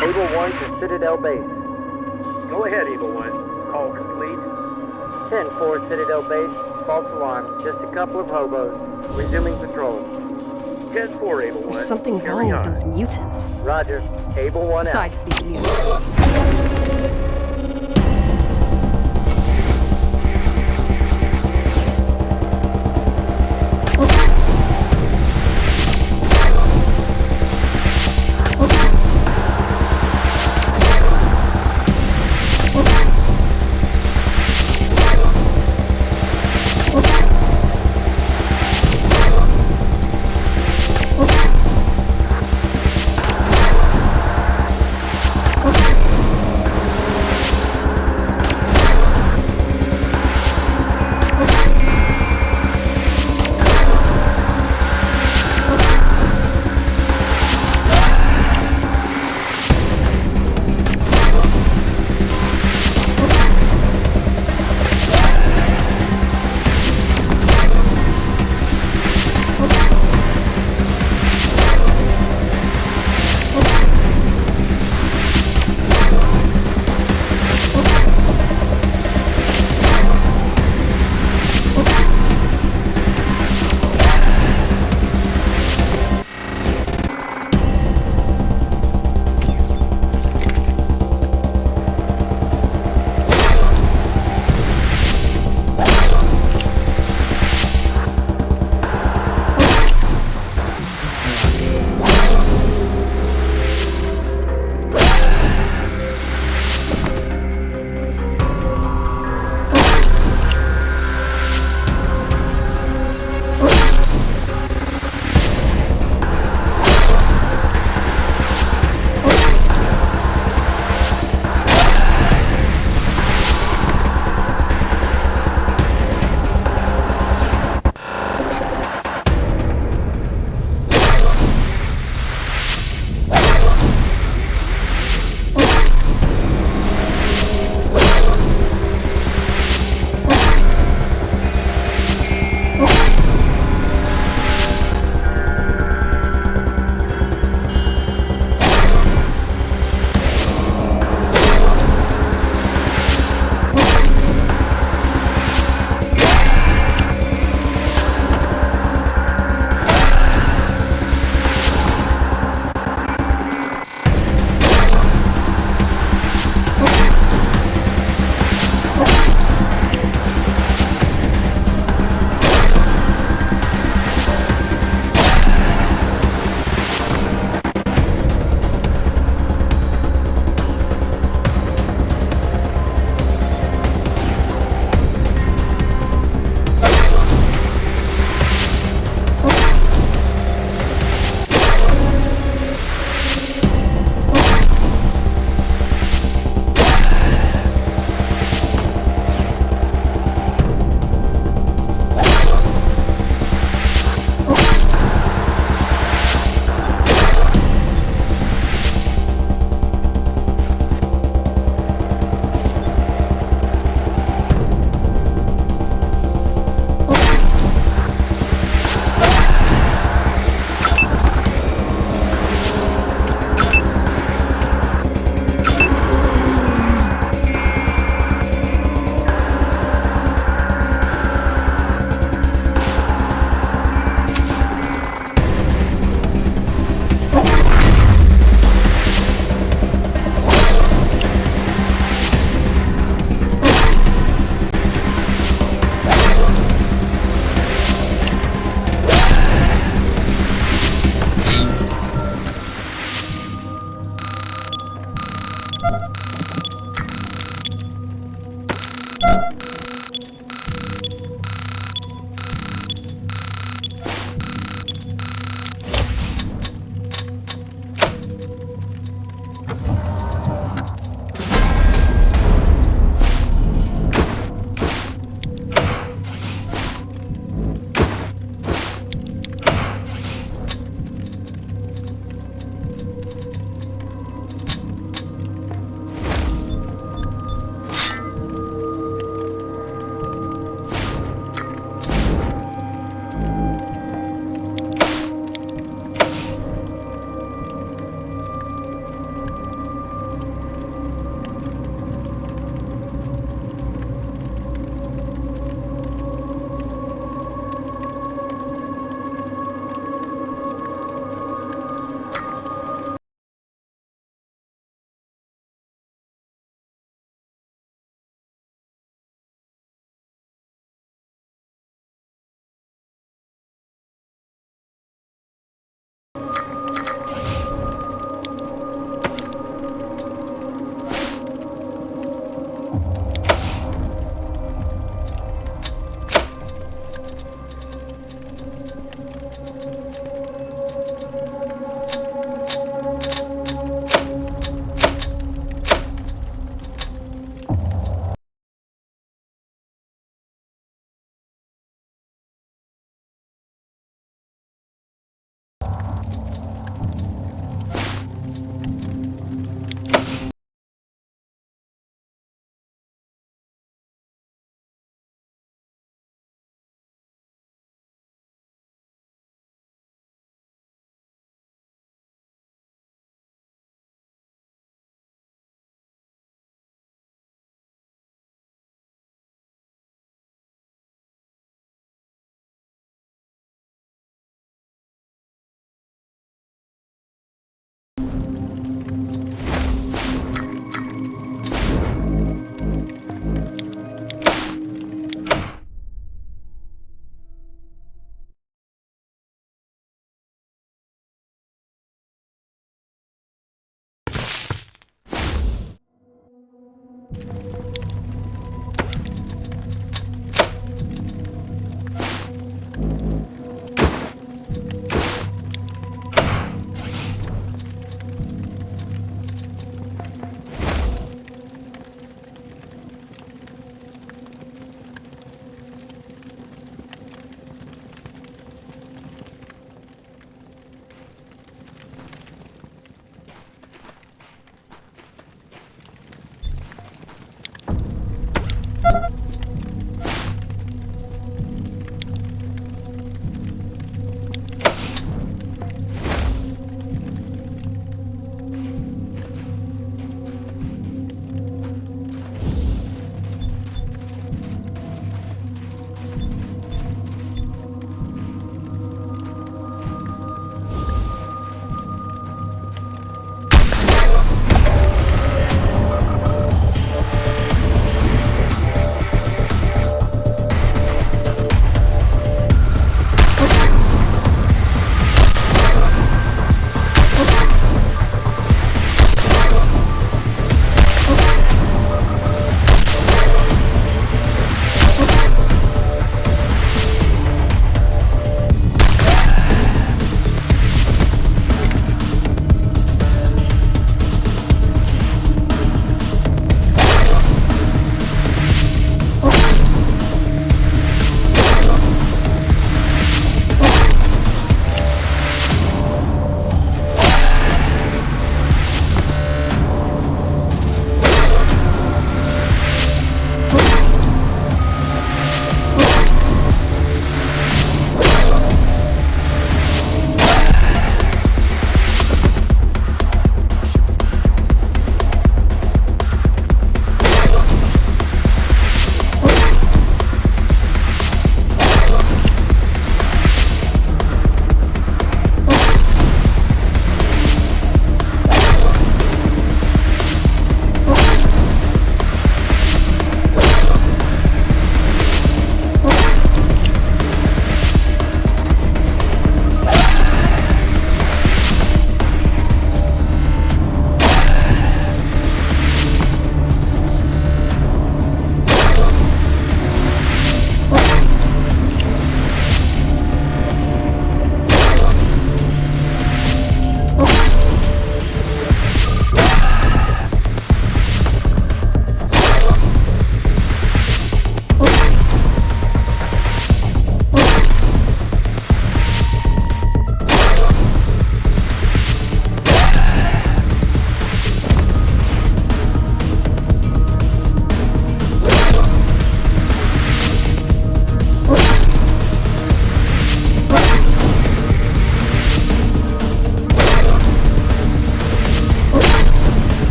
Able 1 to Citadel Base. Go ahead, Able 1. Call complete. 10-4 Citadel Base. False alarm. Just a couple of hobos. Resuming patrol. 10-4, Able 1. There's something Carry wrong on. with those mutants. Roger. Able 1 out. Besides these mutants.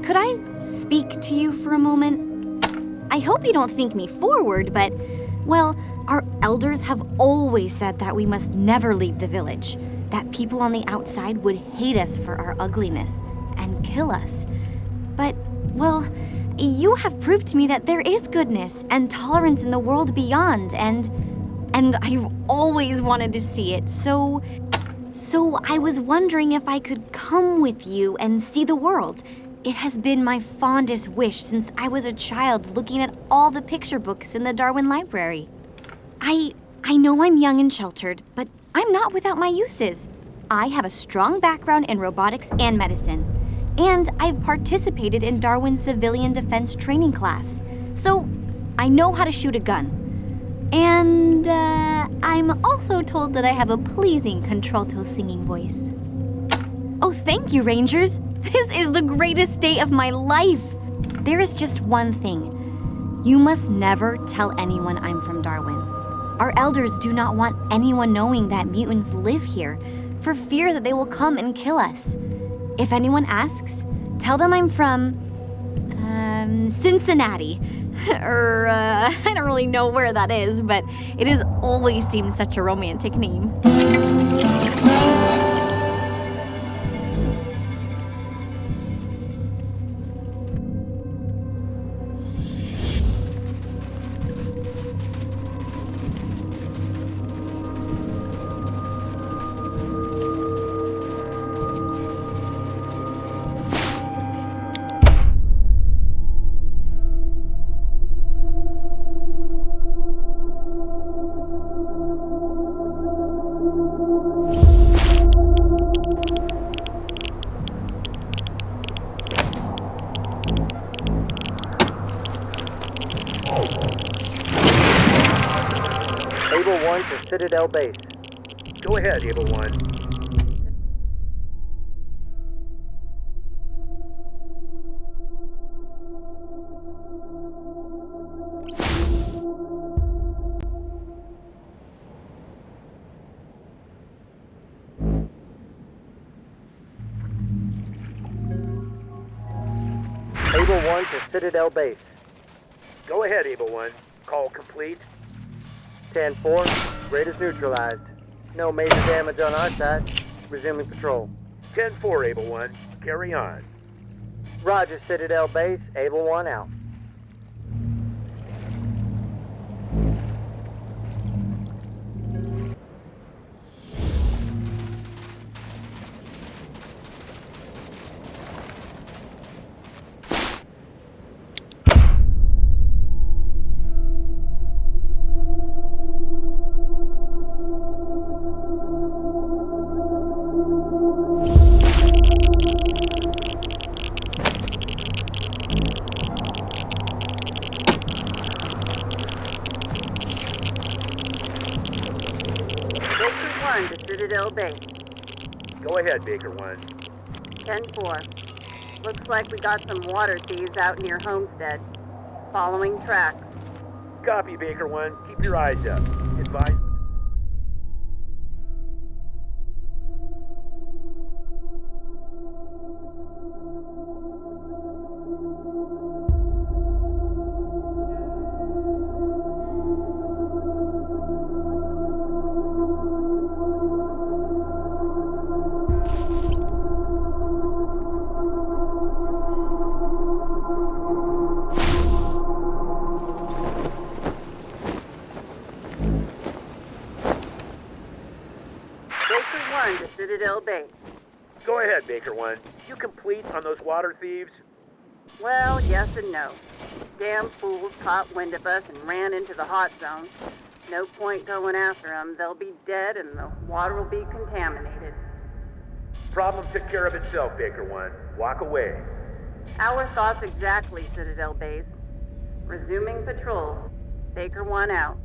Could I speak to you for a moment? I hope you don't think me forward, but, well, our elders have always said that we must never leave the village, that people on the outside would hate us for our ugliness and kill us. But, well, you have proved to me that there is goodness and tolerance in the world beyond, and I've always wanted to see it, so I was wondering if I could come with you and see the world. It has been my fondest wish since I was a child looking at all the picture books in the Darwin Library. I know I'm young and sheltered, but I'm not without my uses. I have a strong background in robotics and medicine, and I've participated in Darwin's civilian defense training class, so I know how to shoot a gun. And I'm also told that I have a pleasing contralto singing voice. Oh, thank you, Rangers. This is the greatest day of my life. There is just one thing. You must never tell anyone I'm from Darwin. Our elders do not want anyone knowing that mutants live here, for fear that they will come and kill us. If anyone asks, tell them I'm from, Cincinnati. I don't really know where that is, but it has always seemed such a romantic name. Able 1 to Citadel Base. Go ahead, Able 1. Able 1 to Citadel Base. Go ahead, Able 1. Call complete. 10-4, raid is neutralized. No major damage on our side. Resuming patrol. 10-4, Able 1. Carry on. Roger, Citadel Base. Able 1 out. 1 to Citadel Base. Go ahead, Baker 1. 10-4. Looks like we got some water thieves out near Homestead. Following tracks. Copy, Baker 1. Keep your eyes up. Advise. To Citadel Base. Go ahead, Baker 1. You complete on those water thieves? Well, yes and no. Damn fools caught wind of us and ran into the hot zone. No point going after them. They'll be dead and the water will be contaminated. Problem took care of itself, Baker 1. Walk away. Our thoughts exactly, Citadel Base. Resuming patrol. Baker 1 out.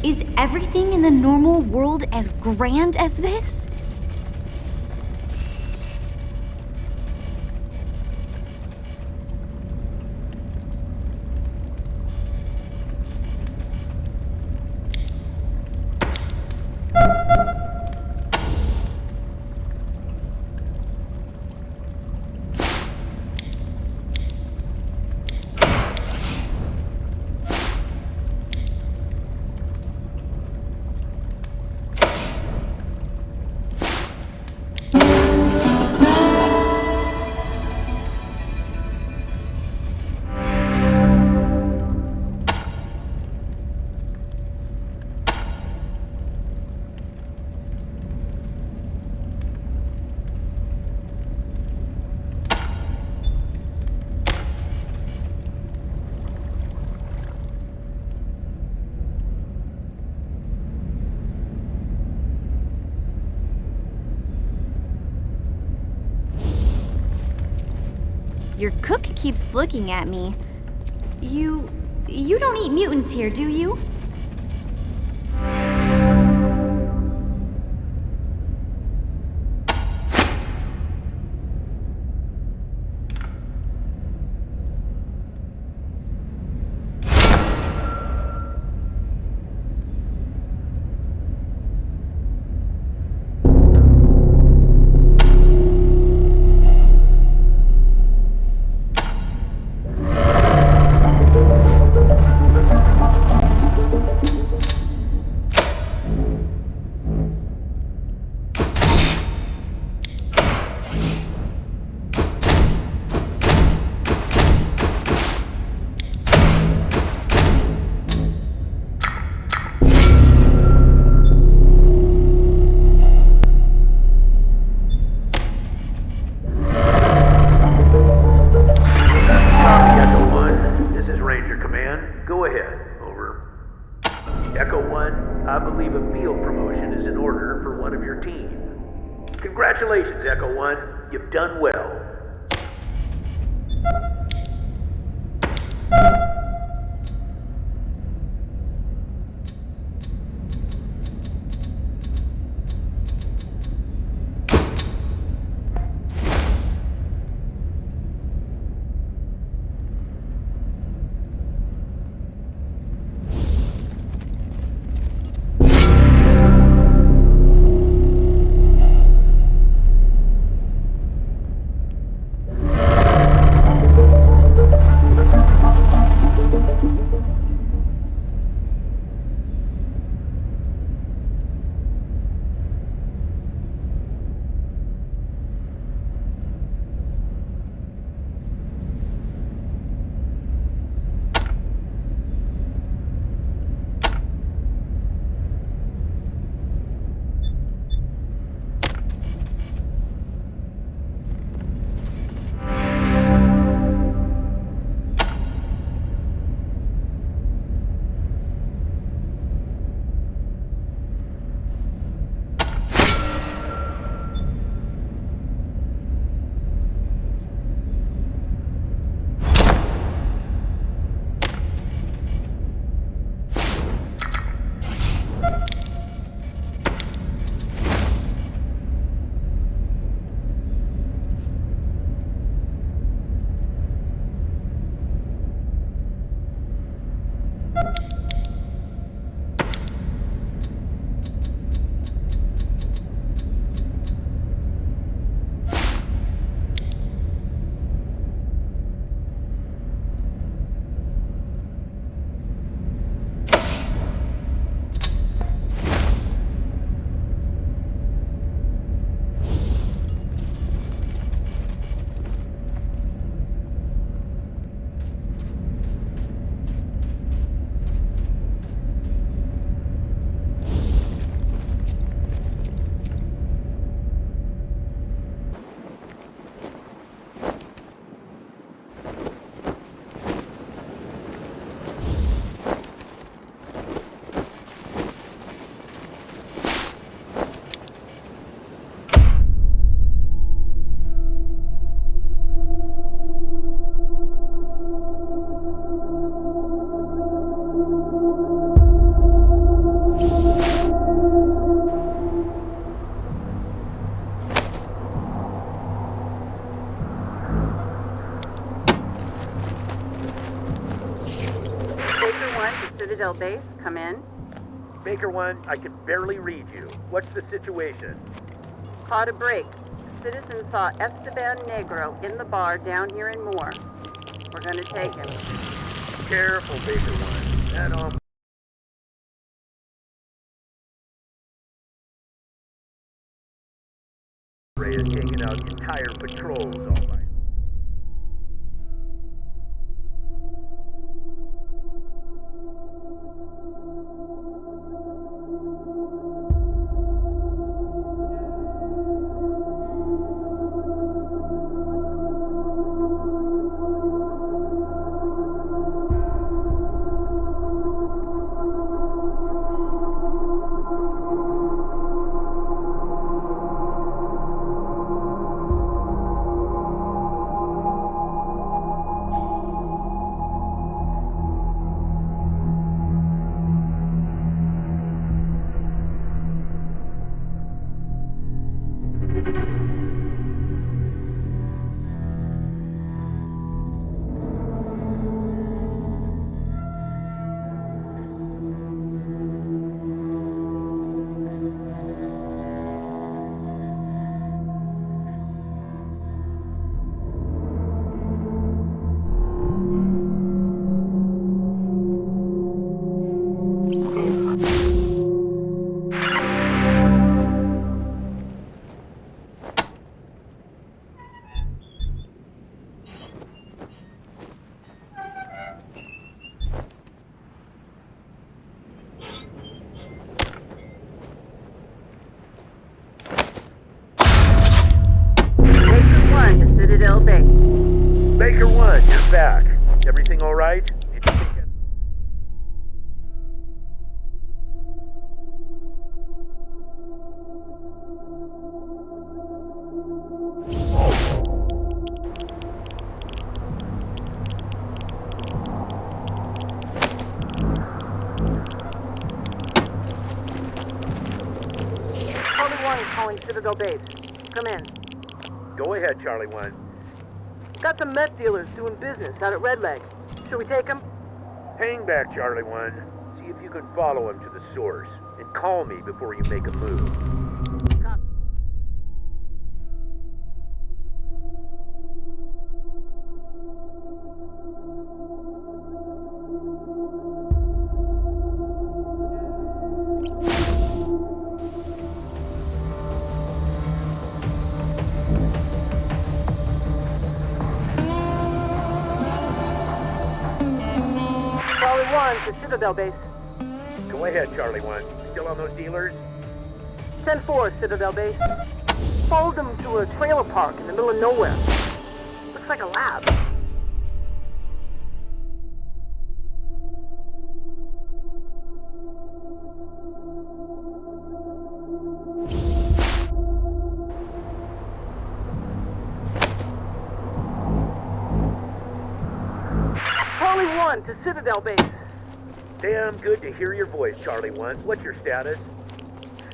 Is everything in the normal world as grand as this? Your cook keeps looking at me. You don't eat mutants here, do you? Congratulations, Echo 1. You've done well. Citadel Base. Come in. Baker 1, I can barely read you. What's the situation? Caught a break. Citizens saw Esteban Negro in the bar down here in Moore. We're gonna take him. Careful, Baker 1. That Ray is taking out entire patrols all by. Citadel Base. Baker 1, you're back. Everything all right? Did you think Charlie 1 calling Citadel Base. Come in. Go ahead, Charlie 1. Got some meth dealers doing business out at Red Leg. Should we take them? Hang back, Charlie 1. See if you can follow him to the source. And call me before you make a move. Charlie 1 to Citadel Base. Go ahead, Charlie 1. Still on those dealers? 10-4, Citadel Base. Followed them to a trailer park in the middle of nowhere. Looks like a lab. Charlie 1 to Citadel Base. Damn good to hear your voice, Charlie 1. What's your status?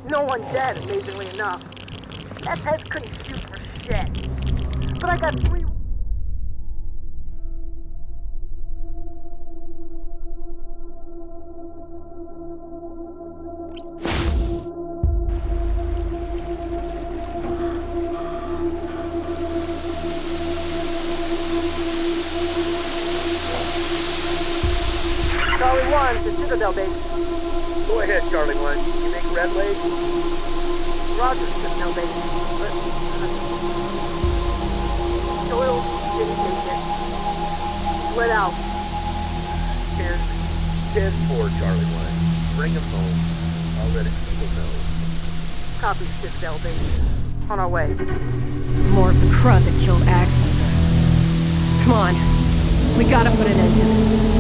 No one dead, amazingly enough. That heads couldn't shoot for shit. But I got 3... Charlie 1 to Citadel Base. Go ahead, Charlie 1. You make Red Leg? Roger, Citadel Base. But... Doyle didn't take it. Let out. 10-4, Charlie 1. Bring him home. I'll let people know. Copy, Citadel Base. On our way. More of the crud that killed Axlander. Come on. We gotta put an end to this.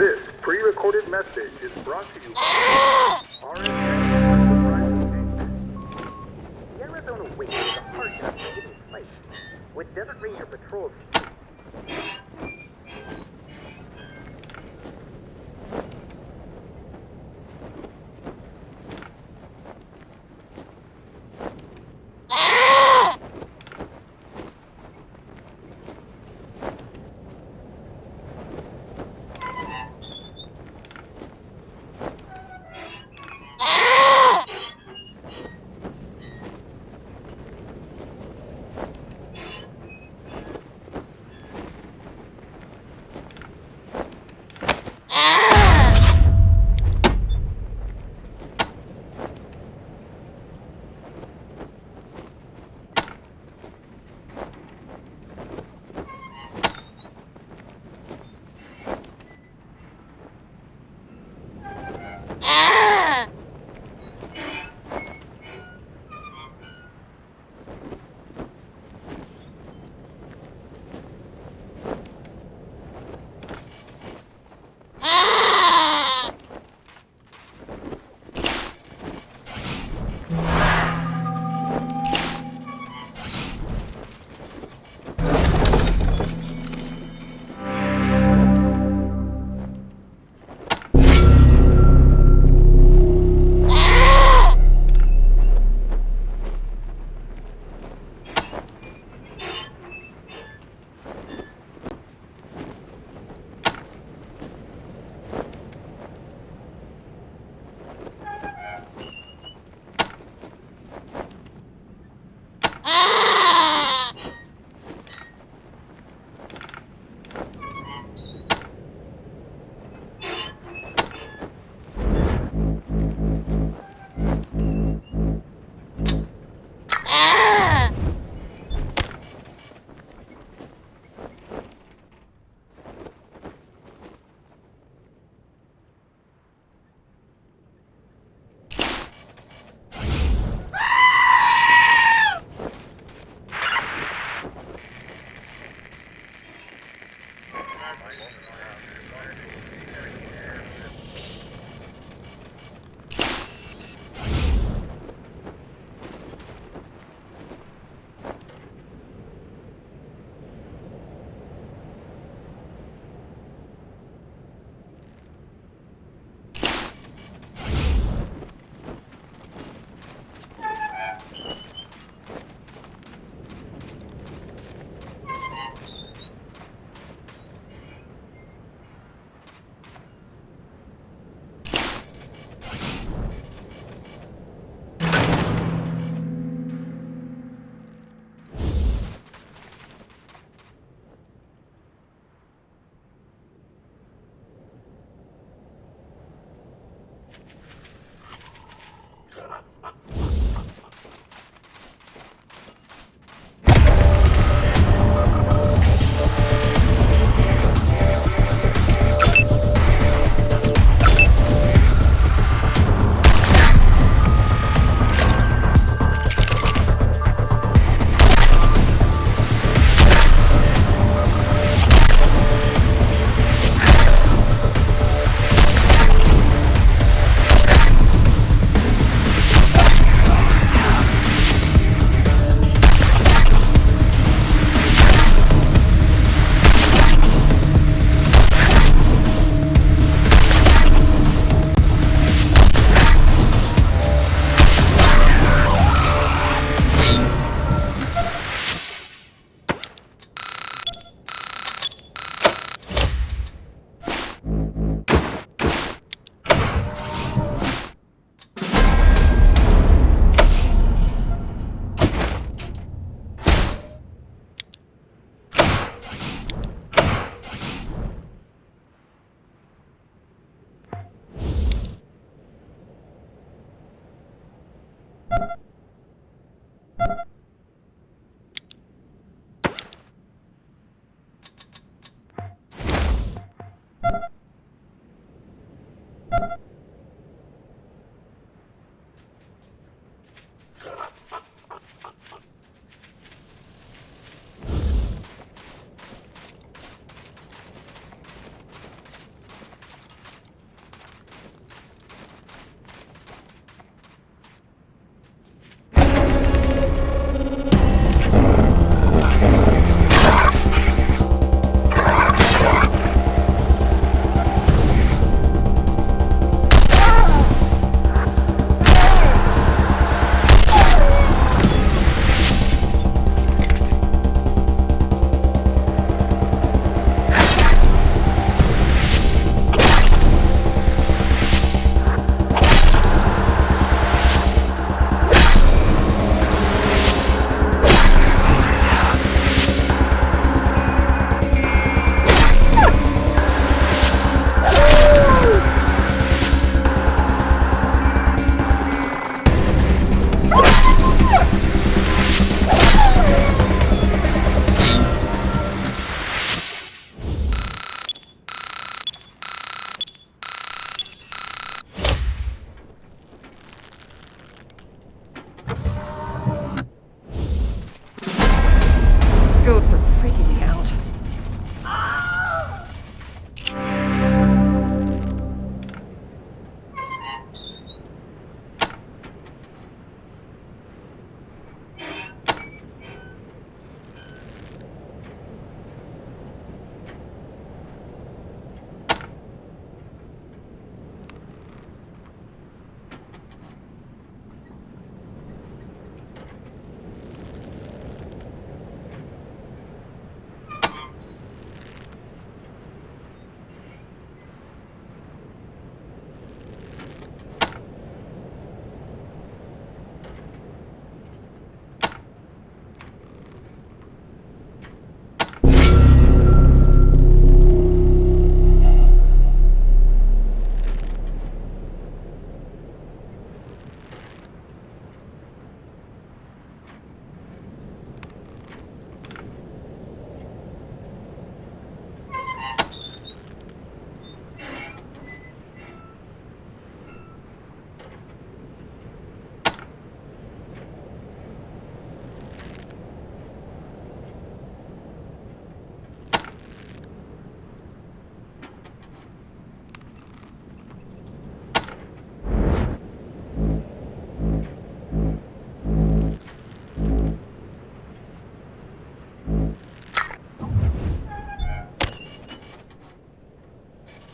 This pre-recorded message is brought to you by The Arizona Waste is a harsh enough hidden place. With Desert Ranger patrols,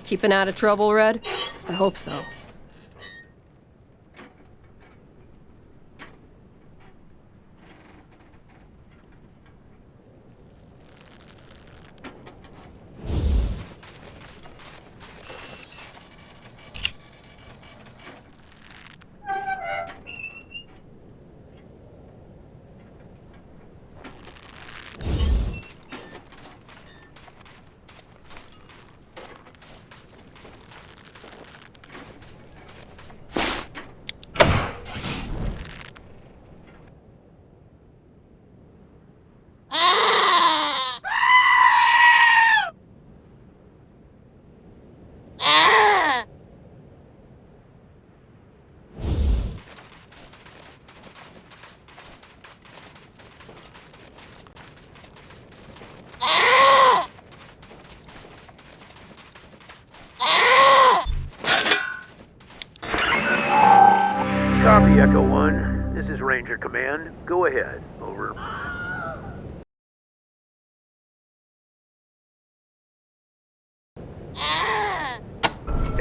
Keeping out of trouble, Red? I hope so. Copy, Echo 1. This is Ranger Command. Go ahead. Over.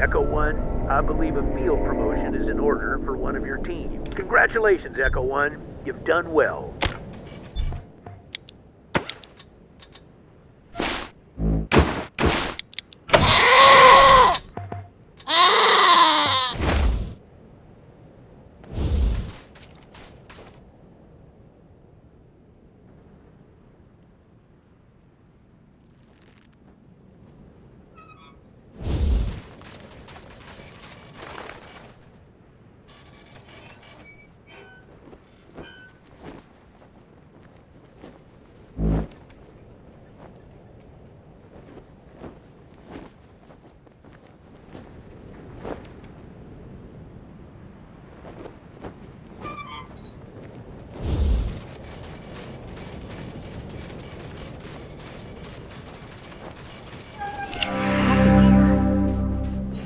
Echo 1, I believe a field promotion is in order for one of your team. Congratulations, Echo 1. You've done well.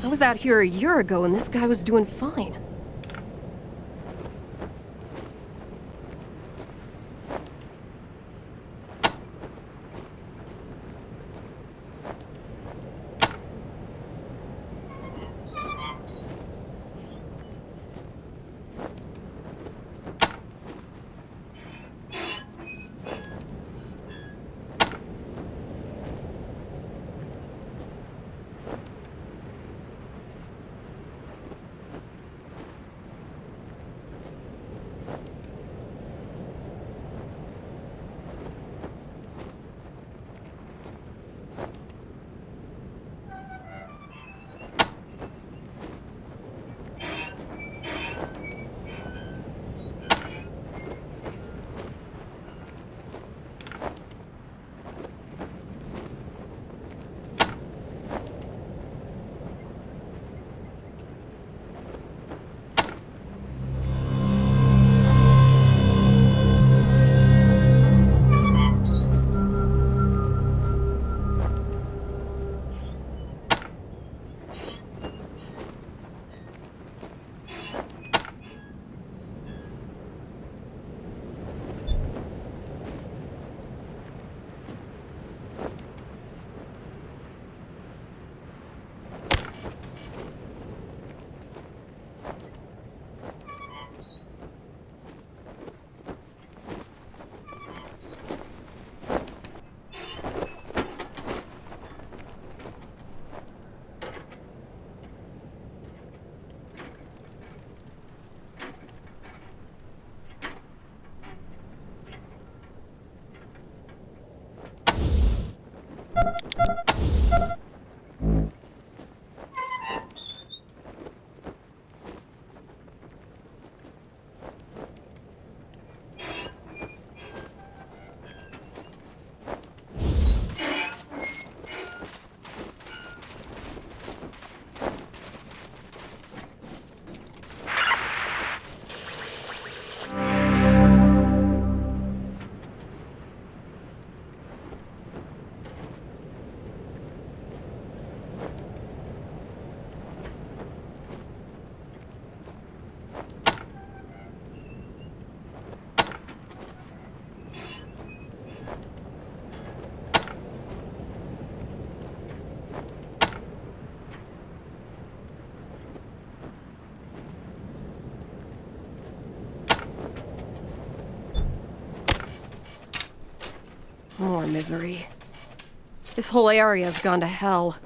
I was out here a year ago and this guy was doing fine. misery. This whole area's gone to hell.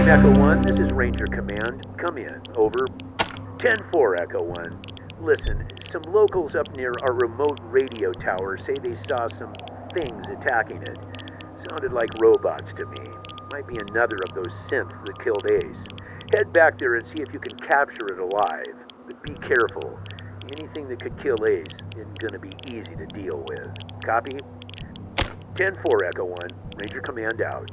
Team Echo 1, this is Ranger Command. Come in. Over. 10-4, Echo 1. Listen, some locals up near our remote radio tower say they saw some things attacking it. Sounded like robots to me. Might be another of those synths that killed Ace. Head back there and see if you can capture it alive. But be careful. Anything that could kill Ace isn't gonna be easy to deal with. Copy? 10-4, Echo 1. Ranger Command out.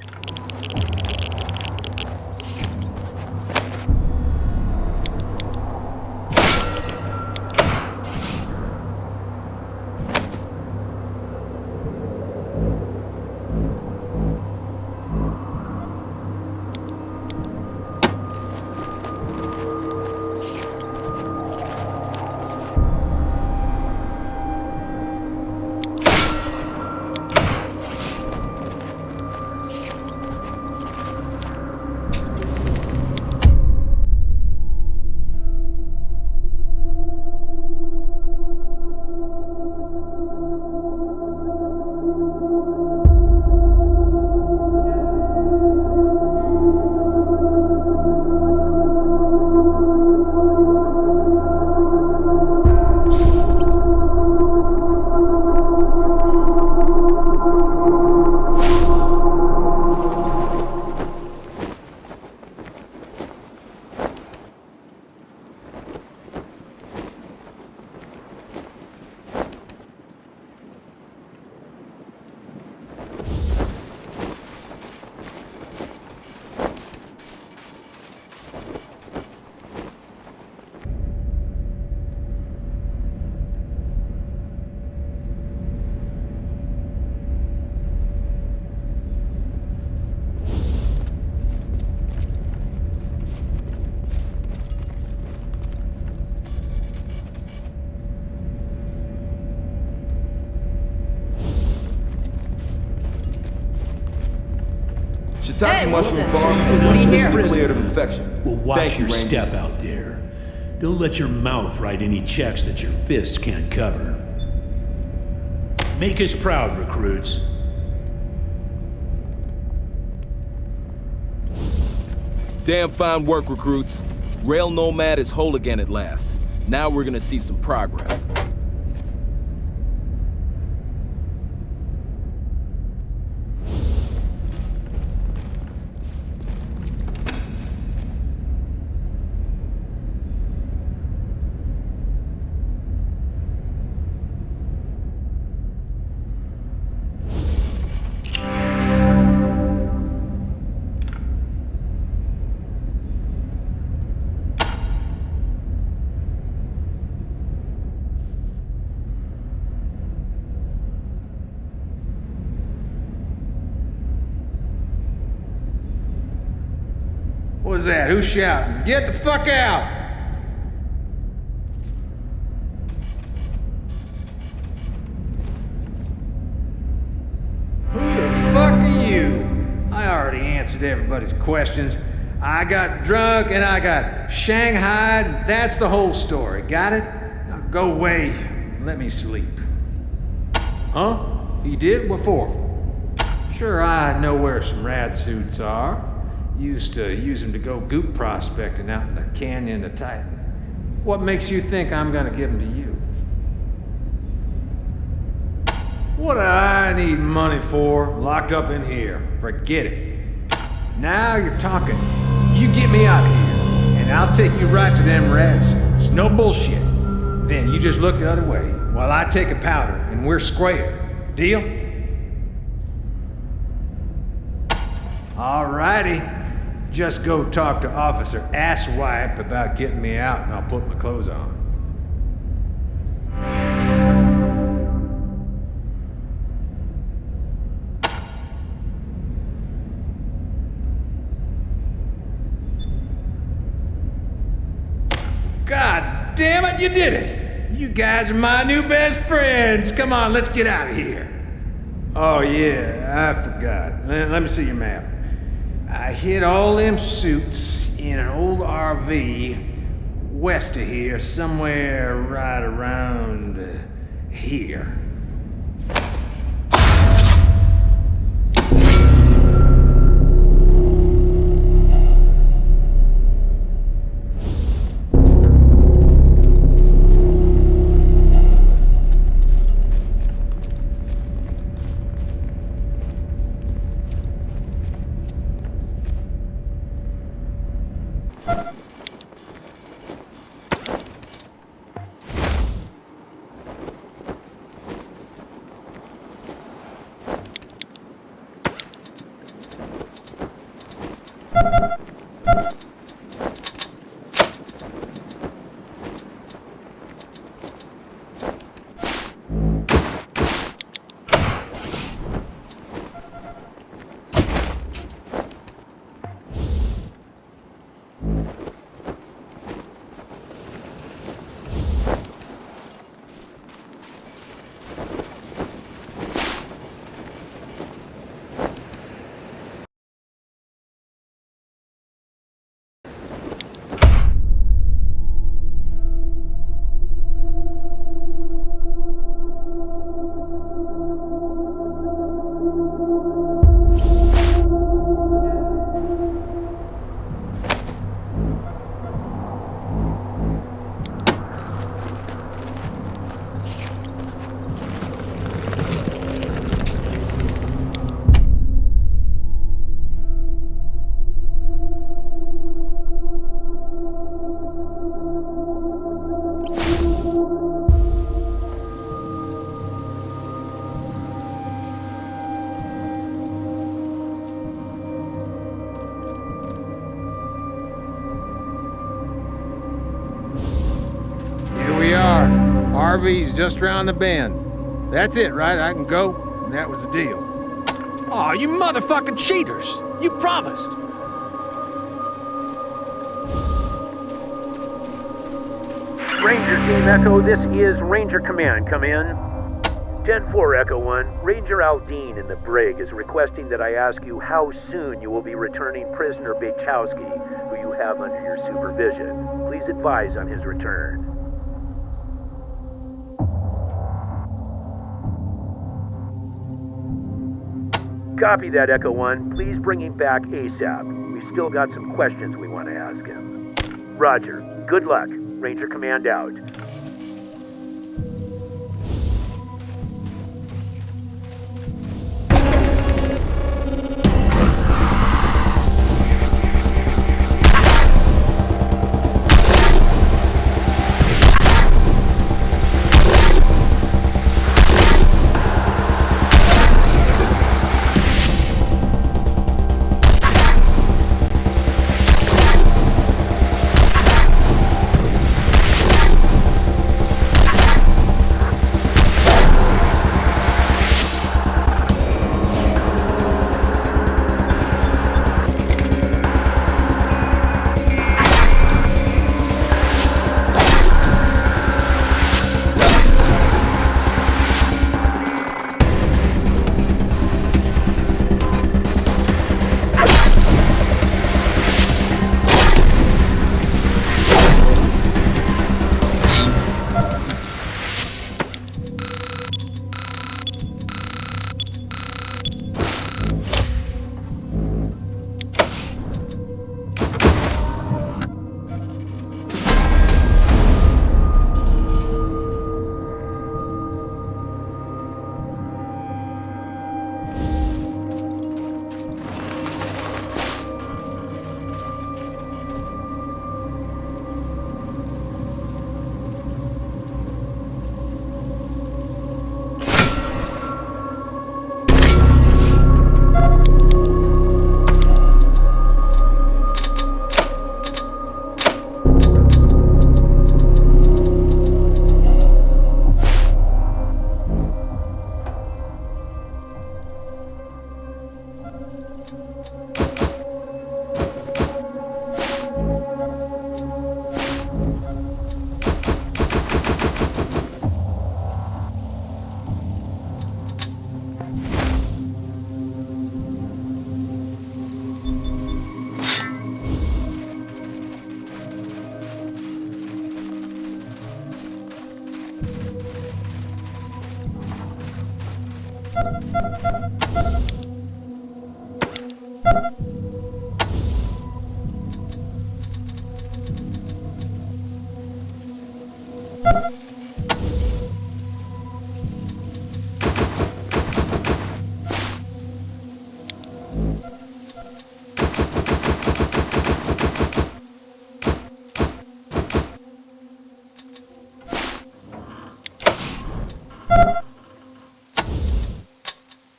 Shiitake mushroom farm has What do been you hear? officially cleared of infection. Well, watch Thank you, your Rangers. step out there. Don't let your mouth write any checks that your fists can't cover. Make us proud, recruits. Damn fine work, recruits. Rail Nomad is whole again at last. Now we're gonna see some progress. What was that? Who's shouting? Get the fuck out! Who the fuck are you? I already answered everybody's questions. I got drunk and I got shanghaied, and that's the whole story. Got it? Now go away and let me sleep. Huh? He did? What for? Sure, I know where some rad suits are. Used to use them to go goop prospecting out in the canyon of Titan. What makes you think I'm gonna give them to you? What do I need money for, locked up in here? Forget it. Now you're talking. You get me out of here, and I'll take you right to them rad suits. No bullshit. Then you just look the other way, while I take a powder, and we're square. Deal? Alrighty. Just go talk to Officer Asswipe about getting me out, and I'll put my clothes on. God damn it, you did it! You guys are my new best friends. Come on, let's get out of here. Oh yeah, I forgot. Let me see your map. I hid all them suits in an old RV west of here, somewhere right around here. RV's just around the bend. That's it, right? I can go, and that was the deal. Aw, you motherfucking cheaters! You promised! Ranger Team Echo, this is Ranger Command. Come in. 10-4, Echo 1. Ranger Aldine in the brig is requesting that I ask you how soon you will be returning prisoner Bachowski, who you have under your supervision. Please advise on his return. Copy that, Echo 1. Please bring him back ASAP. We've still got some questions we want to ask him. Roger. Good luck. Ranger Command out.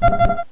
You